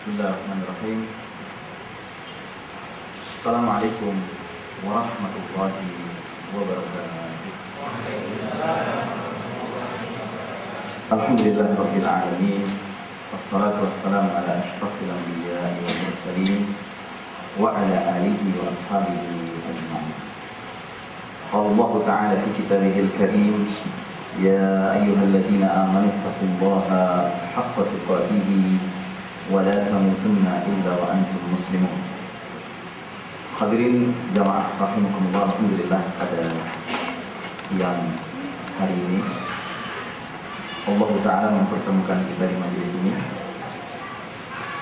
Bismillahirrahmanirrahim. Assalamualaikum warahmatullahi wabarakatuh. Alhamdulillahirabbil alamin. Wassalatu wassalamu ala asyrafil anbiya'i wal mursalin wa ala alihi wa ashabihi ajma'in. Qala Allah ta'ala fi kitabihil karim, ya ayyuhalladzina amanu taqullaha haqqa tuqatih wa la tamutunna illa wa antum muslimun. Hadirin jamaah rahimakumullah, alhamdulillah pada siang hari ini Allah Ta'ala mempertemukan kita di majelis ini,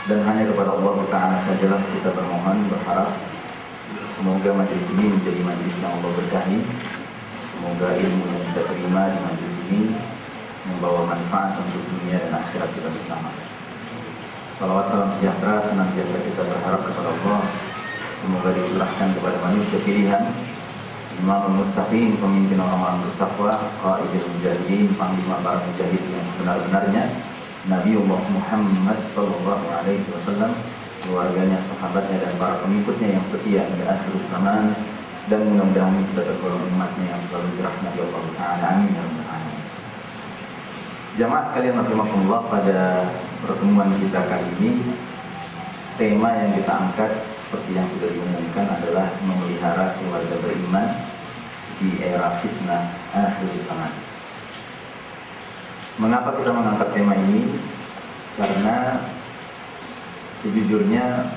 dan hanya kepada Allah Ta'ala sajalah kita bermohon, berharap semoga majelis ini menjadi majelis yang Allah berkahi. Semoga ilmu yang kita terima di majelis ini membawa manfaat untuk dunia dan akhirat kita bersama. Salawat salam sejahtera senantiasa kita berharap kepada Allah, semoga dicurahkan kepada manusia pilihan, Imamul Muttaqin, pemimpin orang-orang bertakwa, Qaidul Mujahidin, panglima para mujahid yang sebenar-benarnya, Nabiullah Muhammad sallallahu alaihi wasallam, keluarganya, sahabatnya dan para pengikutnya yang setia hingga akhir zaman, dan mudah-mudahan kita tergolong umatnya yang selalu dirahmati Allah Ta'ala. Amin ya rabbal alamin. Jamaah sekalian rahimakumullah, pada pertemuan kita kali ini tema yang kita angkat seperti yang sudah diumumkan adalah memelihara keluarga beriman di era fitnah akhir zaman. Mengapa kita mengangkat tema ini? Karena sejujurnya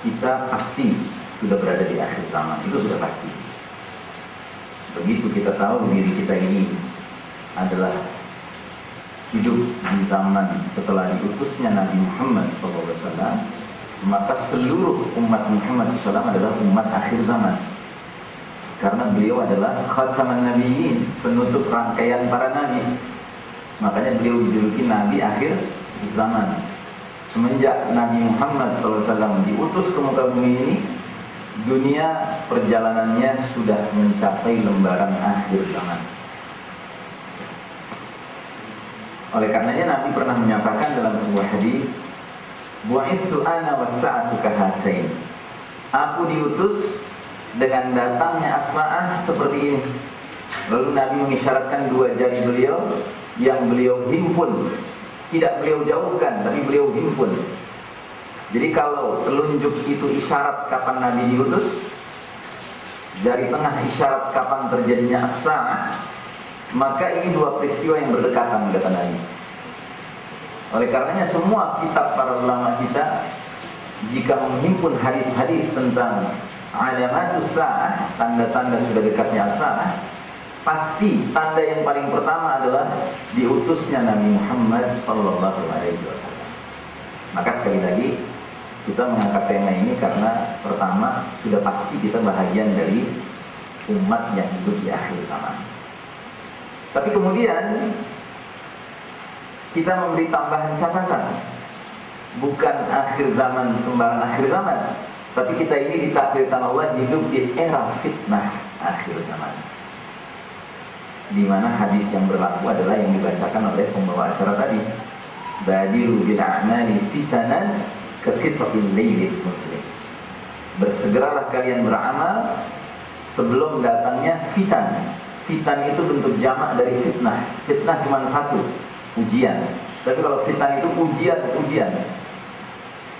kita pasti sudah berada di akhir zaman, itu sudah pasti. Begitu kita tahu diri kita ini adalah hidup di zaman setelah diutusnya Nabi Muhammad SAW, maka seluruh umat Muhammad SAW adalah umat akhir zaman. Karena beliau adalah khataman nabiyyin, penutup rangkaian para nabi. Makanya beliau dijuluki Nabi akhir zaman. Semenjak Nabi Muhammad SAW diutus ke muka bumi ini, dunia perjalanannya sudah mencapai lembaran akhir zaman. Oleh karenanya Nabi pernah menyatakan dalam sebuah hadis, bu'istu ana was-sa'atu kahatain. Aku diutus dengan datangnya as-sa'ah seperti ini. Lalu Nabi mengisyaratkan dua jari beliau yang beliau himpun. Tidak beliau jauhkan, tapi beliau himpun. Jadi kalau telunjuk itu isyarat kapan Nabi diutus, jari tengah isyarat kapan terjadinya as-sa'ah, maka ini dua peristiwa yang berdekatan, kata Nabi. Oleh karenanya semua kitab para ulama kita, jika menghimpun hadis-hadis tentang alamatus sa'ah, tanda-tanda sudah dekatnya as-sa'ah, pasti tanda yang paling pertama adalah diutusnya Nabi Muhammad sallallahu alaihi wasallam. Maka sekali lagi kita mengangkat tema ini karena pertama sudah pasti kita bahagian dari umat yang hidup di akhir zaman. Tapi kemudian kita memberi tambahan catatan, bukan akhir zaman sembarang akhir zaman, tapi kita ini ditakdirkan Allah hidup di era fitnah akhir zaman, di mana hadis yang berlaku adalah yang dibacakan oleh pembawa acara tadi, badiru bil a'mali fitanan kaqita'il lailil muslim. Bersegeralah kalian beramal sebelum datangnya fitan. Fitan itu bentuk jamak dari fitnah. Fitnah cuma satu, ujian. Tapi kalau fitan itu ujian.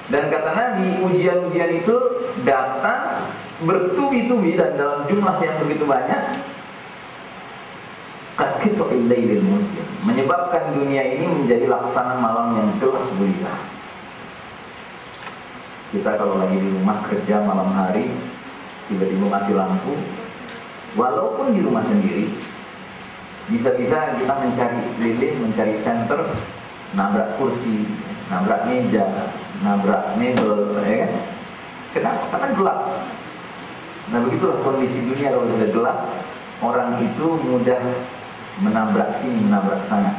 Dan kata Nabi, ujian-ujian itu datang bertubi-tubi dan dalam jumlah yang begitu banyak. Qat'il lailil muslim, menyebabkan dunia ini menjadi laksana malam yang gelap gulita. Kita kalau lagi di rumah kerja malam hari, tiba-tiba mati lampu, walaupun di rumah sendiri, bisa-bisa kita mencari lilin, mencari senter, nabrak kursi, nabrak meja, nabrak mebel, ya kan? Kenapa? Karena gelap. Nah begitulah kondisi dunia kalau sudah gelap, orang itu mudah menabrak sini, menabrak sana.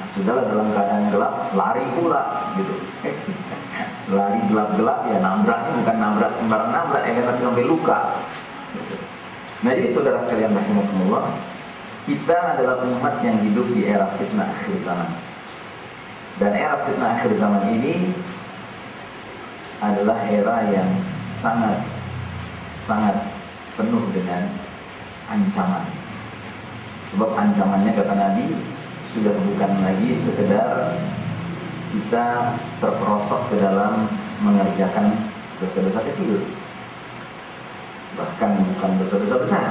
Nah sudahlah dalam keadaan gelap, lari pula, gitu. Lari gelap-gelap ya, nabraknya bukan nabrak sembarang nabrak, ya kan, tapi sampai luka. Nah jadi saudara sekalian rahimakumullah, kita adalah umat yang hidup di era fitnah akhir zaman. Dan era fitnah akhir zaman ini adalah era yang sangat penuh dengan ancaman. Sebab ancamannya kata Nabi sudah bukan lagi sekedar kita terperosok ke dalam mengerjakan dosa-dosa kecil, bahkan bukan dosa-dosa besar,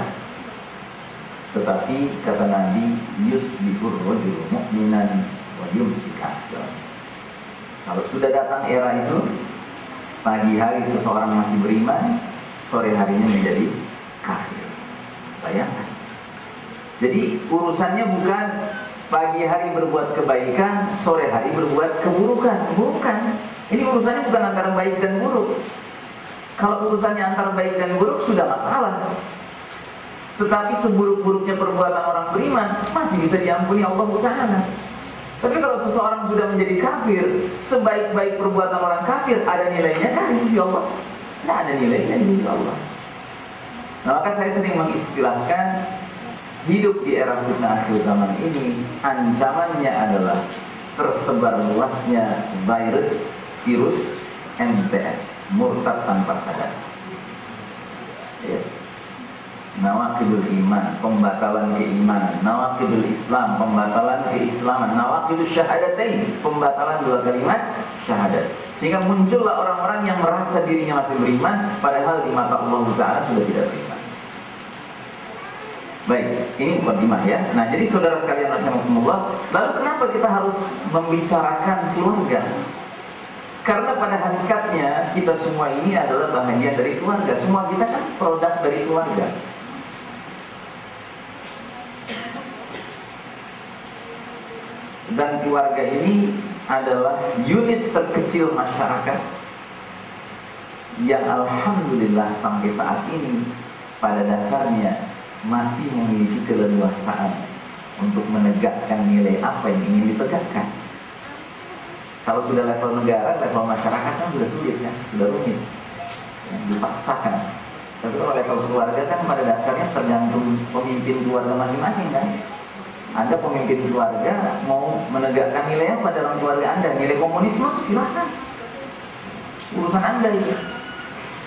tetapi kata Nabi yusbihur rajulu mu'minan wa yumsi kafir. Kalau sudah datang era itu, pagi hari seseorang masih beriman, sore harinya menjadi kafir. Bayangkan. Jadi urusannya bukan pagi hari berbuat kebaikan, sore hari berbuat keburukan. Bukan. Ini urusannya bukan antara baik dan buruk. Kalau urusannya antara baik dan buruk sudah masalah. Tetapi seburuk-buruknya perbuatan orang beriman masih bisa diampuni Allah Ta'ala. Tapi kalau seseorang sudah menjadi kafir, sebaik-baik perbuatan orang kafir ada nilainya kan di sisi Allah? Tidak ada nilainya di sisi Allah. Nah, maka saya sering mengistilahkan hidup di era fitnah akhir zaman ini, ancamannya adalah tersebar luasnya virus MTS, murtad tanpa sadar. Ya. Nawaqidul iman, pembatalan keimanan. Nawaqidul Islam, pembatalan keislaman. Nawaqidul syahadatain, pembatalan dua kalimat syahadat. Sehingga muncullah orang-orang yang merasa dirinya masih beriman, padahal di mata Allah Ta'ala sudah tidak beriman. Baik, ini mukadimah ya. Nah, jadi saudara sekalian rahimakumullah, lalu kenapa kita harus membicarakan keluarga? Karena pada hakikatnya kita semua ini adalah bahagian dari keluarga. Semua kita kan produk dari keluarga. Dan keluarga ini adalah unit terkecil masyarakat yang alhamdulillah sampai saat ini pada dasarnya masih memiliki keleluasaan untuk menegakkan nilai apa yang ingin ditegakkan. Kalau sudah level negara, level masyarakat kan sudah sulit kan, sudah rumit, dipaksakan. Tapi kalau level keluarga kan pada dasarnya tergantung pemimpin keluarga masing-masing kan. Anda pemimpin keluarga mau menegakkan nilai apa dalam keluarga Anda? Nilai komunisme? Silahkan, urusan Anda itu.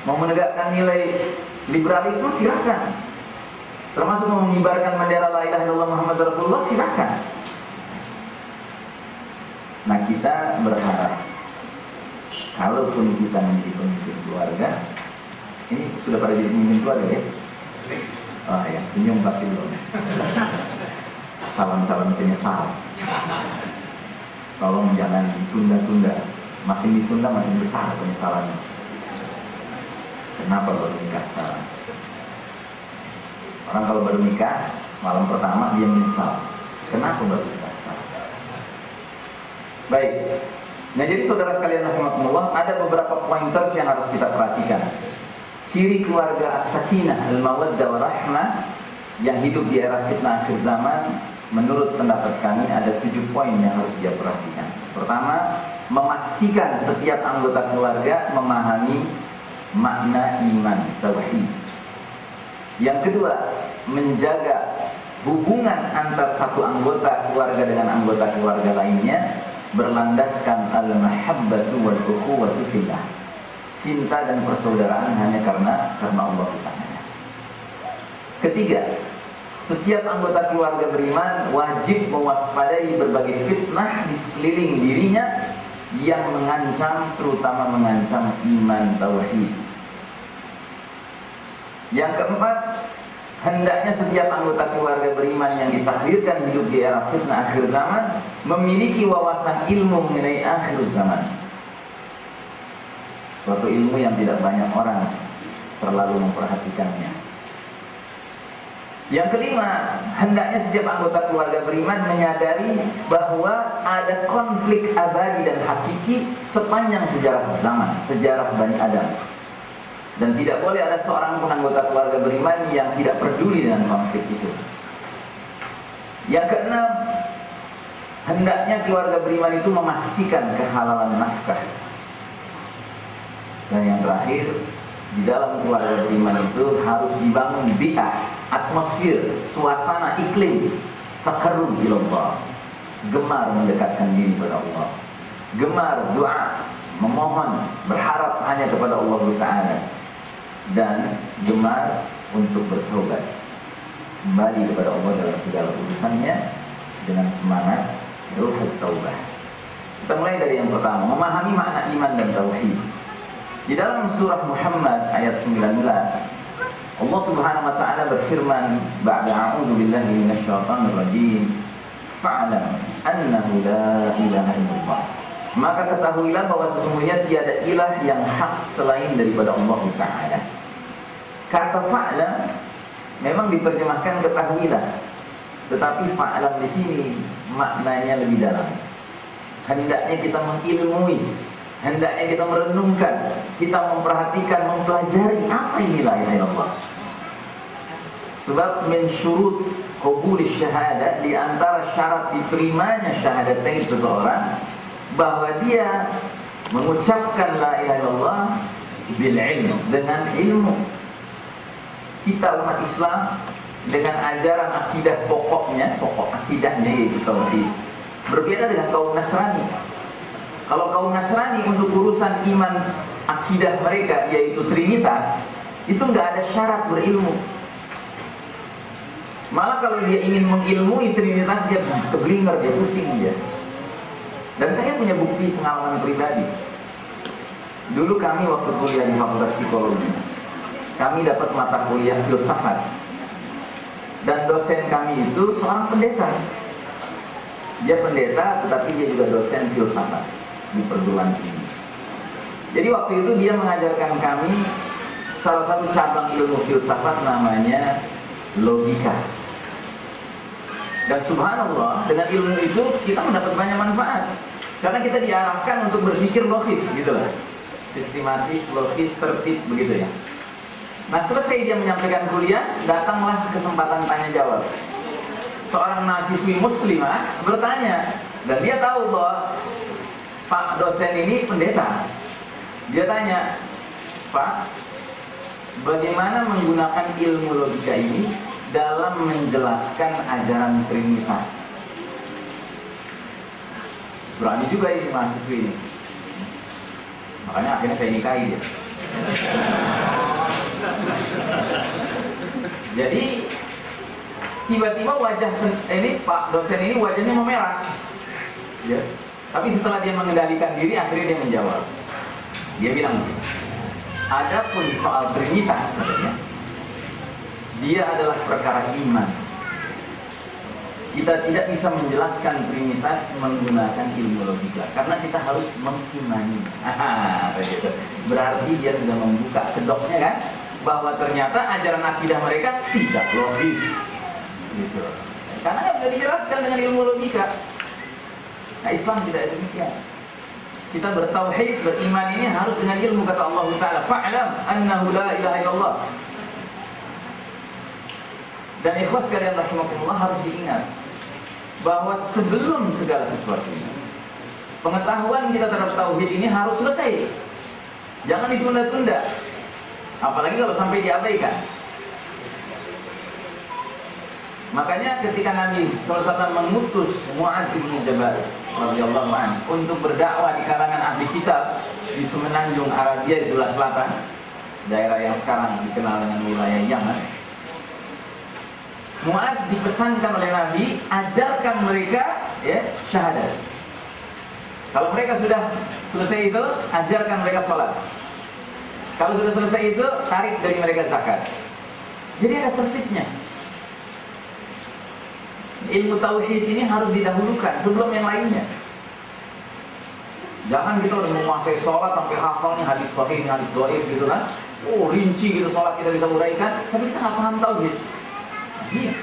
Mau menegakkan nilai liberalisme? Silahkan. Termasuk mau mengibarkan bendera la ilaha illallah Muhammad Rasulullah? Silahkan. Nah, kita berharap kalaupun kita menjadi pemimpin keluarga, ini sudah pada jadi pemimpin keluarga ya? Oh, yang senyum tapi belum. Calon-calon penyesal, tolong jangan ditunda-tunda. Makin ditunda makin besar penyesalannya. Kenapa baru nikah sekarang? Orang kalau baru nikah malam pertama dia menyesal. Kenapa baru nikah sekarang? Baik. Nah, jadi saudara sekalian rahimakumullah, ada beberapa pointers yang harus kita perhatikan. Ciri keluarga as-sakinah, al-mawaddah wa rahmah yang hidup di era fitnah akhir zaman, menurut pendapat kami ada 7 poin yang harus dia perhatikan. Pertama, memastikan setiap anggota keluarga memahami makna iman tauhid. Yang kedua, menjaga hubungan antar satu anggota keluarga dengan anggota keluarga lainnya berlandaskan al-mahabbatu wal ukhuwatu fillah. Cinta dan persaudaraan hanya karena Allah Ta'ala. Ketiga, setiap anggota keluarga beriman wajib mewaspadai berbagai fitnah di sekeliling dirinya yang mengancam, terutama mengancam iman tauhid. Yang keempat, hendaknya setiap anggota keluarga beriman yang ditakdirkan hidup di era fitnah akhir zaman memiliki wawasan ilmu mengenai akhir zaman. Suatu ilmu yang tidak banyak orang terlalu memperhatikannya. Yang kelima, hendaknya setiap anggota keluarga beriman menyadari bahwa ada konflik abadi dan hakiki sepanjang sejarah zaman, sejarah Bani Adam. Dan tidak boleh ada seorang pun anggota keluarga beriman yang tidak peduli dengan konflik itu. Yang keenam, hendaknya keluarga beriman itu memastikan kehalalan nafkah. Dan yang terakhir, di dalam keluarga beriman itu harus dibangun bi'ah, atmosfer, suasana, iklim taqarrub ila Allah, gemar mendekatkan diri kepada Allah. gemar doa, memohon, berharap hanya kepada Allah Ta'ala, dan gemar untuk bertobat, kembali kepada Allah dalam segala urusannya dengan semangat ruhut taubah. Kita mulai dari yang pertama, memahami makna iman dan tauhid. Di dalam surah Muhammad ayat 19, Allah Subhanahu wa taala berfirman, ba'da a'udzu billahi minasyaitonir rajim, fa'lam annahu la ilaha illallah. Maka ketahuilah bahwa sesungguhnya tiada ilah yang hak selain daripada Allah Ta'ala. Kata fa'lam memang diterjemahkan ketahuilah, tetapi fa'lam di sini maknanya lebih dalam. Hendaknya kita mengilmui, hendaknya kita merenungkan, kita memperhatikan, mempelajari apa ini la ilaha illallah. Sebab min syurut qabul syahadat, di antara syarat diterimanya syahadatain seseorang, bahwa dia mengucapkan la ilaha illallah bil ilm, dengan ilmu. Kita umat Islam dengan ajaran akidah pokoknya, pokok akidahnya yaitu tauhid, berbeda dengan kaum Nasrani. Kalau kaum Nasrani untuk urusan iman akidah mereka yaitu Trinitas, itu nggak ada syarat berilmu. Malah kalau dia ingin mengilmui Trinitas, dia keblinger, dia pusing dia. Dan saya punya bukti pengalaman pribadi. Dulu kami waktu kuliah di Fakultas Psikologi, kami dapat mata kuliah filsafat. Dan dosen kami itu seorang pendeta. Dia pendeta, tetapi dia juga dosen filsafat di perguruan tinggi. Jadi waktu itu dia mengajarkan kami salah satu cabang ilmu filsafat namanya logika. Dan subhanallah, dengan ilmu itu kita mendapat banyak manfaat. Karena kita diarahkan untuk berpikir logis gitu lah. Sistematis, logis, tertib begitu ya. Nah, selesai dia menyampaikan kuliah, datanglah kesempatan tanya jawab. Seorang mahasiswi muslimah bertanya, dan dia tahu bahwa Pak dosen ini pendeta. Dia tanya, Pak, bagaimana menggunakan ilmu logika ini dalam menjelaskan ajaran Trinitas? Berani juga ini mahasiswi ini. Makanya akhirnya saya nikahi dia. Jadi tiba-tiba wajah ini Pak dosen ini wajahnya memerah. Ya. Tapi setelah dia mengendalikan diri, akhirnya dia menjawab. Dia bilang begini, adapun soal Trinitas katanya, dia adalah perkara iman. Kita tidak bisa menjelaskan Trinitas menggunakan ilmu logika, karena kita harus mengimani. Berarti dia sudah membuka kedoknya kan, bahwa ternyata ajaran akidah mereka tidak logis, gitu. Karena nggak bisa dijelaskan dengan ilmu logika. Nah, Islam tidak demikian. Kita bertauhid, beriman ini harus dengan ilmu, kata Allah Ta'ala, fa'lam annahu la ilaha illallah. Dan ikhlas sekalian rahimakumullah, harus diingat bahwa sebelum segala sesuatu ini, pengetahuan kita terhadap tauhid ini harus selesai. Jangan ditunda-tunda. Apalagi kalau sampai diabaikan. Makanya ketika Nabi SAW mengutus Mu'adz bin Jabal radhiyallahu anhu untuk berdakwah di kalangan ahli kitab di semenanjung Arabia di sebelah selatan, daerah yang sekarang dikenal dengan wilayah Yaman, Mu'adz dipesankan oleh Nabi, ajarkan mereka ya syahadat. Kalau mereka sudah selesai itu, ajarkan mereka sholat. Kalau sudah selesai itu, tarik dari mereka zakat. Jadi ada tertibnya. Ilmu tauhid ini harus didahulukan sebelum yang lainnya. Jangan kita udah menguasai sholat sampai hafal nih hadis sahih, hadis dhaif gitu kan. Oh, rinci gitu sholat kita bisa uraikan, tapi kita nggak paham tauhid. Iya.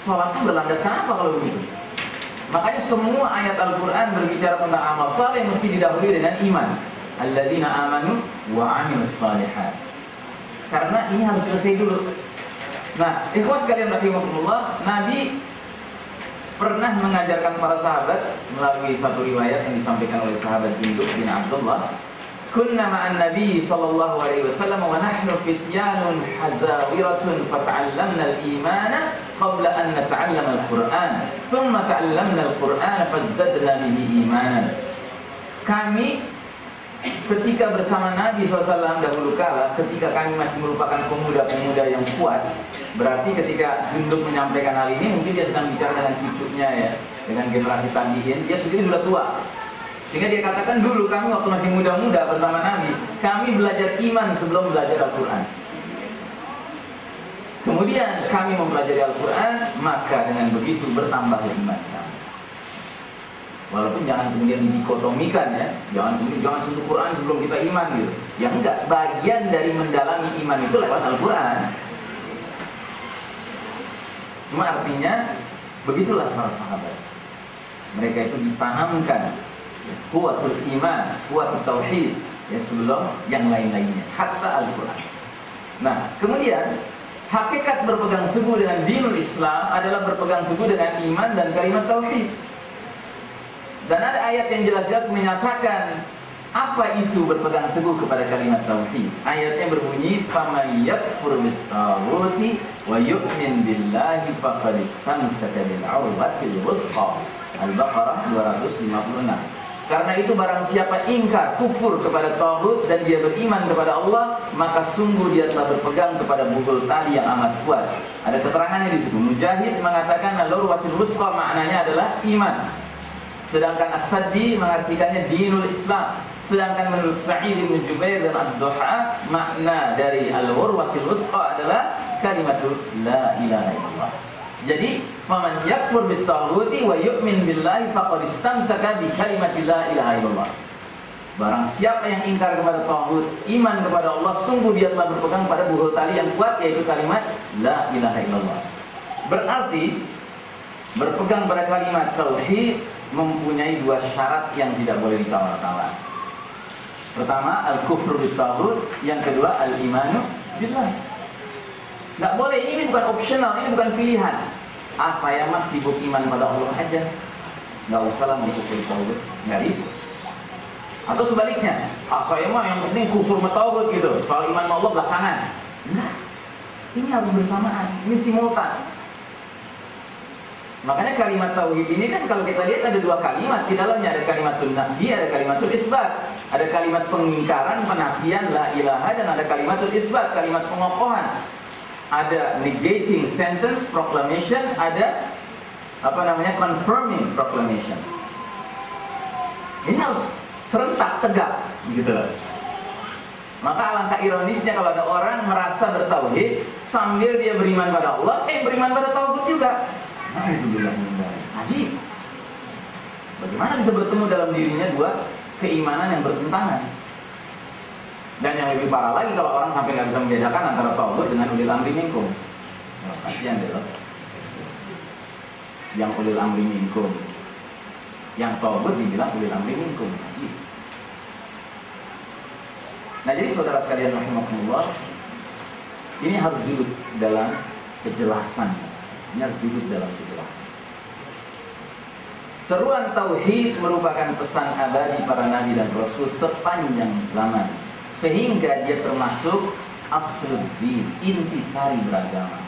Sholat itu berlandaskan apa kalau begitu? Makanya semua ayat Al-Quran berbicara tentang amal saleh mesti didahului dengan iman. Alladzina amanu wa amilus shalihat. Karena ini harus selesai dulu. Nah, ikhwas sekalian rahimakumullah, Nabi pernah mengajarkan para sahabat melalui satu riwayat yang disampaikan oleh sahabat Jundub bin Abdullah. kunna ma'an nabi sallallahu alaihi wasallam wa nahnu fityanun hazawiratun fata'allamna al-imana qabla an nata'allama al-Qur'an thumma ta'allamna al-Qur'an fazdadna bihi imanan. Kami ketika bersama Nabi SAW dahulu kala, ketika kami masih merupakan pemuda-pemuda yang kuat, berarti ketika Jundub menyampaikan hal ini, mungkin dia sedang bicara dengan cucunya ya, dengan generasi tabi'in, dia sendiri sudah tua. Sehingga dia katakan dulu kami waktu masih muda-muda bersama Nabi, kami belajar iman sebelum belajar Al-Quran. Kemudian kami mempelajari Al-Quran, maka dengan begitu bertambah iman kami. Walaupun jangan kemudian didikotomikan ya, jangan sentuh Quran sebelum kita iman gitu. Ya enggak, bagian dari mendalami iman itu lewat Al-Quran. Cuma artinya begitulah para sahabat. Mereka itu ditanamkan kuatul iman, kuatul tauhid ya sebelum yang lain-lainnya, hatta Al-Quran. Nah, kemudian hakikat berpegang teguh dengan dinul Islam adalah berpegang teguh dengan iman dan kalimat tauhid. Dan ada ayat yang jelas-jelas menyatakan apa itu berpegang teguh kepada kalimat tauhid. Ayatnya berbunyi, "Faman yakfur bit-taghuti wa yu'min billahi faqad istamsaka bil 'urwatil wuthqa." Al-Baqarah 256. Karena itu barang siapa ingkar, kufur kepada taghut dan dia beriman kepada Allah, maka sungguh dia telah berpegang kepada bugul tali yang amat kuat. Ada keterangannya di situ. Mujahid mengatakan al-urwatil wuthqa maknanya adalah iman. Sedangkan As-Saddi mengartikannya dinul Islam. Sedangkan menurut Sa'id bin Jubair dan Ad-Duha, makna dari al-urwatil wuthqa adalah kalimatul la ilaha illallah. Jadi, faman yakfur bit-taghuti wa yu'min billahi faqad istamsaka bi kalimati la ilaha illallah. Barang siapa yang ingkar kepada taghut, iman kepada Allah, sungguh dia telah berpegang pada buhul tali yang kuat, yaitu kalimat la ilaha illallah. Berarti berpegang pada kalimat tauhid mempunyai dua syarat yang tidak boleh ditawar-tawar. Pertama, al-kufru bit-taghut, yang kedua al-imanu billah. Nggak boleh, ini bukan opsional, ini bukan pilihan. Saya mah sibuk iman pada Allah aja, nggak usah lah mau kufur tauhid, nggak bisa. Atau sebaliknya, saya mah yang penting kufur tauhid gitu, soal iman Allah belakangan. Nah, ini harus bersamaan, ini simultan. Makanya kalimat tauhid ini kan kalau kita lihat ada dua kalimat di dalamnya, ada kalimatul nafi, ada kalimatul isbat. Ada kalimat pengingkaran, penafian la ilaha, dan ada kalimatul isbat, kalimat pengokohan. Ada negating sentence, proclamation, ada confirming proclamation. Ini harus serentak, tegak gitu loh. Maka alangkah ironisnya kalau ada orang merasa bertauhid sambil dia beriman pada Allah, beriman pada tauhid juga. Ajib. Bagaimana bisa bertemu dalam dirinya dua keimanan yang bertentangan? Dan yang lebih parah lagi kalau orang sampai nggak bisa membedakan antara tauhid dengan ulil amri minkum. Kasihan deh loh. Yang ulil amri minkum, yang tauhid dibilang ulil amri minkum. Nah, jadi saudara sekalian rahimakumullah, ini harus duduk dalam kejelasan. Ini harus duduk dalam kejelasan. Seruan tauhid merupakan pesan abadi para nabi dan rasul sepanjang zaman, sehingga dia termasuk asluddin, intisari beragama.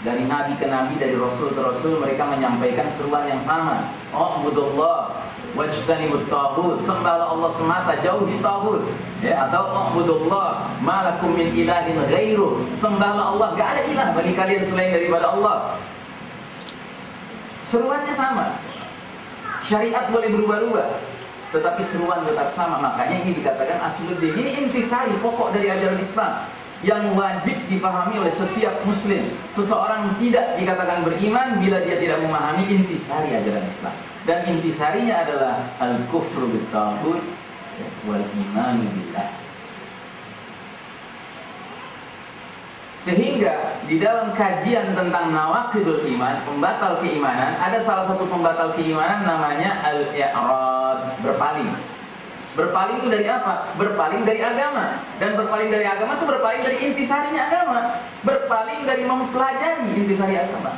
Dari nabi ke nabi, dari rasul ke rasul, mereka menyampaikan seruan yang sama. U'budullah wajtanibut taghut, sembahlah Allah semata, jauhi taghut. Ya, atau u'budullah ma lakum min ilahin ghairuh, sembahlah Allah, gak ada ilah bagi kalian selain daripada Allah. Seruannya sama. Syariat boleh berubah-ubah, tetapi seruan tetap sama. Makanya ini dikatakan asluddin. Ini intisari, pokok dari ajaran Islam yang wajib dipahami oleh setiap muslim. Seseorang tidak dikatakan beriman bila dia tidak memahami intisari ajaran Islam. Dan intisarinya adalah al-kufru bit-taghut wal imanu billah. Sehingga di dalam kajian tentang nawaqidul iman, pembatal keimanan, ada salah satu pembatal keimanan namanya al-i'rad, berpaling. Berpaling itu dari apa? Berpaling dari agama. Dan berpaling dari agama itu berpaling dari intisarinya agama. Berpaling dari mempelajari intisari agama.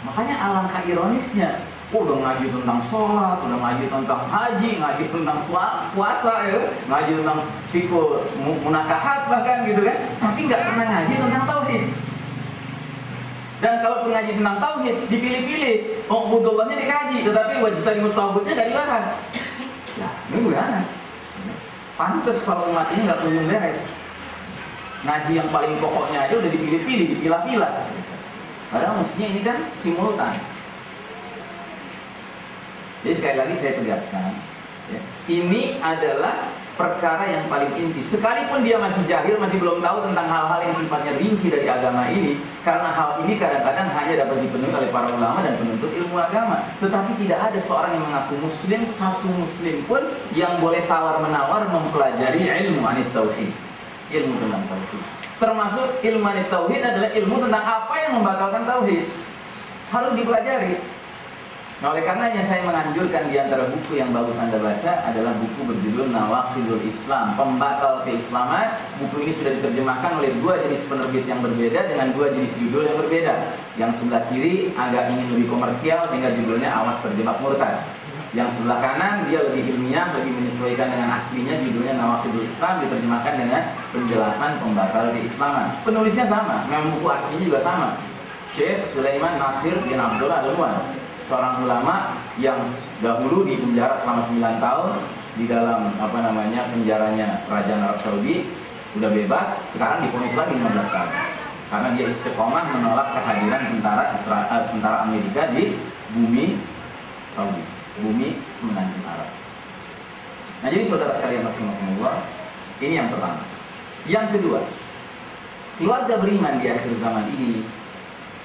Makanya alangkah ironisnya udah ngaji tentang sholat, udah ngaji tentang haji, ngaji tentang puasa, ya, ngaji tentang fikul munakahat bahkan gitu kan, tapi nggak pernah ngaji tentang tauhid. Dan kalau ngaji tentang tauhid dipilih-pilih, ubudullahnya dikaji, tetapi wajtanibut tauhidnya nggak dibahas. Ya, ini gimana? Pantes kalau umat ini nggak kunjung beres. Ngaji yang paling pokoknya aja udah dipilih-pilih, dipilah-pilah. Padahal mestinya ini kan simultan. Jadi sekali lagi saya tegaskan, ya, ini adalah perkara yang paling inti. Sekalipun dia masih jahil, masih belum tahu tentang hal-hal yang sifatnya rinci dari agama ini, karena hal ini kadang-kadang hanya dapat dipenuhi oleh para ulama dan penuntut ilmu agama. Tetapi tidak ada seorang yang mengaku muslim, satu muslim pun yang boleh tawar-menawar mempelajari ilmu anit tauhid, ilmu tentang tauhid. Termasuk ilmu anit tauhid adalah ilmu tentang apa yang membatalkan tauhid, harus dipelajari. Nah, oleh karenanya saya menganjurkan di antara buku yang bagus Anda baca adalah buku berjudul Nawaqidul Islam, Pembatal Keislaman. Buku ini sudah diterjemahkan oleh dua jenis penerbit yang berbeda dengan dua jenis judul yang berbeda. Yang sebelah kiri agak ingin lebih komersial sehingga judulnya Awas Terjebak Murtad. Yang sebelah kanan dia lebih ilmiah, lebih menyesuaikan dengan aslinya, judulnya Nawaqidul Islam, diterjemahkan dengan penjelasan pembatal keislaman. Penulisnya sama, memang buku aslinya juga sama. Syekh Sulaiman Nasir bin Abdullah Al-Muan, seorang ulama yang dahulu di penjara selama 9 tahun di dalam penjaranya kerajaan Arab Saudi, sudah bebas, sekarang divonis lagi 15 tahun karena dia istiqomah menolak kehadiran tentara Amerika di bumi Saudi, bumi semenanjung Arab. Nah, jadi saudara sekalian rahimakumullah, ini yang pertama. Yang kedua, keluarga beriman di akhir zaman ini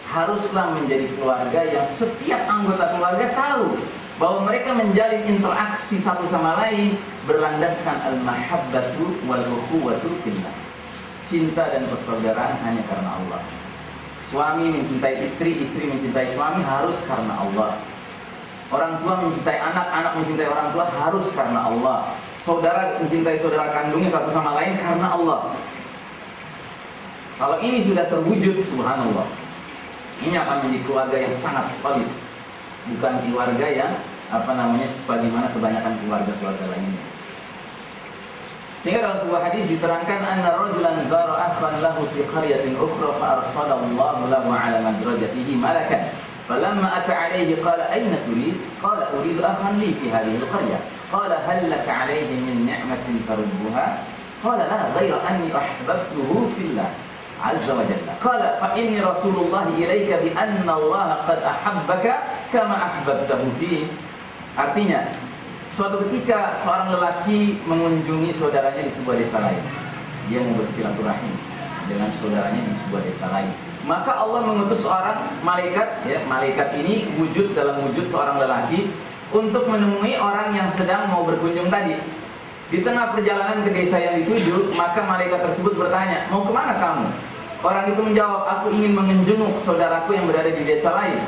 haruslah menjadi keluarga yang setiap anggota keluarga tahu bahwa mereka menjalin interaksi satu sama lain berlandaskan al-mahabbatu wal-ukhuwatu fillah. Cinta dan persaudaraan hanya karena Allah. Suami mencintai istri, istri mencintai suami harus karena Allah. Orang tua mencintai anak, anak mencintai orang tua harus karena Allah. Saudara mencintai saudara kandungnya satu sama lain karena Allah. Kalau ini sudah terwujud, subhanallah, ini akan menjadi keluarga yang sangat solid, bukan keluarga yang sebagaimana kebanyakan keluarga-keluarga lainnya. Sehingga dalam sebuah hadis diterangkan anna rajulan zara akhan lahu fi qaryatin ukhra fa arsalallahu lahu ala madrajatihi malakan. Falamma ata alayhi qala ayna turid? Qala uridu akhan li fi hadhihi al-qaryah. Qala hal laka alayhi min ni'matin tarubbuha? Qala la ghayra anni ahbabtuhu fillah Azza wa Jalla. Qala fa inni Rasulullah ilaika bi anna Allah qad ahabbaka kama ahbabtahu fi. Artinya, suatu ketika seorang lelaki mengunjungi saudaranya di sebuah desa lain. Dia mau bersilaturahim dengan saudaranya di sebuah desa lain. Maka Allah mengutus seorang malaikat, ya, malaikat ini wujud dalam wujud seorang lelaki untuk menemui orang yang sedang mau berkunjung tadi. Di tengah perjalanan ke desa yang dituju, maka malaikat tersebut bertanya, mau kemana kamu? Orang itu menjawab, aku ingin menjenguk saudaraku yang berada di desa lain.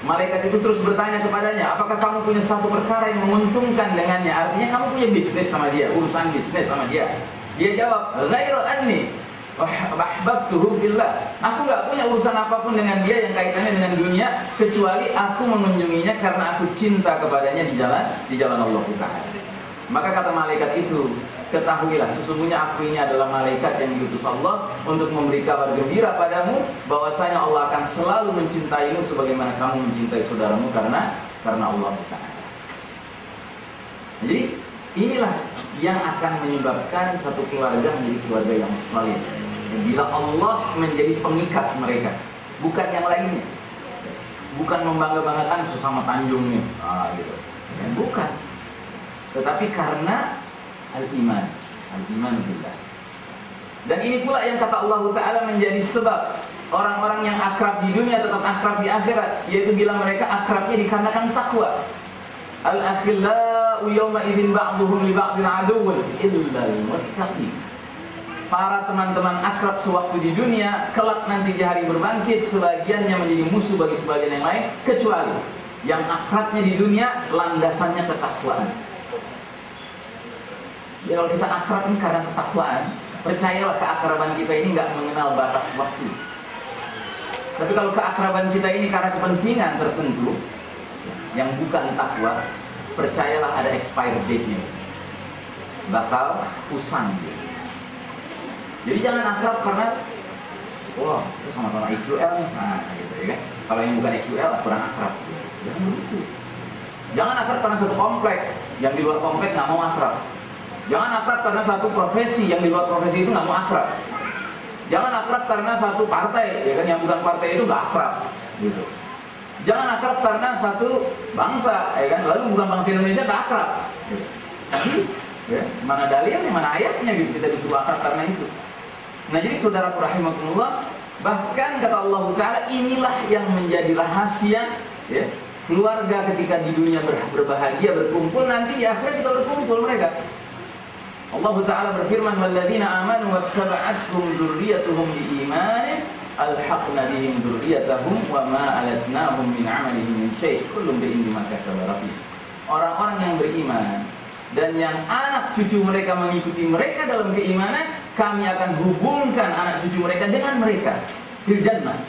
Malaikat itu terus bertanya kepadanya, apakah kamu punya satu perkara yang menguntungkan dengannya? Artinya kamu punya bisnis sama dia, urusan bisnis sama dia. Dia jawab, ghairu anni ahbabtuhu fillah. Aku gak punya urusan apapun dengan dia yang kaitannya dengan dunia, kecuali aku mengunjunginya karena aku cinta kepadanya di jalan Allah Ta'ala. Maka kata malaikat itu, ketahuilah sesungguhnya aku ini adalah malaikat yang diutus Allah untuk memberi kabar gembira padamu bahwasanya Allah akan selalu mencintaimu sebagaimana kamu mencintai saudaramu karena Allah Ta'ala. Jadi inilah yang akan menyebabkan satu keluarga menjadi keluarga yang solid. Bila Allah menjadi pengikat mereka, bukan yang lainnya, bukan membangga-banggakan sesama Tanjung nih, gitu. Ya, bukan. Tetapi karena al-iman billah. Dan ini pula yang kata Allah Ta'ala menjadi sebab orang-orang yang akrab di dunia tetap akrab di akhirat, yaitu bila mereka akrabnya dikarenakan takwa. Al-akhillau yawma idzin ba'duhum li ba'din aduwwun illa al-muttaqin. Para teman-teman akrab sewaktu di dunia, kelak nanti di hari berbangkit sebagiannya menjadi musuh bagi sebagian yang lain, kecuali yang akrabnya di dunia landasannya ketakwaan. Ya, kalau kita akrab ini karena ketakwaan, percayalah keakraban kita ini nggak mengenal batas waktu. Tapi kalau keakraban kita ini karena kepentingan tertentu, yang bukan takwa, percayalah ada expired date-nya, bakal usang gitu. Jadi jangan akrab karena wah itu sama-sama EQL nih, nah gitu ya kan. Kalau yang bukan EQL kurang akrab gitu. Jangan begitu. Jangan akrab karena satu komplek, yang di luar komplek nggak mau akrab. Jangan akrab karena satu profesi, yang di luar profesi itu nggak mau akrab. Jangan akrab karena satu partai, ya kan, yang bukan partai itu nggak akrab gitu. Jangan akrab karena satu bangsa, ya kan, lalu bukan bangsa Indonesia nggak akrab gitu. Ya, mana dalilnya, mana ayatnya gitu kita disuruh akrab karena itu. Nah jadi saudara rahimakumullah, bahkan kata Allah Ta'ala, inilah yang menjadi rahasia ya, keluarga ketika di dunia berbahagia, berkumpul, nanti di akhirat juga berkumpul mereka. Allah Ta'ala berfirman, walladzina amanu wattaba'athum dzurriyyatuhum biimanin alhaqna bihim dzurriyyatahum wa ma alatnahum min 'amalihim min syai' kullun bi'in bima kasaba rahim. Orang-orang yang beriman dan yang anak cucu mereka mengikuti mereka dalam keimanan, kami akan hubungkan anak cucu mereka dengan mereka fil jannah.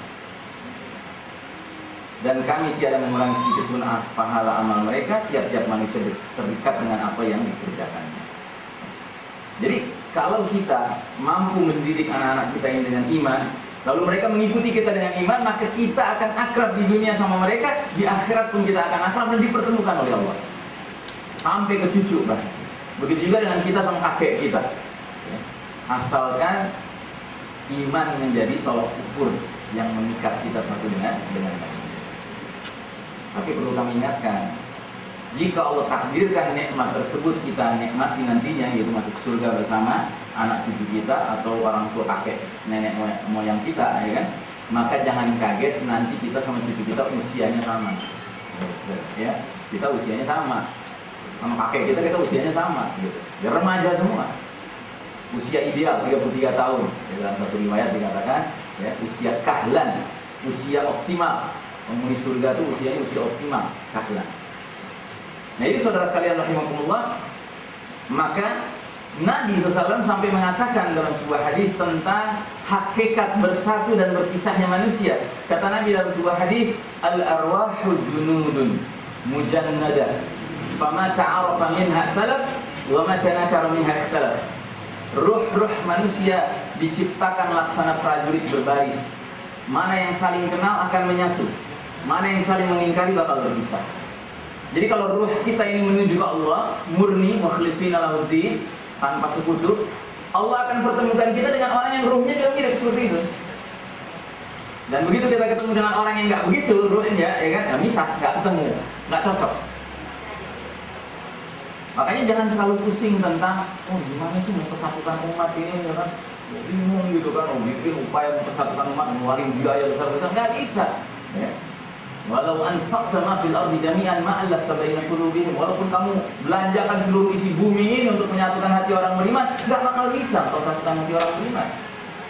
Dan kami tiada mengurangi sedikit pun pahala amal mereka, tiap-tiap manusia terikat dengan apa yang dikerjakannya. Jadi kalau kita mampu mendidik anak-anak kita ini dengan iman, lalu mereka mengikuti kita dengan iman, maka kita akan akrab di dunia sama mereka, di akhirat pun kita akan akrab dan dipertemukan oleh Allah. Sampai ke cucu bahkan. Begitu juga dengan kita sama kakek kita. Asalkan iman menjadi tolak ukur yang mengikat kita satu dengan lain. Tapi perlu kami ingatkan, jika Allah takdirkan nikmat tersebut kita nikmati nantinya, yaitu masuk surga bersama anak cucu kita atau orang tua kakek nenek moyang kita, ya kan? Maka jangan kaget nanti kita sama cucu kita usianya sama. Ya, kita usianya sama kakek kita usianya sama gitu. Ya remaja semua. Usia ideal 33 tahun. Dalam satu riwayat dikatakan ya, usia kahlan, usia optimal. Penghuni surga itu usianya usia optimal, kahlan. Nah ini saudara sekalian rahimakumullah, maka Nabi SAW sampai mengatakan dalam sebuah hadis tentang hakikat bersatu dan berpisahnya manusia. Kata Nabi dalam sebuah hadis, al-arwahu junudun mujannada, fama ta'arafa minha ikhtalaf, wa ma tanakara minha ikhtalaf. Ruh-ruh manusia diciptakan laksana prajurit berbaris. Mana yang saling kenal akan menyatu, mana yang saling mengingkari bakal berpisah. Jadi kalau ruh kita ini menuju ke Allah, murni, mukhlishina lahuddin, tanpa sekutu, Allah akan pertemukan kita dengan orang yang ruhnya juga mirip seperti itu. Dan begitu kita ketemu dengan orang yang nggak begitu ruhnya, ya kan, nggak bisa, nggak ketemu, nggak cocok. Makanya jangan terlalu pusing tentang, oh gimana sih mempersatukan umat ini, ya kan? Bingung gitu kan, oh bikin upaya mempersatukan umat, ngeluarin biaya besar-besar, nggak bisa. Ya. Walau anfaqta ma fil ardi jami'an ma allafta baina qulubihim, walaupun kamu belanjakan seluruh isi bumi ini untuk menyatukan hati orang beriman, enggak bakal bisa kalau satukan hati orang beriman.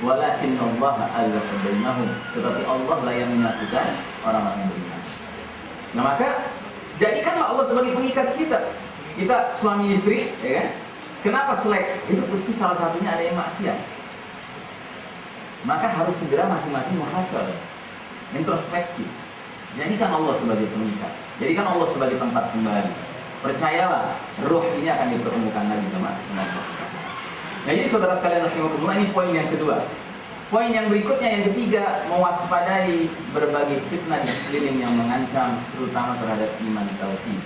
Walakin Allah allafa bainahum, tetapi Allah lah yang menyatukan orang-orang beriman. Nah maka jadikanlah Allah sebagai pengikat kita. Kita suami istri, ya kan? Kenapa selek? Itu pasti salah satunya ada yang maksiat. Maka harus segera masing-masing muhasabah, introspeksi. Jadikan Allah sebagai pengikat, jadikan Allah sebagai tempat kembali. Percayalah, ruh ini akan dipertemukan lagi sama Allah. Nah ini saudara sekalian rahimakumullah, ini poin yang kedua. Poin yang berikutnya, yang ketiga, mewaspadai berbagai fitnah di sekeliling yang mengancam, terutama terhadap iman tauhid.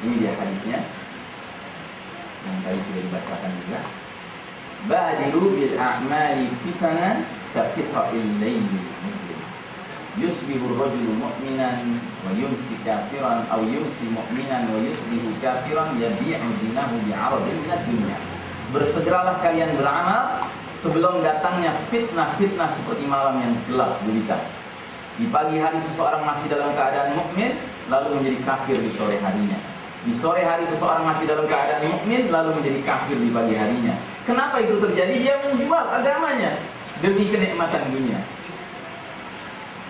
Ini dia hadisnya yang tadi sudah dibacakan juga. Badiru bil a'mali fitanan ka qita'il layli muslim. Yusbihu rajulu mu'minan wa yumsi kafiran, aw yumsi mu'minan wa yusbihu kafiran, yabi'u dinahu bi'aradin minad dunya. Bersegeralah kalian beramal sebelum datangnya fitnah-fitnah seperti malam yang gelap gulita. Di pagi hari seseorang masih dalam keadaan mukmin, lalu menjadi kafir di sore harinya. Di sore hari seseorang masih dalam keadaan mukmin, lalu menjadi kafir di pagi harinya. Kenapa itu terjadi? Dia menjual agamanya demi kenikmatan dunia.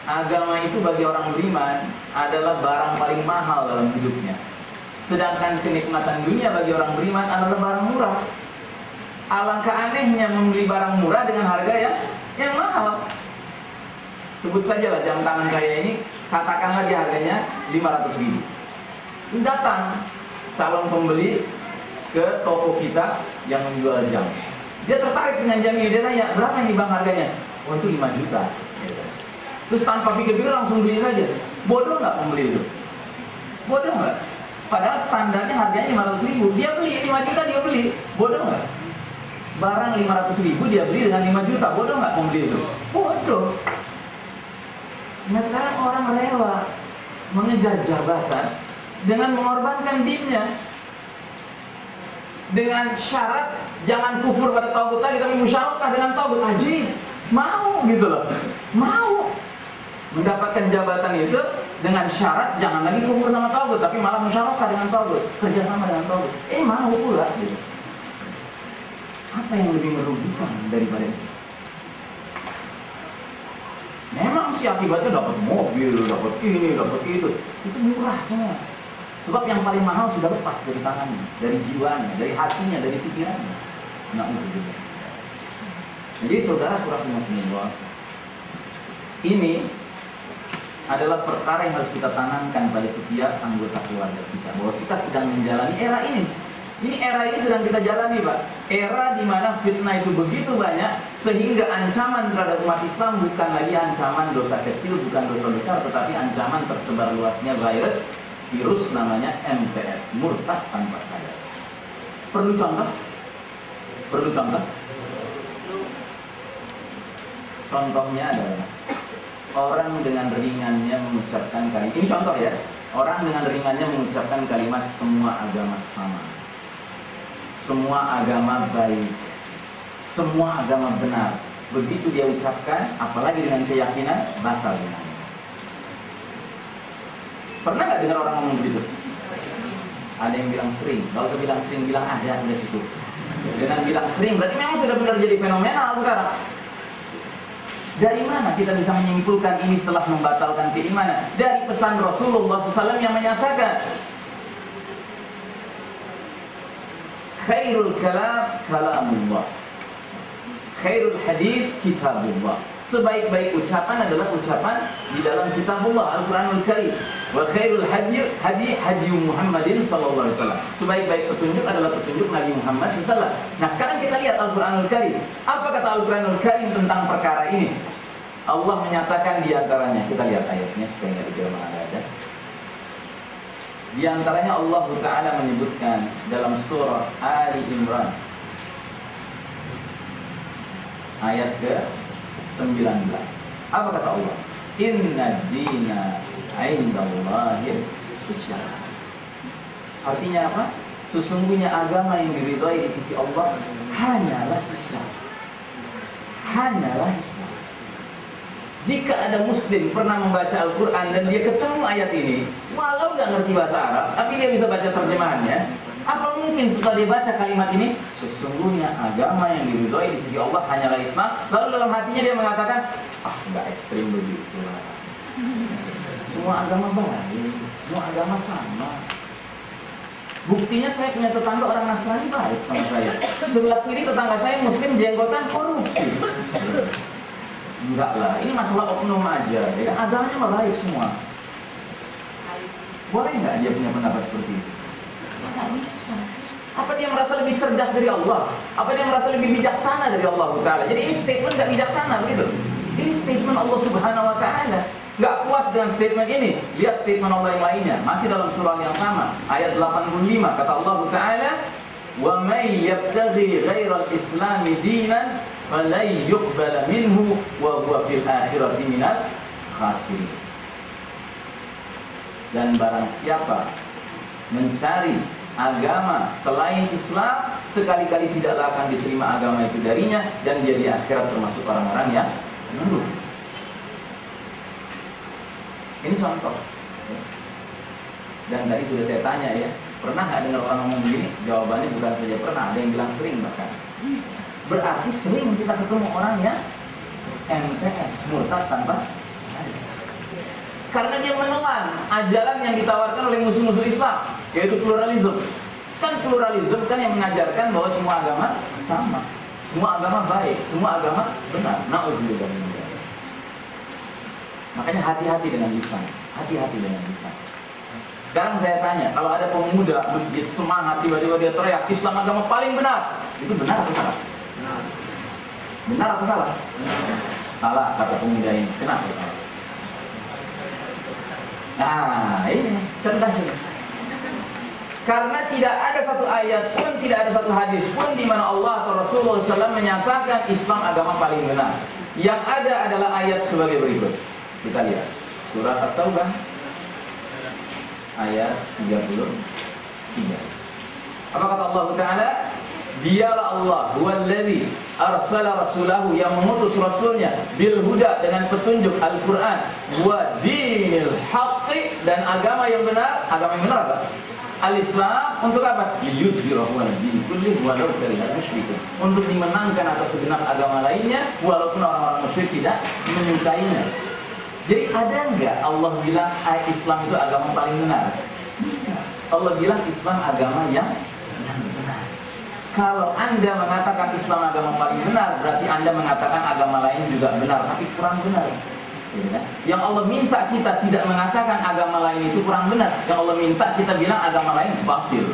Agama itu bagi orang beriman adalah barang paling mahal dalam hidupnya. Sedangkan kenikmatan dunia bagi orang beriman adalah barang murah. Alangkah anehnya membeli barang murah dengan harga yang mahal. Sebut sajalah jam tangan saya ini, katakanlah dia harganya 500.000. Datang calon pembeli ke toko kita yang menjual jam. Dia tertarik dengan jam ini, dia tanya, berapa ini bang harganya? Oh itu 5 juta. Terus tanpa pikir-pikir langsung beli saja. Bodoh nggak pembeli itu? Bodoh nggak? Padahal standarnya harganya 500 ribu, dia beli 5 juta, dia beli. Bodoh nggak? Barang 500 ribu dia beli dengan 5 juta, bodoh nggak pembeli itu? Bodoh. Nah sekarang orang rela mengejar jabatan dengan mengorbankan dinnya, dengan syarat jangan kufur pada tauhid lagi, tapi musyarakah dengan tauhid. Haji mau gitu loh, mau mendapatkan jabatan itu dengan syarat jangan lagi kufur sama tauhid, tapi malah musyarakah dengan tauhid, kerjasama dengan tauhid. Mau pula gitu. Apa yang lebih merugikan daripada itu? Memang sih akibatnya dapat mobil, dapat ini, dapat itu murah semua. Sebab yang paling mahal sudah lepas dari tangannya, dari jiwanya, dari hatinya, dari pikirannya. Na'udzubillah. Jadi saudara rahimakumullah, ini adalah perkara yang harus kita tanamkan pada setiap anggota keluarga kita, bahwa kita sedang menjalani era ini. Era ini sedang kita jalani, Pak. Era di mana fitnah itu begitu banyak sehingga ancaman terhadap umat Islam bukan lagi ancaman dosa kecil, bukan dosa besar, tetapi ancaman tersebar luasnya virus namanya MTS, murtad tanpa sadar. Perlu contoh? Perlu contoh? Contohnya adalah orang dengan ringannya mengucapkan kalimat. Ini contoh ya. Orang dengan ringannya mengucapkan kalimat semua agama sama, semua agama baik, semua agama benar. Begitu dia ucapkan, apalagi dengan keyakinan, batal dengan. Pernah nggak dengar orang ngomong begitu? Ada yang bilang sering. Kalau saya bilang sering, bilang ada situ. Dengan bilang sering, berarti memang sudah benar jadi fenomenal sekarang. Dari mana kita bisa menyimpulkan ini telah membatalkan keimanan? Dari pesan Rasulullah SAW yang menyatakan, khairul kalam kalamullah, khairul hadis kitabullah. Sebaik-baik ucapan adalah ucapan di dalam kitabullah, Al-Quranul Karim. Wa khairul hadi Muhammadin sallallahu alaihi wasallam. Sebaik-baik petunjuk adalah petunjuk Nabi Muhammad sallallahu alaihi wasallam. Nah, sekarang kita lihat Al-Quranul Karim. Apa kata Al-Quranul Karim tentang perkara ini? Allah menyatakan di antaranya, kita lihat ayatnya supaya nggak dikira mengada-ada. Di antaranya Allah Ta'ala menyebutkan dalam surah Ali Imran ayat ke-19. Apa kata Allah? Inna dina indallahil Islam. Artinya apa? Sesungguhnya agama yang diridhai di sisi Allah hanyalah Islam. Hanyalah Islam. Jika ada muslim pernah membaca Al-Quran dan dia ketemu ayat ini, walau nggak ngerti bahasa Arab, tapi dia bisa baca terjemahannya, apa mungkin setelah dia baca kalimat ini, sesungguhnya agama yang diridhai di sisi Allah hanyalah Islam, lalu dalam hatinya dia mengatakan, nggak ekstrim begitu lah. Semua agama baik, semua agama sama. Buktinya saya punya tetangga orang Nasrani baik sama saya. Sebelah kiri tetangga saya muslim jenggotan korupsi. Enggak lah, ini masalah oknum aja, ya kan? Agamanya mah baik semua. Boleh nggak dia punya pendapat seperti itu? Nggak bisa. Apa dia merasa lebih cerdas dari Allah? Apa dia merasa lebih bijaksana dari Allah Ta'ala? Jadi ini statement nggak bijaksana begitu. Ini statement Allah Subhanahu Wa Ta'ala. Nggak puas dengan statement ini, lihat statement Allah yang lainnya. Masih dalam surah yang sama, ayat 85, kata Allah Ta'ala, wa may yabtaghi ghairal islami dinan falai yuqbala minhu wa huwa fil akhirati minal khasirin. Dan barang siapa mencari agama selain Islam, sekali-kali tidaklah akan diterima agama itu darinya, dan dia di akhirat termasuk orang-orang yang merugi. Ini contoh. Dan tadi sudah saya tanya ya, pernah nggak dengar orang ngomong begini? Jawabannya bukan saja pernah, ada yang bilang sering bahkan. Berarti sering kita ketemu orang yang MTS, murtad tanpa sadar. Karena dia menelan ajaran yang ditawarkan oleh musuh-musuh Islam, yaitu pluralisme. Kan pluralisme kan yang mengajarkan bahwa semua agama sama, semua agama baik, semua agama benar. Na'udzubillah. Makanya hati-hati dengan lisan, hati-hati dengan lisan. Sekarang saya tanya, kalau ada pemuda masjid semangat tiba-tiba dia teriak Islam agama paling benar, itu benar atau salah? Benar atau salah? Salah kata pemuda ini. Kenapa salah? Nah, ini cerdas ini. Karena tidak ada satu ayat pun, tidak ada satu hadis pun di mana Allah atau Rasulullah SAW menyatakan Islam agama paling benar. Yang ada adalah ayat sebagai berikut. Kita lihat surat At-Taubah ayat 33. Apa kata Allah Ta'ala? Dialah Allah huwallazi arsala rasulahu, yang mengutus rasulnya bil huda, dengan petunjuk Al-Quran, wa dinil haqqi, dan agama yang benar. Agama yang benar apa? Al-Islam. Untuk apa? Liyuzhirahu 'alad din kullihi walau karihal musyrikun, untuk dimenangkan atas segenap agama lainnya walaupun orang-orang musyrik tidak menyukainya. Jadi ada enggak Allah bilang Islam itu agama paling benar? Allah bilang Islam agama yang benar. Kalau Anda mengatakan Islam agama paling benar, berarti Anda mengatakan agama lain juga benar, tapi kurang benar. Yang Allah minta kita tidak mengatakan agama lain itu kurang benar. Yang Allah minta kita bilang agama lain batil.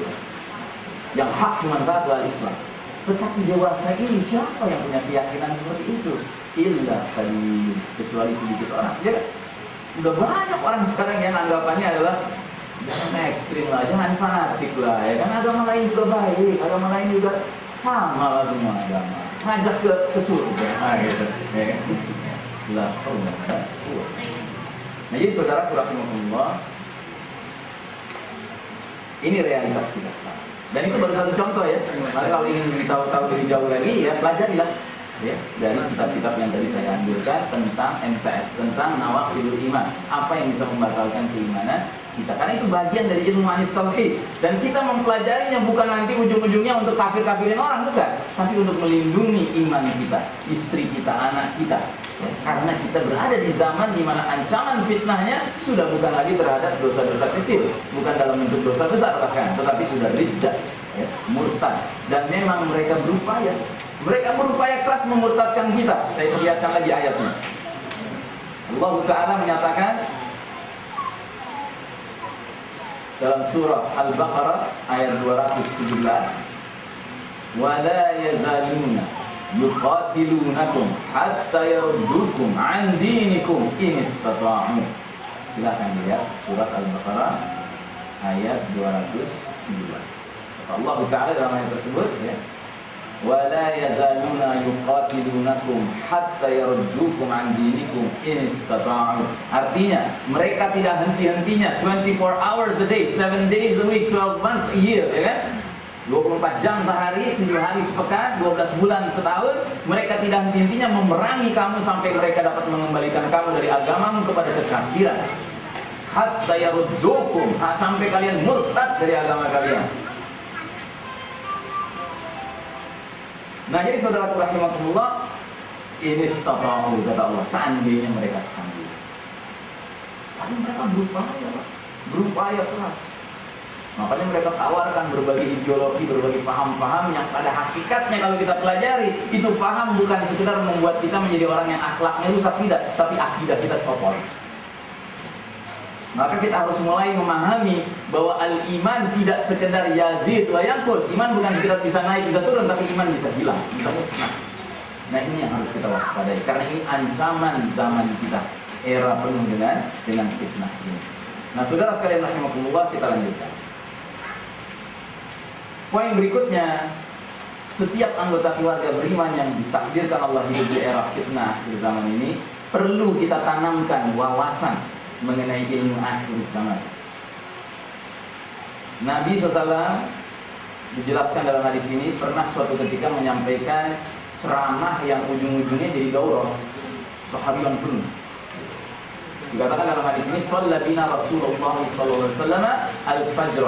Yang hak cuma satu, al-Islam. Tetapi dewasa ini siapa yang punya keyakinan seperti itu? Illa kali, kecuali sedikit orang. Ya, udah banyak orang sekarang yang anggapannya adalah jangan ekstrim lah, jangan fanatik lah, ya kan, agama lain juga baik, agama lain juga sama lah, semua agama ngajak ke surga, gitu, ya kan? Lah, nah jadi saudara rahimakumullah, ini realitas kita sekarang. Dan itu baru satu contoh ya. Maka kalau ingin tahu lebih jauh lagi ya pelajarilah ya dari kitab-kitab yang tadi saya ambilkan tentang MTS, tentang nawaqidul iman, apa yang bisa membatalkan keimanan kita. Karena itu bagian dari ilmu anit tauhid, dan kita mempelajarinya bukan nanti ujung-ujungnya untuk kafir-kafirin orang, bukan, tapi untuk melindungi iman kita, istri kita, anak kita. Ya, karena kita berada di zaman di mana ancaman fitnahnya sudah bukan lagi terhadap dosa-dosa kecil, bukan dalam bentuk dosa besar bahkan, tetapi sudah riddah, ya, murtad. Dan memang mereka berupaya keras memurtadkan kita. Saya perlihatkan lagi ayatnya. Allah Ta'ala menyatakan dalam surah Al-Baqarah ayat 217, وَلَا يَزَالُونَ يُقَاتِلُونَكُمْ حَتَّى يَرُدُّوكُمْ عَنْ دِينِكُمْ إِنِ اسْتَطَاعُوا. Silakan lihat surat Al-Baqarah ayat 217. Allah Ta'ala dalam ayat tersebut ya, وَلَا يَزَالُونَ يُقَاتِلُونَكُمْ حَتَّى يَرُدُّوكُمْ عَنْ دِينِكُمْ إِنِ اسْتَطَاعُوا. Artinya mereka tidak henti-hentinya 24 hours a day, 7 days a week, 12 months a year, ya kan? 24 jam sehari, 7 hari sepekan, 12 bulan setahun, mereka tidak henti-hentinya memerangi kamu sampai mereka dapat mengembalikan kamu dari agamamu kepada kekafiran. Hatta yaruddukum, sampai kalian murtad dari agama kalian. Nah jadi saudara rahimakumullah, ini istata'u, kata Allah, seandainya mereka sanggup. Tapi mereka berupaya keras. Makanya mereka tawarkan berbagai ideologi, berbagai paham-paham yang pada hakikatnya kalau kita pelajari, itu paham bukan sekedar membuat kita menjadi orang yang akhlaknya rusak, tidak, tapi akidah kita kotor. Maka kita harus mulai memahami bahwa al-iman tidak sekedar yazid wa yanqus. Iman bukan sekedar bisa naik, bisa turun, tapi iman bisa hilang, bisa musnah. Nah ini yang harus kita waspadai, karena ini ancaman zaman kita, era penuh dengan fitnah ini. Nah saudara sekalian rahimakumullah, kita lanjutkan. Poin berikutnya, setiap anggota keluarga beriman yang ditakdirkan Allah hidup di era fitnah di zaman ini, perlu kita tanamkan wawasan mengenai ilmu akhir zaman. Nabi SAW dijelaskan dalam hadis ini pernah suatu ketika menyampaikan ceramah yang ujung-ujungnya jadi daurah sahabian penuh. Dikatakan dalam hadis ini, "Shalla bina Rasulullah sallallahu alaihi wasallam al-fajr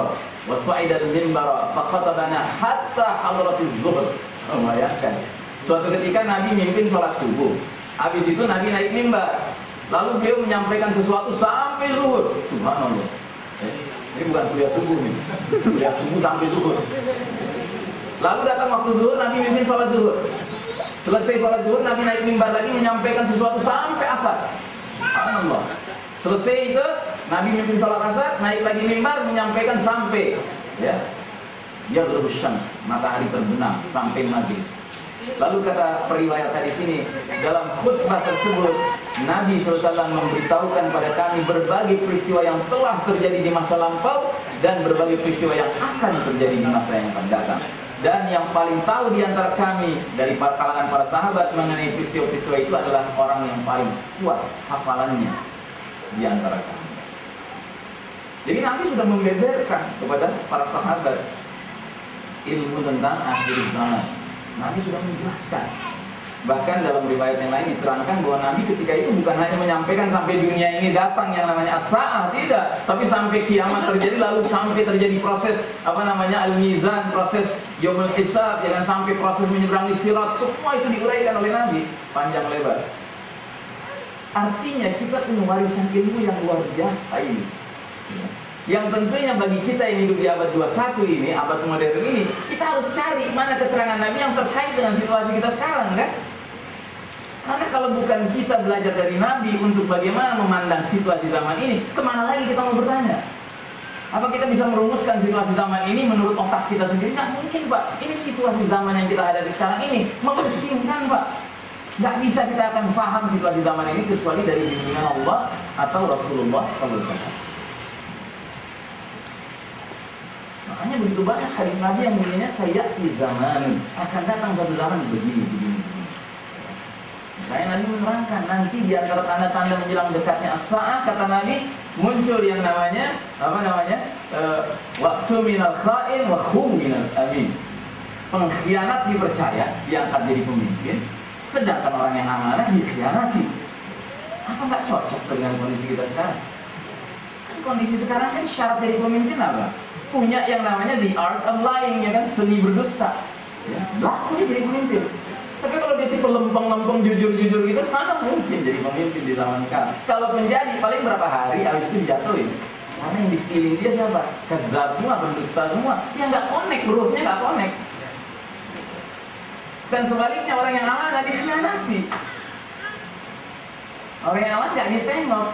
wa sa'ida al-minbar fa khatabana hatta hadratiz zuhr." Bayangkan, suatu ketika Nabi mimpin sholat subuh. Habis itu Nabi naik mimbar. Lalu beliau menyampaikan sesuatu sampai zuhur. Subhanallah. Ini bukan kuliah subuh nih. Kuliah subuh sampai zuhur. Lalu datang waktu zuhur, Nabi mimpin sholat zuhur. Selesai sholat zuhur, Nabi naik mimbar lagi menyampaikan sesuatu sampai asar. Subhanallah. Selesai itu Nabi memimpin salat asar, naik lagi mimbar menyampaikan sampai ya yaghrub syams, matahari terbenam sampai maghrib. Lalu kata periwayat hadis ini, dalam khutbah tersebut Nabi SAW memberitahukan pada kami berbagai peristiwa yang telah terjadi di masa lampau dan berbagai peristiwa yang akan terjadi di masa yang akan datang. Dan yang paling tahu di antara kami dari kalangan para sahabat mengenai peristiwa-peristiwa itu adalah orang yang paling kuat hafalannya di antara kami. Jadi Nabi sudah membeberkan kepada para sahabat ilmu tentang akhir zaman. Nabi sudah menjelaskan. Bahkan dalam riwayat yang lain diterangkan bahwa Nabi ketika itu bukan hanya menyampaikan sampai dunia ini datang yang namanya as-sa'ah, tidak, tapi sampai kiamat terjadi, lalu sampai terjadi proses al-mizan, proses yaumul hisab, jangan sampai proses menyeberangi sirat, semua itu diuraikan oleh Nabi panjang lebar. Artinya kita punya warisan ilmu yang luar biasa ini. Yang tentunya bagi kita yang hidup di abad 21 ini, abad modern ini, kita harus cari mana keterangan Nabi yang terkait dengan situasi kita sekarang, kan? Karena kalau bukan kita belajar dari Nabi untuk bagaimana memandang situasi zaman ini, kemana lagi kita mau bertanya? Apa kita bisa merumuskan situasi zaman ini menurut otak kita sendiri? Nggak mungkin, Pak. Ini situasi zaman yang kita hadapi sekarang ini memusingkan, Pak. Nggak bisa kita akan paham situasi zaman ini kecuali dari bimbingan Allah atau Rasulullah SAW. Makanya begitu banyak hadis Nabi yang bunyinya sayati zaman, akan datang suatu zaman begini. Makanya Nabi menerangkan nanti di antara tanda-tanda menjelang dekatnya as-sa'ah, kata Nabi, muncul yang namanya waktu minal kha'in wa khum minal amin. Pengkhianat dipercaya, diangkat jadi pemimpin, sedangkan orang yang amanah dikhianati. Apa nggak cocok dengan kondisi kita sekarang? Kan kondisi sekarang kan syarat dari pemimpin apa? Punya yang namanya the art of lying, ya kan, seni berdusta. Ya, laku dia jadi pemimpin. Tapi kalau dia tipe lempeng-lempeng, jujur-jujur gitu, mana mungkin jadi pemimpin di zaman sekarang? Kalau menjadi paling berapa hari, habis itu dijatuhin. Karena yang di sekeliling dia siapa? Kadzab semua, berdusta semua. Yang nggak connect, hurufnya nggak connect. Dan sebaliknya orang yang amanah dikhianati. Orang yang amanah nggak ditengok.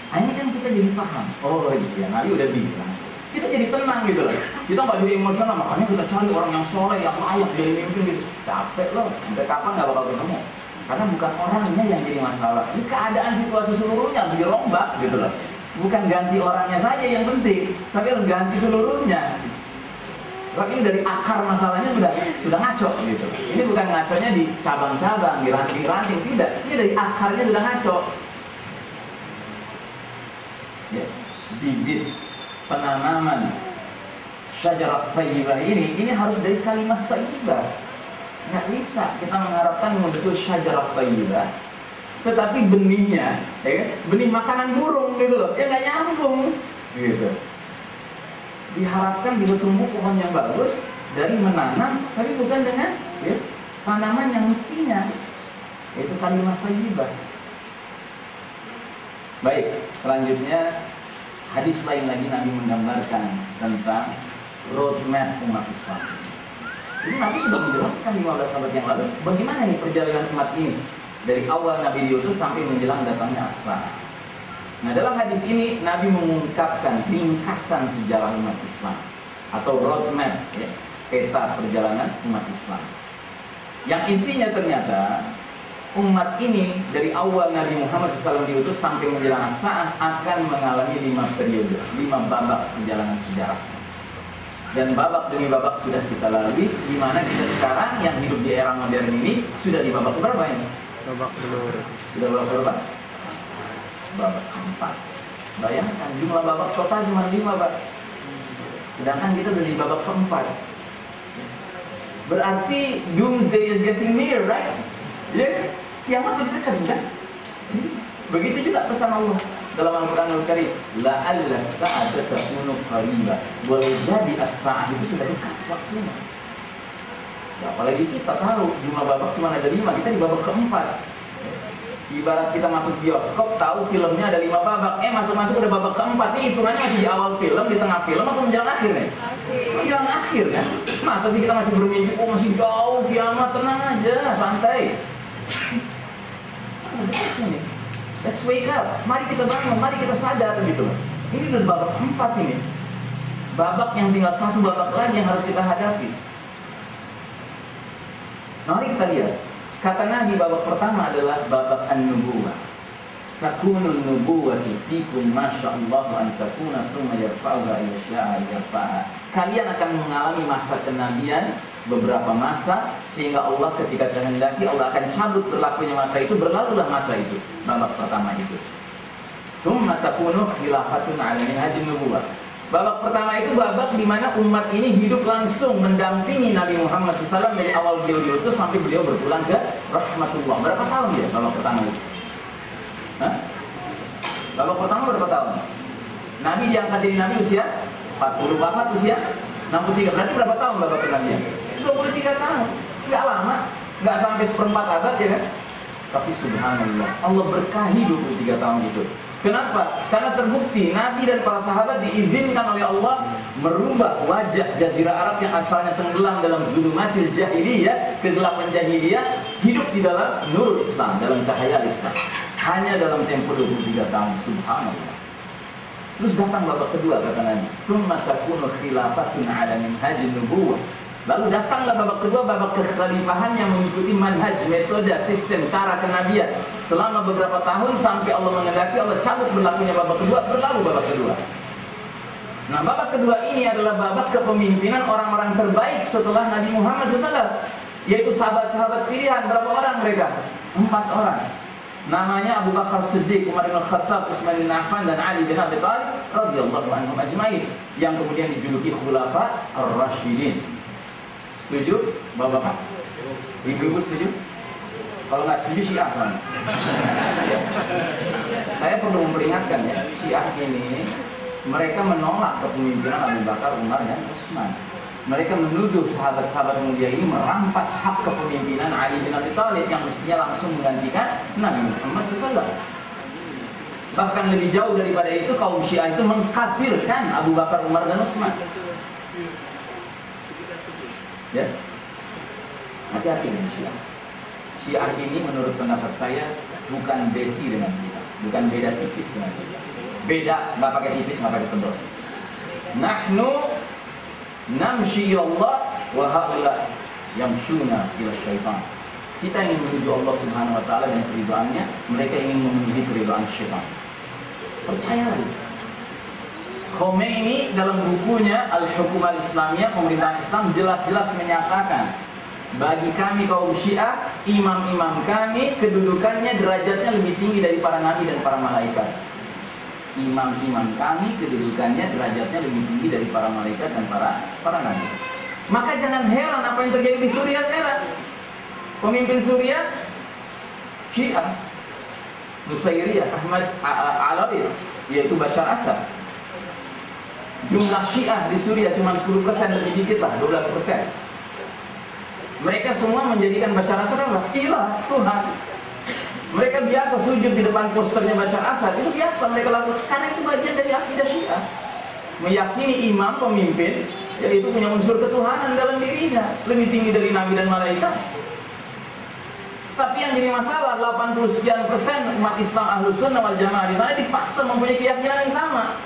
Nah, ini kan kita jadi paham. Oh iya, Nabi udah bilang. Kita jadi tenang gitu loh. Kita nggak jadi emosional, makanya kita cari orang yang soleh, yang layak jadi pemimpin gitu. Capek loh, sampai kapan nggak bakal ketemu. Karena bukan orangnya yang jadi masalah. Ini keadaan situasi seluruhnya harus dirombak gitu loh. Bukan ganti orangnya saja yang penting, tapi harus ganti seluruhnya. Sebab ini dari akar masalahnya sudah ngaco gitu. Ini bukan ngaconya di cabang-cabang, di ranting-ranting, tidak. Ini dari akarnya sudah ngaco. Ya, bibit penanaman syajarah thayyibah ini harus dari kalimat thayyibah. Nggak bisa kita mengharapkan muncul syajarah thayyibah tetapi benihnya, ya, benih makanan burung gitu loh, ya nggak nyambung gitu. Diharapkan bisa tumbuh pohon yang bagus dari menanam, tapi bukan dengan tanaman yang mestinya, yaitu kalimat thayyibah. Baik, selanjutnya hadis lain lagi Nabi menggambarkan tentang roadmap umat Islam. Ini Nabi sudah menjelaskan 15 abad yang lalu bagaimana nih perjalanan umat ini dari awal Nabi diutus sampai menjelang datangnya as-sa'ah. Nah, dalam hadis ini Nabi mengungkapkan ringkasan sejarah umat Islam atau roadmap, ya, peta perjalanan umat Islam. Yang intinya ternyata umat ini dari awal Nabi Muhammad SAW diutus sampai menjelang as-sa'ah akan mengalami 5 periode, 5 babak perjalanan sejarah. Dan babak demi babak sudah kita lalui, di mana kita sekarang yang hidup di era modern ini sudah di babak berapa ini? Babak kedua. Sudah babak berapa? Babak keempat. Bayangkan jumlah babak total cuma 5, Pak. Sedangkan kita sudah di babak keempat. Berarti doomsday is getting near, right? Ya, kiamat lebih dekat, kan? Begitu juga pesan Allah dalam Al-Quran Al-Karim, la'alla as-sa'ata takunu qariba. Boleh jadi as-sa'ah itu sudah dekat waktunya. Ya, apalagi kita tahu jumlah babak cuma ada 5, kita di babak keempat. Ibarat kita masuk bioskop, tahu filmnya ada 5 babak, masuk-masuk udah babak keempat. Ini hitungannya masih di awal film, di tengah film, atau menjelang akhir nih? Menjelang akhir kan? Masa sih kita masih bermimpi, masih jauh kiamat, tenang aja, santai. Let's wake up. Mari kita bangun, mari kita sadar gitu. Ini udah babak 4 ini. Babak yang tinggal satu babak lagi yang harus kita hadapi. Mari kita lihat. Kata Nabi babak pertama adalah babak an-nubuwah. Takunun nubuwati fikum masyaallah an takuna thumma yarfa'uha yasha'a yarfa'a. Kalian akan mengalami masa kenabian beberapa masa, sehingga Allah ketika kehendaki Allah akan cabut berlakunya masa itu, berlalulah masa itu. Babak pertama itu. Thumma takunu khilafatun 'ala minhajin nubuwah. Babak pertama itu babak di mana umat ini hidup langsung mendampingi Nabi Muhammad SAW dari awal beliau diutus sampai beliau berpulang ke rahmatullah. Berapa tahun ya babak pertama itu? Hah? Babak pertama berapa tahun? Nabi diangkat jadi Nabi usia 40, wafat usia 63. Berarti berapa tahun babak kenabian? 23 tahun. Nggak lama, nggak sampai seperempat abad ya kan? Tapi subhanallah, Allah berkahi 23 tahun itu. Kenapa? Karena terbukti Nabi dan para sahabat diizinkan oleh Allah merubah wajah Jazirah Arab yang asalnya tenggelam dalam zulumatil jahiliyah, kegelapan jahiliyah, hidup di dalam nurul Islam, dalam cahaya Islam. Hanya dalam tempo 23 tahun, subhanallah. Terus datang babak kedua kata Nabi, "Tsumma takunu khilafatun 'ala minhajin nubuwah." Lalu datanglah babak kedua, babak kekhalifahan yang mengikuti manhaj, metode, sistem, cara kenabian selama beberapa tahun sampai Allah mengendaki Allah cabut berlakunya babak kedua, berlalu babak kedua. Nah, babak kedua ini adalah babak kepemimpinan orang-orang terbaik setelah Nabi Muhammad SAW, yaitu sahabat-sahabat pilihan. Berapa orang mereka? 4 orang. Namanya Abu Bakar Siddiq, Umar bin Khattab, Utsman bin Affan, dan Ali bin Abi Thalib radhiyallahu anhum ajma'in, yang kemudian dijuluki Khulafa Ar-Rasyidin. Setuju? Bapak-bapak? Ibu-ibu setuju? Kalau nggak setuju Syiah kan? Saya perlu memperingatkan ya, Syiah ini mereka menolak kepemimpinan Abu Bakar, Umar, dan Utsman. Mereka menuduh sahabat-sahabat mulia ini merampas hak kepemimpinan Ali bin Abi Thalib yang mestinya langsung menggantikan Nabi Muhammad SAW. Bahkan lebih jauh daripada itu, kaum Syiah itu mengkafirkan Abu Bakar, Umar, dan Utsman. Ya, hati-hati dengan Syiah. Syiah ini menurut pendapat saya bukan beti dengan kita, bukan beda tipis dengan kita. Beda, nggak pakai tipis, nggak pakai tebal. Nahnu namshi Allah wa haula yamshuna ila syaitan. Kita ingin menuju Allah Subhanahu wa taala dan keridhaannya, mereka ingin menuju keridhaan syaitan. Percayalah. Khomeini dalam bukunya Al-Hukum Al-Islamiyah, Pemerintahan Islam, jelas-jelas menyatakan bagi kami kaum Syiah, imam-imam kami kedudukannya, derajatnya lebih tinggi dari para nabi dan para malaikat. Imam-imam kami kedudukannya, derajatnya lebih tinggi dari para malaikat dan para nabi. Maka jangan heran apa yang terjadi di Suriah sekarang. Pemimpin Suriah Syiah, Nusairiyah, Ahmad Alawi, yaitu Bashar Assad. Jumlah Syiah di Suriah cuma 10%, lebih dikit lah, 12%. Mereka semua menjadikan Bashar Assad adalah ilah, Tuhan. Mereka biasa sujud di depan posternya Bashar Assad, itu biasa mereka lakukan karena itu bagian dari akidah Syiah. Meyakini imam, pemimpin, yaitu punya unsur ketuhanan dalam dirinya, lebih tinggi dari nabi dan malaikat. Tapi yang jadi masalah, 80% umat Islam Ahlus Sunnah wal Jamaah di sana dipaksa mempunyai keyakinan yang sama.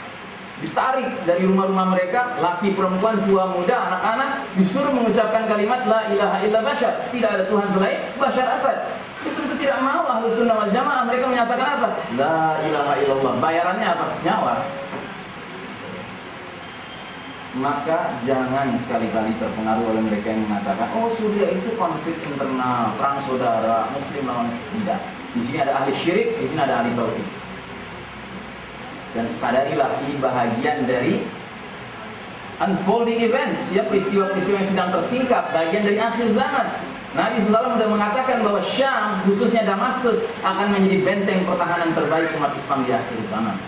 Ditarik dari rumah-rumah mereka, laki, perempuan, tua, muda, anak-anak, disuruh mengucapkan kalimat La ilaha illa Bashar, tidak ada Tuhan selain Bashar Assad. Itu tentu tidak mau Ahlus Sunnah wal Jamaah. Mereka menyatakan apa? La ilaha illallah. Bayarannya apa? Nyawa. Maka jangan sekali-kali terpengaruh oleh mereka yang mengatakan, oh Suriah itu konflik internal, perang saudara, Muslim lawan. Tidak. Di sini ada ahli syirik, di sini ada ahli tauhid. Dan sadarilah ini bahagian dari unfolding events, ya, peristiwa-peristiwa yang sedang tersingkap, bagian dari akhir zaman. Nabi SAW sudah mengatakan bahwa Syam, khususnya Damaskus, akan menjadi benteng pertahanan terbaik umat Islam di akhir zaman.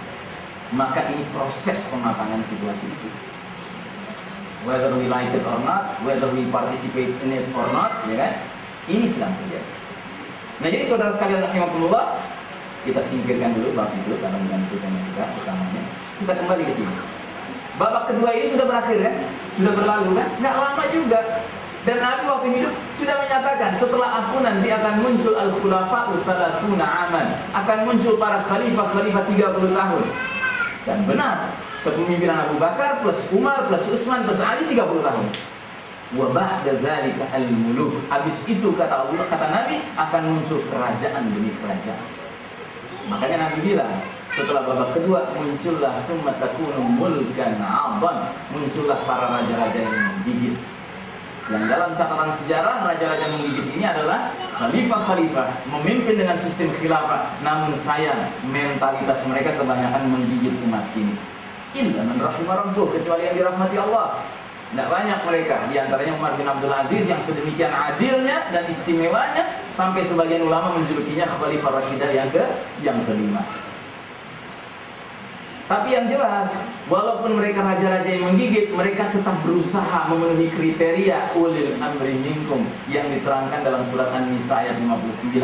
Maka ini proses pematangan situasi itu. Whether we like it or not, whether we participate in it or not, ya kan? Ini sedang terjadi. Nah, jadi saudara sekalian rahimakumullah, kita singkirkan dulu bab itu karena bukan tujuannya kita utamanya. Kita kembali ke sini. Babak kedua ini sudah berakhir kan? Sudah berlalu kan? Nggak lama juga. Dan Nabi waktu hidup sudah menyatakan, setelah aku nanti akan muncul al-khulafa'u thalathuna aman, akan muncul para khalifah 30 tahun. Dan benar, kepemimpinan Abu Bakar plus Umar plus Utsman plus Ali 30 tahun. Wa ba'da dzalika al-muluk. Habis itu kata Allah, kata Nabi, akan muncul kerajaan demi kerajaan. Makanya Nabi bilang, setelah babak kedua muncullah tsumma takunu mulkan 'adhan, muncullah para raja-raja yang menggigit. Yang dalam catatan sejarah raja-raja menggigit ini adalah khalifah-khalifah memimpin dengan sistem khilafah, namun sayang mentalitas mereka kebanyakan menggigit umat ini. Illa man rahimah rabbuh, kecuali yang dirahmati Allah. Tidak banyak mereka, di antaranya Umar bin Abdul Aziz yang sedemikian adilnya dan istimewanya sampai sebagian ulama menjulukinya Khalifah Rashidah yang kelima. Tapi yang jelas, walaupun mereka raja-raja yang menggigit, mereka tetap berusaha memenuhi kriteria ulil amri minkum yang diterangkan dalam surat An-Nisa ayat 59.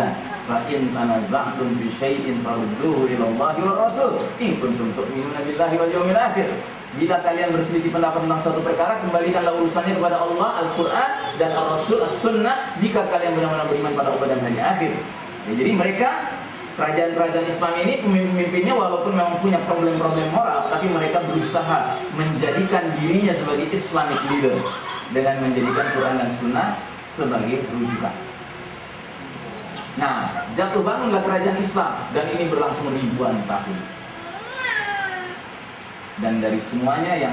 Fa in tanaza'tum fi syai'in farudduhu ila Allahi wa Rasul in kuntum tu'minuna billahi wal yawmil akhir. Bila kalian berselisih pendapat tentang suatu perkara, kembalikanlah urusannya kepada Allah, Al-Quran dan Al-Rasul, As-Sunnah, jika kalian benar-benar beriman pada Allah dan hari akhir. Ya, jadi mereka, kerajaan-kerajaan Islam ini, pemimpin-pemimpinnya walaupun memang punya problem-problem moral, tapi mereka berusaha menjadikan dirinya sebagai Islamic leader dengan menjadikan Quran dan Sunnah sebagai rujukan. Nah, jatuh bangunlah kerajaan Islam, dan ini berlangsung ribuan tahun. Dan dari semuanya yang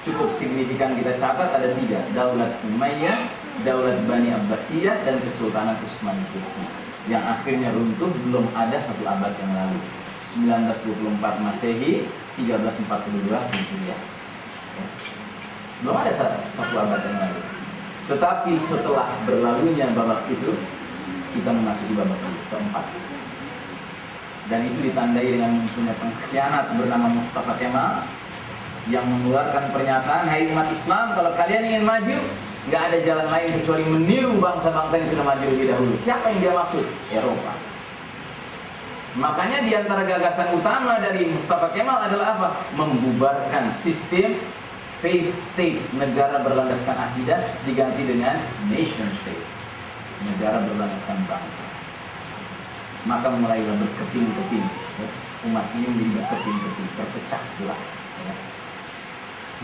cukup signifikan kita catat ada 3, Daulat Umayyah, Daulat Bani Abbasiyah, dan Kesultanan Utsmaniyah, yang akhirnya runtuh belum ada 1 abad yang lalu. 1924 Masehi, 1342 Hijriah. Belum ada 1 abad yang lalu. Tetapi setelah berlalunya babak itu, kita memasuki babak keempat. Dan itu ditandai dengan munculnya pengkhianat bernama Mustafa Kemal yang mengeluarkan pernyataan, hai umat Islam, kalau kalian ingin maju, nggak ada jalan lain kecuali meniru bangsa-bangsa yang sudah maju lebih dahulu. Siapa yang dia maksud? Eropa. Makanya di antara gagasan utama dari Mustafa Kemal adalah apa? Membubarkan sistem faith state, negara berlandaskan akidah, diganti dengan nation state, negara berlandaskan bangsa. Maka mulailah berkeping-keping, ya. Umat ini menjadi berkeping-keping, terpecah pula, ya.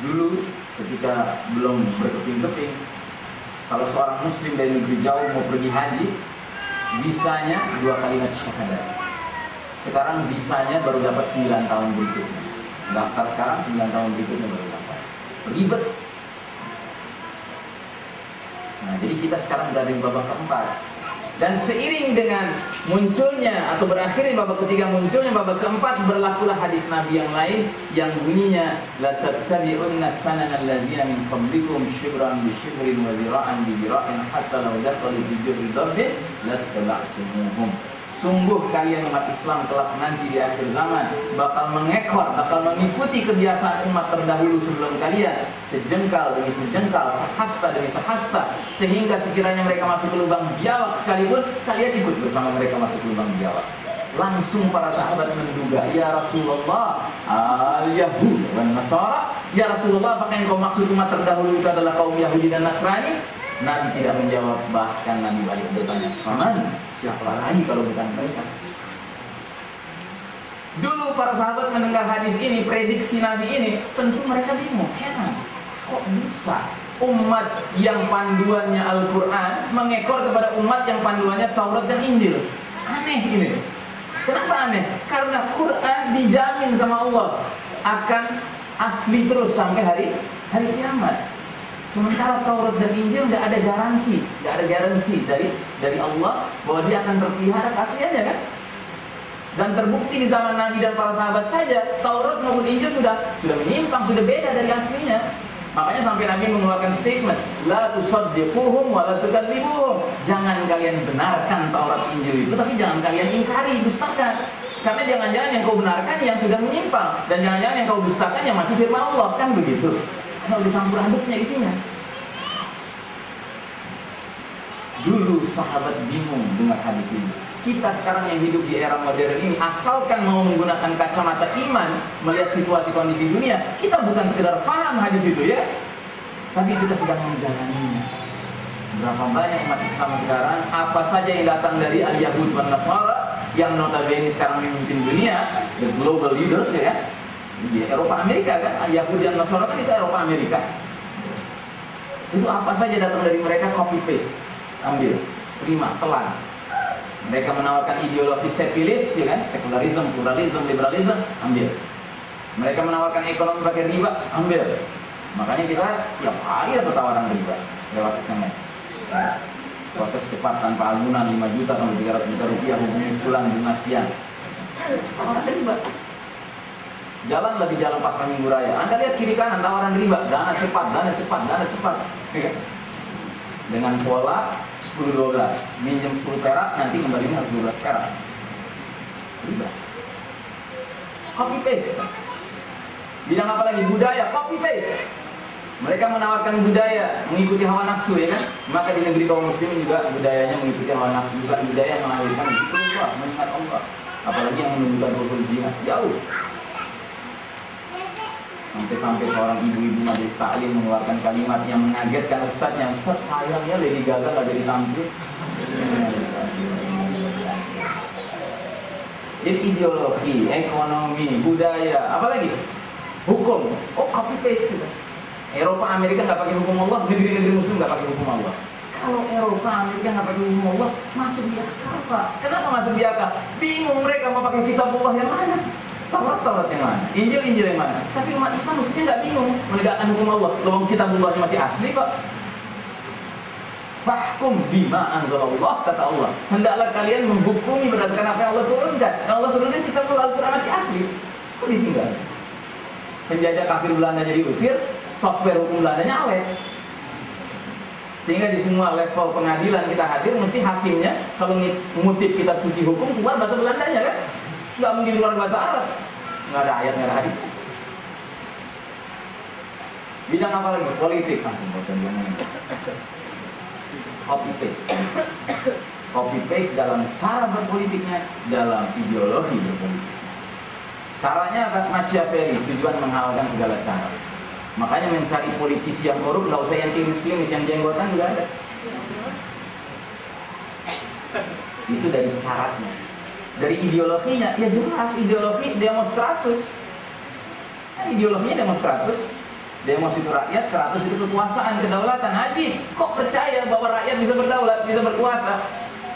Dulu ketika belum berkeping-keping, kalau seorang muslim dari negeri jauh mau pergi haji, visanya 2 kalimat syahadat. Sekarang visanya baru dapat 9 tahun berikutnya. Daftar sekarang 9 tahun berikutnya baru dapat. Ribet. Nah, jadi kita sekarang berada di babak keempat. Dan seiring dengan munculnya atau berakhirnya babak ketiga, munculnya babak keempat, berlakulah hadis Nabi yang lain yang bunyinya la tattabi'unna sanana allazina min qablikum shibran bi shibrin wa zira'an bi zira'in hatta law dakhalu fi jurri dabbin lattaba'tumuhum. Sungguh kalian umat Islam kelak nanti di akhir zaman bakal mengekor, bakal mengikuti kebiasaan umat terdahulu sebelum kalian, sejengkal demi sejengkal, sehasta demi sehasta, sehingga sekiranya mereka masuk ke lubang biawak sekalipun, kalian ikut bersama mereka masuk ke lubang biawak. Langsung para sahabat menduga, ya Rasulullah, al-Yahud dan Nasara, ya Rasulullah, apakah yang kau maksud umat terdahulu itu adalah kaum Yahudi dan Nasrani? Nabi tidak menjawab, bahkan Nabi balik bertanya, "Faman? Siapa lagi kalau bukan mereka?" Dulu para sahabat mendengar hadis ini, prediksi Nabi ini, tentu mereka bingung, heran, kok bisa umat yang panduannya Al-Quran mengekor kepada umat yang panduannya Taurat dan Injil? Aneh ini. Kenapa aneh? Karena Quran dijamin sama Allah akan asli terus sampai hari kiamat. Sementara Taurat dan Injil nggak ada garansi dari Allah bahwa dia akan terpelihara keasliannya, kan? Dan terbukti di zaman Nabi dan para sahabat saja, Taurat maupun Injil sudah menyimpang, sudah beda dari aslinya. Makanya sampai Nabi mengeluarkan statement, la tusaddiquhum wa la tukadzibuhum. Jangan kalian benarkan Taurat Injil itu, tapi jangan kalian ingkari, dustakan. Karena jangan-jangan yang kau benarkan yang sudah menyimpang, dan jangan-jangan yang kau dustakan yang masih firman Allah, kan begitu. Karena udah campur aduknya isinya. Dulu sahabat bingung dengar hadis ini. Kita sekarang yang hidup di era modern ini, asalkan mau menggunakan kacamata iman melihat situasi kondisi dunia, kita bukan sekedar paham hadis itu, ya, tapi kita sedang menjalaninya. Berapa banyak umat Islam sekarang, apa saja yang datang dari al-Yahud dan Nasara yang notabene sekarang memimpin dunia, the global leaders ya, di Eropa Amerika kan, al-Yahud dan Nasara kan itu Eropa Amerika. Itu apa saja datang dari mereka copy paste, ambil, terima, telan. Mereka menawarkan ideologi sekulis, ya kan, sekularisme, pluralisme, liberalisme, ambil. Mereka menawarkan ekonomi pakai riba, ambil. Makanya kita tiap hari ada tawaran riba lewat SMS. Proses cepat tanpa agunan 5 juta sampai 300 juta rupiah, hubungi bulan bunga sekian. Tawaran riba. Jalan lagi jalan pasar Minggu Raya, Anda lihat kiri kanan tawaran riba, dana cepat, dana cepat, dana cepat. Dengan pola 10-12, minjem 10 perak, nanti kembalinya harus 12 perak. Riba. Copy paste. Bidang apa lagi? Budaya, copy paste. Mereka menawarkan budaya mengikuti hawa nafsu, ya kan? Maka di negeri kaum muslimin juga budayanya mengikuti hawa nafsu, bukan budaya yang melahirkan zikrullah, mengingat Allah. Apalagi yang menunjukkan rukun jihad, jauh. Sampai seorang ibu-ibu majelis taklim mengeluarkan kalimat yang mengagetkan ustadznya. Ustadz, sayangnya Lady Gaga nggak jadi tampil. Jadi ideologi, ekonomi, budaya, apalagi hukum. Oh, copy paste kita. Eropa, Amerika nggak pakai hukum Allah, negeri-negeri Muslim nggak pakai hukum Allah. Kalau Eropa, Amerika nggak pakai hukum Allah, masuk di akal, Pak. Kenapa masuk di akal? Bingung mereka mau pakai kitab Allah yang mana, Taurat yang mana, Injil yang mana. Tapi umat Islam mestinya nggak bingung menegakkan hukum Allah. Lawang kitab Allah masih asli, Pak. Fahkum bima anzalallah, kata Allah. Hendaklah kalian menghukumi berdasarkan apa yang Allah turunkan. Allah turunkan kitab Al-Quran masih asli. Kok ditinggal? Penjajah kafir Belandanya diusir, software hukum Belandanya awet. Sehingga di semua level pengadilan kita hadir, mesti hakimnya kalau mengutip kitab suci hukum keluar bahasa Belandanya kan? Nggak mungkin keluar bahasa Arab. Nggak ada ayat, nggak ada hadis. Bidang apa lagi? Politik. Copy paste. Copy paste dalam cara berpolitiknya, dalam ideologi berpolitik. Caranya apa? Machiavelli, tujuan menghalalkan segala cara. Makanya mencari politisi yang korup, nggak usah yang klimis-klimis, yang jenggotan juga ada. Itu dari syaratnya. Dari ideologinya, ya jelas ideologi demonstratus. Nah, ideologinya demonstratus. Demos itu rakyat, keratus itu kekuasaan, kedaulatan. Haji, kok percaya bahwa rakyat bisa berdaulat, bisa berkuasa?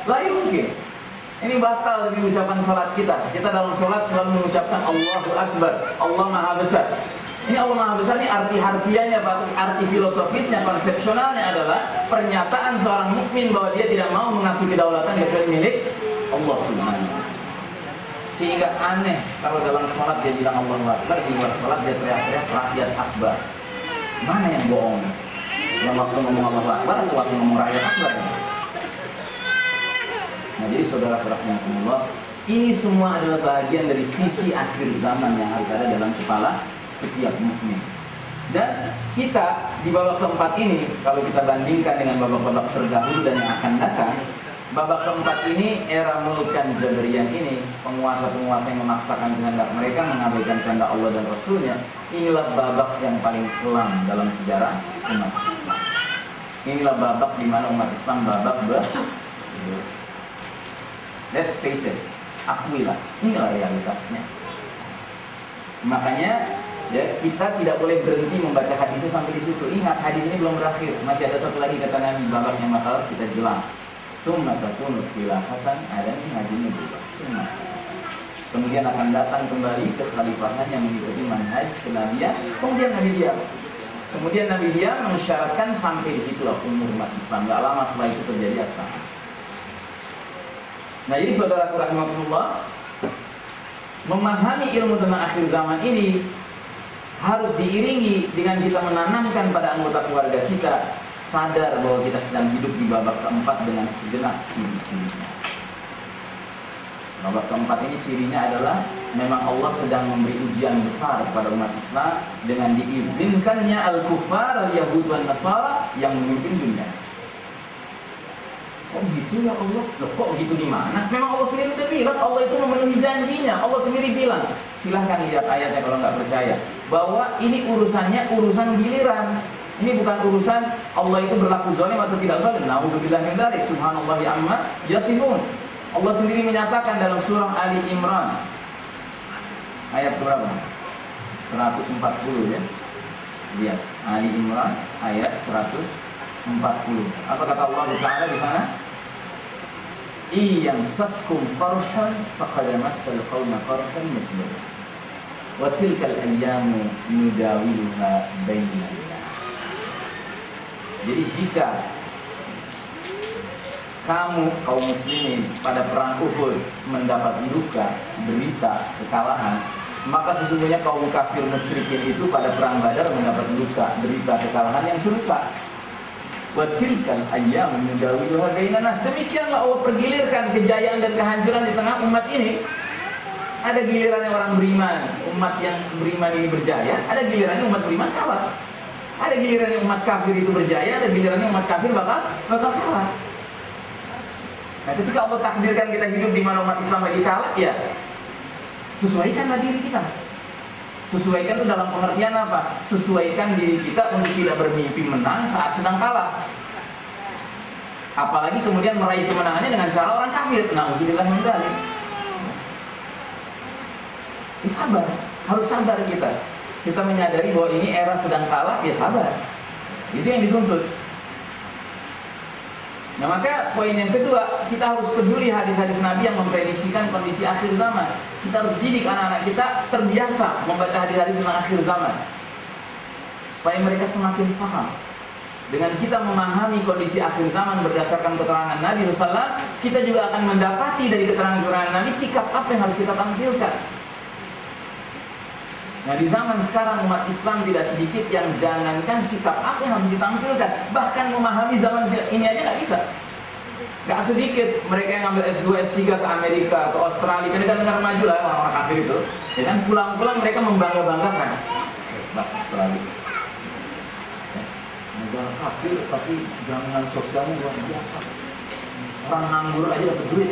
Lah mungkin. Ini batal di ucapan salat kita. Kita dalam salat selalu mengucapkan Allahu Akbar, Allah Maha Besar. Ini Allah Maha Besar ini arti harfiahnya, arti filosofisnya, konsepsionalnya adalah pernyataan seorang mukmin bahwa dia tidak mau mengakui kedaulatan kecuali milik Allah Subhanahu wa Ta'ala. Sehingga aneh kalau dalam sholat dia bilang Allahu Akbar, di luar sholat dia teriak-teriak rakyat akbar. Mana yang bohong? Yang waktu ngomong Allahu Akbar atau waktu ngomong rakyat akbar? Nah, jadi saudara-saudara, ini semua adalah bagian dari visi akhir zaman yang harus ada dalam kepala setiap mukmin. Dan kita di babak keempat ini, kalau kita bandingkan dengan babak-babak terdahulu dan yang akan datang, babak keempat ini, era mulkan Jabariyah ini, penguasa-penguasa yang memaksakan kehendak mereka, mengabaikan kehendak Allah dan Rasulnya. Inilah babak yang paling kelam dalam sejarah umat Islam. Inilah babak di mana umat Islam babak let's face it, akuilah, inilah realitasnya. Makanya ya, kita tidak boleh berhenti membaca hadisnya sampai di situ. Ingat, hadis ini belum berakhir, masih ada satu lagi kata Nabi, babak yang bakal kita jelang. Summa takunu khilafatan ada hadisnya juga. Kemudian akan datang kembali ke khalifahan yang mengikuti manhaj kenabian. Kemudian Nabi diam. Kemudian Nabi diam mensyaratkan sampai di situlah umur umat Islam. Gak lama setelah itu terjadi as-saah. Nah, jadi saudaraku rahimakumullah, memahami ilmu tentang akhir zaman ini harus diiringi dengan kita menanamkan pada anggota keluarga kita sadar bahwa kita sedang hidup di babak keempat dengan segenap ciri-cirinya. Babak keempat ini cirinya adalah memang Allah sedang memberi ujian besar kepada umat Islam dengan diizinkannya al-kufar, al-yahud, al-nasara yang memimpin dunia. Kok gitu ya Allah? Loh, kok gitu di mana? Memang Allah sendiri udah bilang, Allah itu memenuhi janjinya. Allah sendiri bilang, silahkan lihat ayatnya kalau nggak percaya, bahwa ini urusannya urusan giliran. Ini bukan urusan Allah itu berlaku zalim atau tidak zalim. Nauzubillah min dzalik. Subhanallahi amma yasifun. Allah sendiri menyatakan dalam surah Ali Imran ayat berapa? 140 ya. Lihat, Ali Imran ayat 140. Apa kata Allah Taala di sana? Iyam saskum qarhan faqad massal qauma qarhan mithluhu. Wa tilkal ayyamu nudawiluha bainan. Jadi jika kamu kaum muslimin pada perang Uhud mendapat luka, derita, kekalahan, maka sesungguhnya kaum kafir musyrikin itu pada perang Badar mendapat luka, derita, kekalahan yang serupa. Wa tilkal ayyamu nudawiluha bainan nas. Demikianlah Allah pergilirkan kejayaan dan kehancuran di tengah umat ini. Ada gilirannya orang beriman, umat yang beriman ini berjaya, ada gilirannya umat beriman kalah. Ada gilirannya umat kafir itu berjaya, ada gilirannya umat kafir bakal kalah. Nah, ketika Allah takdirkan kita hidup di mana umat Islam lagi kalah, ya sesuaikanlah diri kita. Sesuaikan itu dalam pengertian apa? Sesuaikan diri kita untuk tidak bermimpi menang saat sedang kalah. Apalagi kemudian meraih kemenangannya dengan cara orang kafir. Nauzubillah min dzalik. Sabar, harus sabar kita. Kita menyadari bahwa ini era sedang kalah, ya sabar. Itu yang dituntut. Nah, maka poin yang kedua, kita harus peduli hadis-hadis Nabi yang memprediksikan kondisi akhir zaman. Kita harus didik anak-anak kita terbiasa membaca hadis-hadis tentang akhir zaman, supaya mereka semakin paham. Dengan kita memahami kondisi akhir zaman berdasarkan keterangan Nabi SAW, kita juga akan mendapati dari keterangan-keterangan Nabi sikap apa yang harus kita tampilkan. Nah, di zaman sekarang umat Islam tidak sedikit yang jangankan sikap apa yang harus ditampilkan, bahkan memahami zaman ini aja nggak bisa. Nggak sedikit mereka yang ambil S2, S3 ke Amerika, ke Australia, ke negara-negara maju lah orang-orang kafir itu, ya kan, pulang-pulang mereka membangga-banggakan. Nah, Australia, negara kafir tapi jaminan sosialnya luar biasa. Orang nganggur aja dapat duit,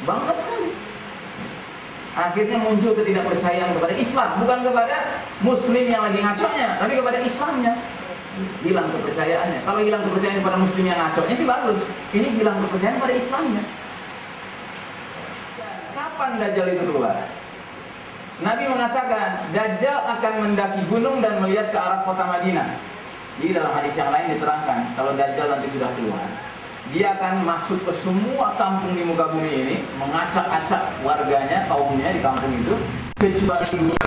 bangga sekali. Akhirnya muncul ketidakpercayaan kepada Islam, bukan kepada Muslim yang lagi ngaconya, tapi kepada Islamnya. Hilang kepercayaannya. Kalau hilang kepercayaan pada Muslim yang ngaconya sih bagus. Ini hilang kepercayaan pada Islamnya. Kapan Dajjal itu keluar? Nabi mengatakan Dajjal akan mendaki gunung dan melihat ke arah kota Madinah. Jadi dalam hadis yang lain diterangkan, kalau Dajjal nanti sudah keluar, dia akan masuk ke semua kampung di muka bumi ini, mengacak-acak warganya, kaumnya di kampung itu, kecuali dua.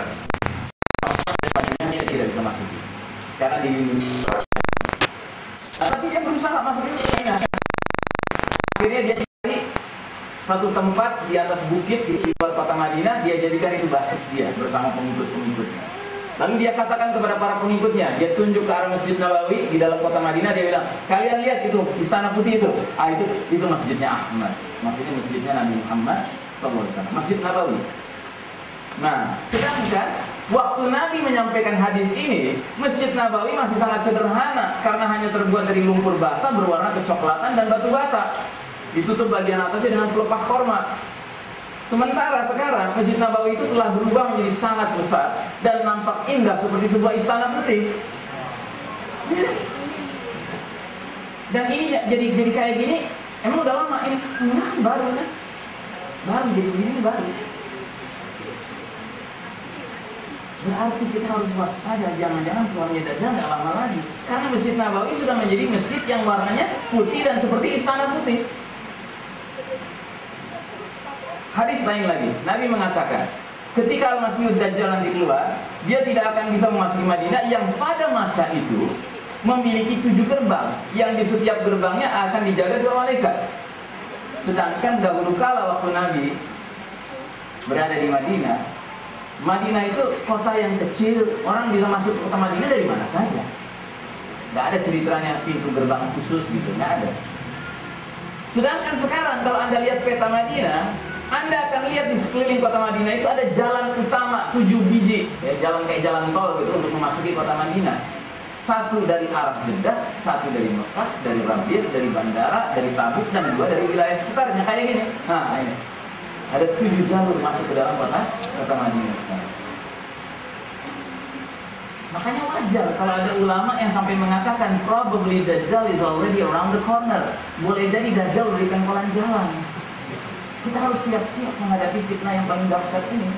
Dia tidak bisa masuk, karena dilindungi. Tapi dia berusaha masuk ke Madinah. Akhirnya dia cari satu tempat di atas bukit di luar kota Madinah, dia jadikan itu basis dia bersama pengikut-pengikutnya. Lalu dia katakan kepada para pengikutnya, dia tunjuk ke arah Masjid Nabawi di dalam kota Madinah, dia bilang, kalian lihat itu, istana putih itu. Itu masjidnya Ahmad. Maksudnya masjidnya Nabi Muhammad SAW, Masjid Nabawi. Nah, sedangkan waktu Nabi menyampaikan hadis ini, Masjid Nabawi masih sangat sederhana karena hanya terbuat dari lumpur basah berwarna kecoklatan dan batu bata. Ditutup bagian atasnya dengan pelepah korma. Sementara sekarang Masjid Nabawi itu telah berubah menjadi sangat besar dan nampak indah seperti sebuah istana putih. Dan ini jadi kayak gini, emang udah lama ini? Enggak, baru kan? Baru jadi begini baru. Berarti kita harus waspada, jangan-jangan keluarnya Dajjal nggak lama lagi. Karena Masjid Nabawi sudah menjadi masjid yang warnanya putih dan seperti istana putih. Hadis lain lagi, Nabi mengatakan, ketika Al-Masihud Dajjal nanti keluar, dia tidak akan bisa memasuki Madinah yang pada masa itu memiliki 7 gerbang, yang di setiap gerbangnya akan dijaga 2 malaikat. Sedangkan dahulu kala waktu Nabi berada di Madinah, Madinah itu kota yang kecil, orang bisa masuk ke kota Madinah dari mana saja. Gak ada ceritanya pintu gerbang khusus gitu, gak ada. Sedangkan sekarang kalau Anda lihat peta Madinah, Anda akan lihat di sekeliling kota Madinah itu ada jalan utama 7 biji, ya, jalan kayak jalan tol gitu untuk memasuki kota Madinah. 1 dari arah Jeddah, 1 dari Mekah, dari Rabir, dari bandara, dari Tabuk, dan 2 dari wilayah sekitarnya kayak gini. Nah, ini ada 7 jalur masuk ke dalam kota Madinah sekarang. Makanya wajar kalau ada ulama yang sampai mengatakan probably Dajjal is already around the corner. Boleh jadi Dajjal dari pengkolan jalan. Kita harus siap-siap menghadapi fitnah yang paling dahsyat ini.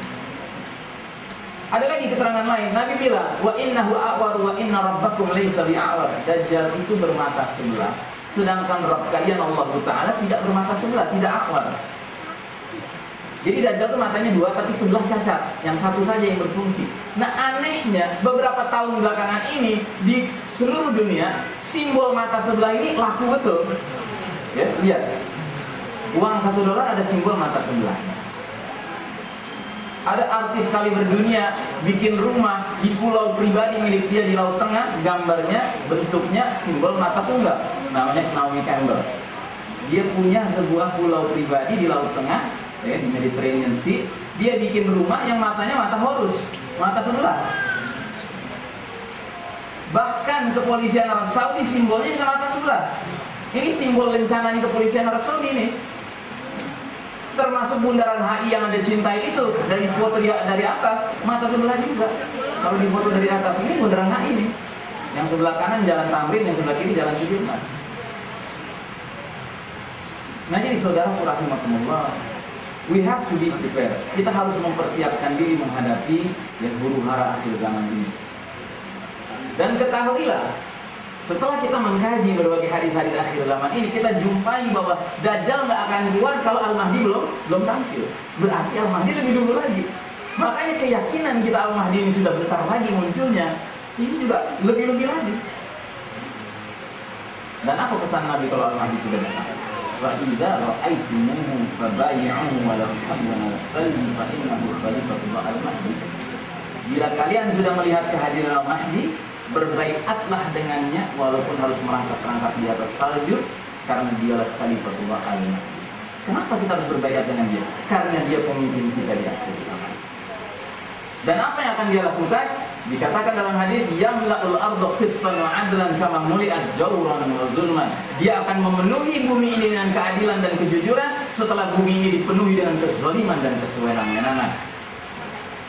Ada lagi keterangan lain. Nabi bilang, wa innahu a'war wa inna rabbakum laysa bi'awar. Dajjal itu bermata sebelah, sedangkan Rabb kalian Allah Ta'ala tidak bermata sebelah, tidak a'war. Jadi Dajjal itu matanya dua, tapi sebelah cacat, yang satu saja yang berfungsi. Nah anehnya, beberapa tahun belakangan ini di seluruh dunia simbol mata sebelah ini laku betul. Ya, lihat. Uang $1 ada simbol mata sebelah. Ada artis kali berdunia bikin rumah di pulau pribadi milik dia di Laut Tengah, gambarnya, bentuknya simbol mata tunggal. Namanya Naomi Campbell. Dia punya sebuah pulau pribadi di Laut Tengah, ya, di Mediterranean Sea. Dia bikin rumah yang matanya mata Horus, mata sebelah. Bahkan kepolisian Arab Saudi simbolnya juga mata sebelah. Ini simbol lencananya kepolisian Arab Saudi ini. Termasuk bundaran HI yang Anda cintai itu, dari foto dia dari atas mata sebelah juga. Kalau di foto dari atas ini bundaran HI ini, yang sebelah kanan Jalan Tamrin, yang sebelah kiri Jalan Sudirman. Nah jadi saudara rahimakumullah, we have to be prepared. Kita harus mempersiapkan diri menghadapi yang huru hara akhir zaman ini. Dan ketahuilah, setelah kita mengkaji berbagai hadis-hadis akhir zaman ini, kita jumpai bahwa Dajjal nggak akan keluar kalau Al-Mahdi belum tampil. Berarti Al-Mahdi lebih dulu lagi. Makanya keyakinan kita Al-Mahdi ini sudah bentar lagi munculnya, ini juga lebih-lebih lagi. Dan apa pesan Nabi kalau Al-Mahdi sudah datang? Wa idza ra'aitumuhu fabay'uhu wa la tahzanu qalbi fa innahu khalifatullah al-Mahdi. Bila kalian sudah melihat kehadiran Al-Mahdi, berbaiatlah dengannya walaupun harus merangkak-rangkak di atas salju, karena dialah khalifatullah al-Mahdi. Kenapa kita harus berbaiat dengan dia? Karena dia pemimpin kita di akhir zaman. Dan apa yang akan dia lakukan? Dikatakan dalam hadis, yamla'ul ardu qistan wa 'adlan kama muli'at jawran wa zulman. Dia akan memenuhi bumi ini dengan keadilan dan kejujuran setelah bumi ini dipenuhi dengan kezaliman dan kesewenang-wenangan.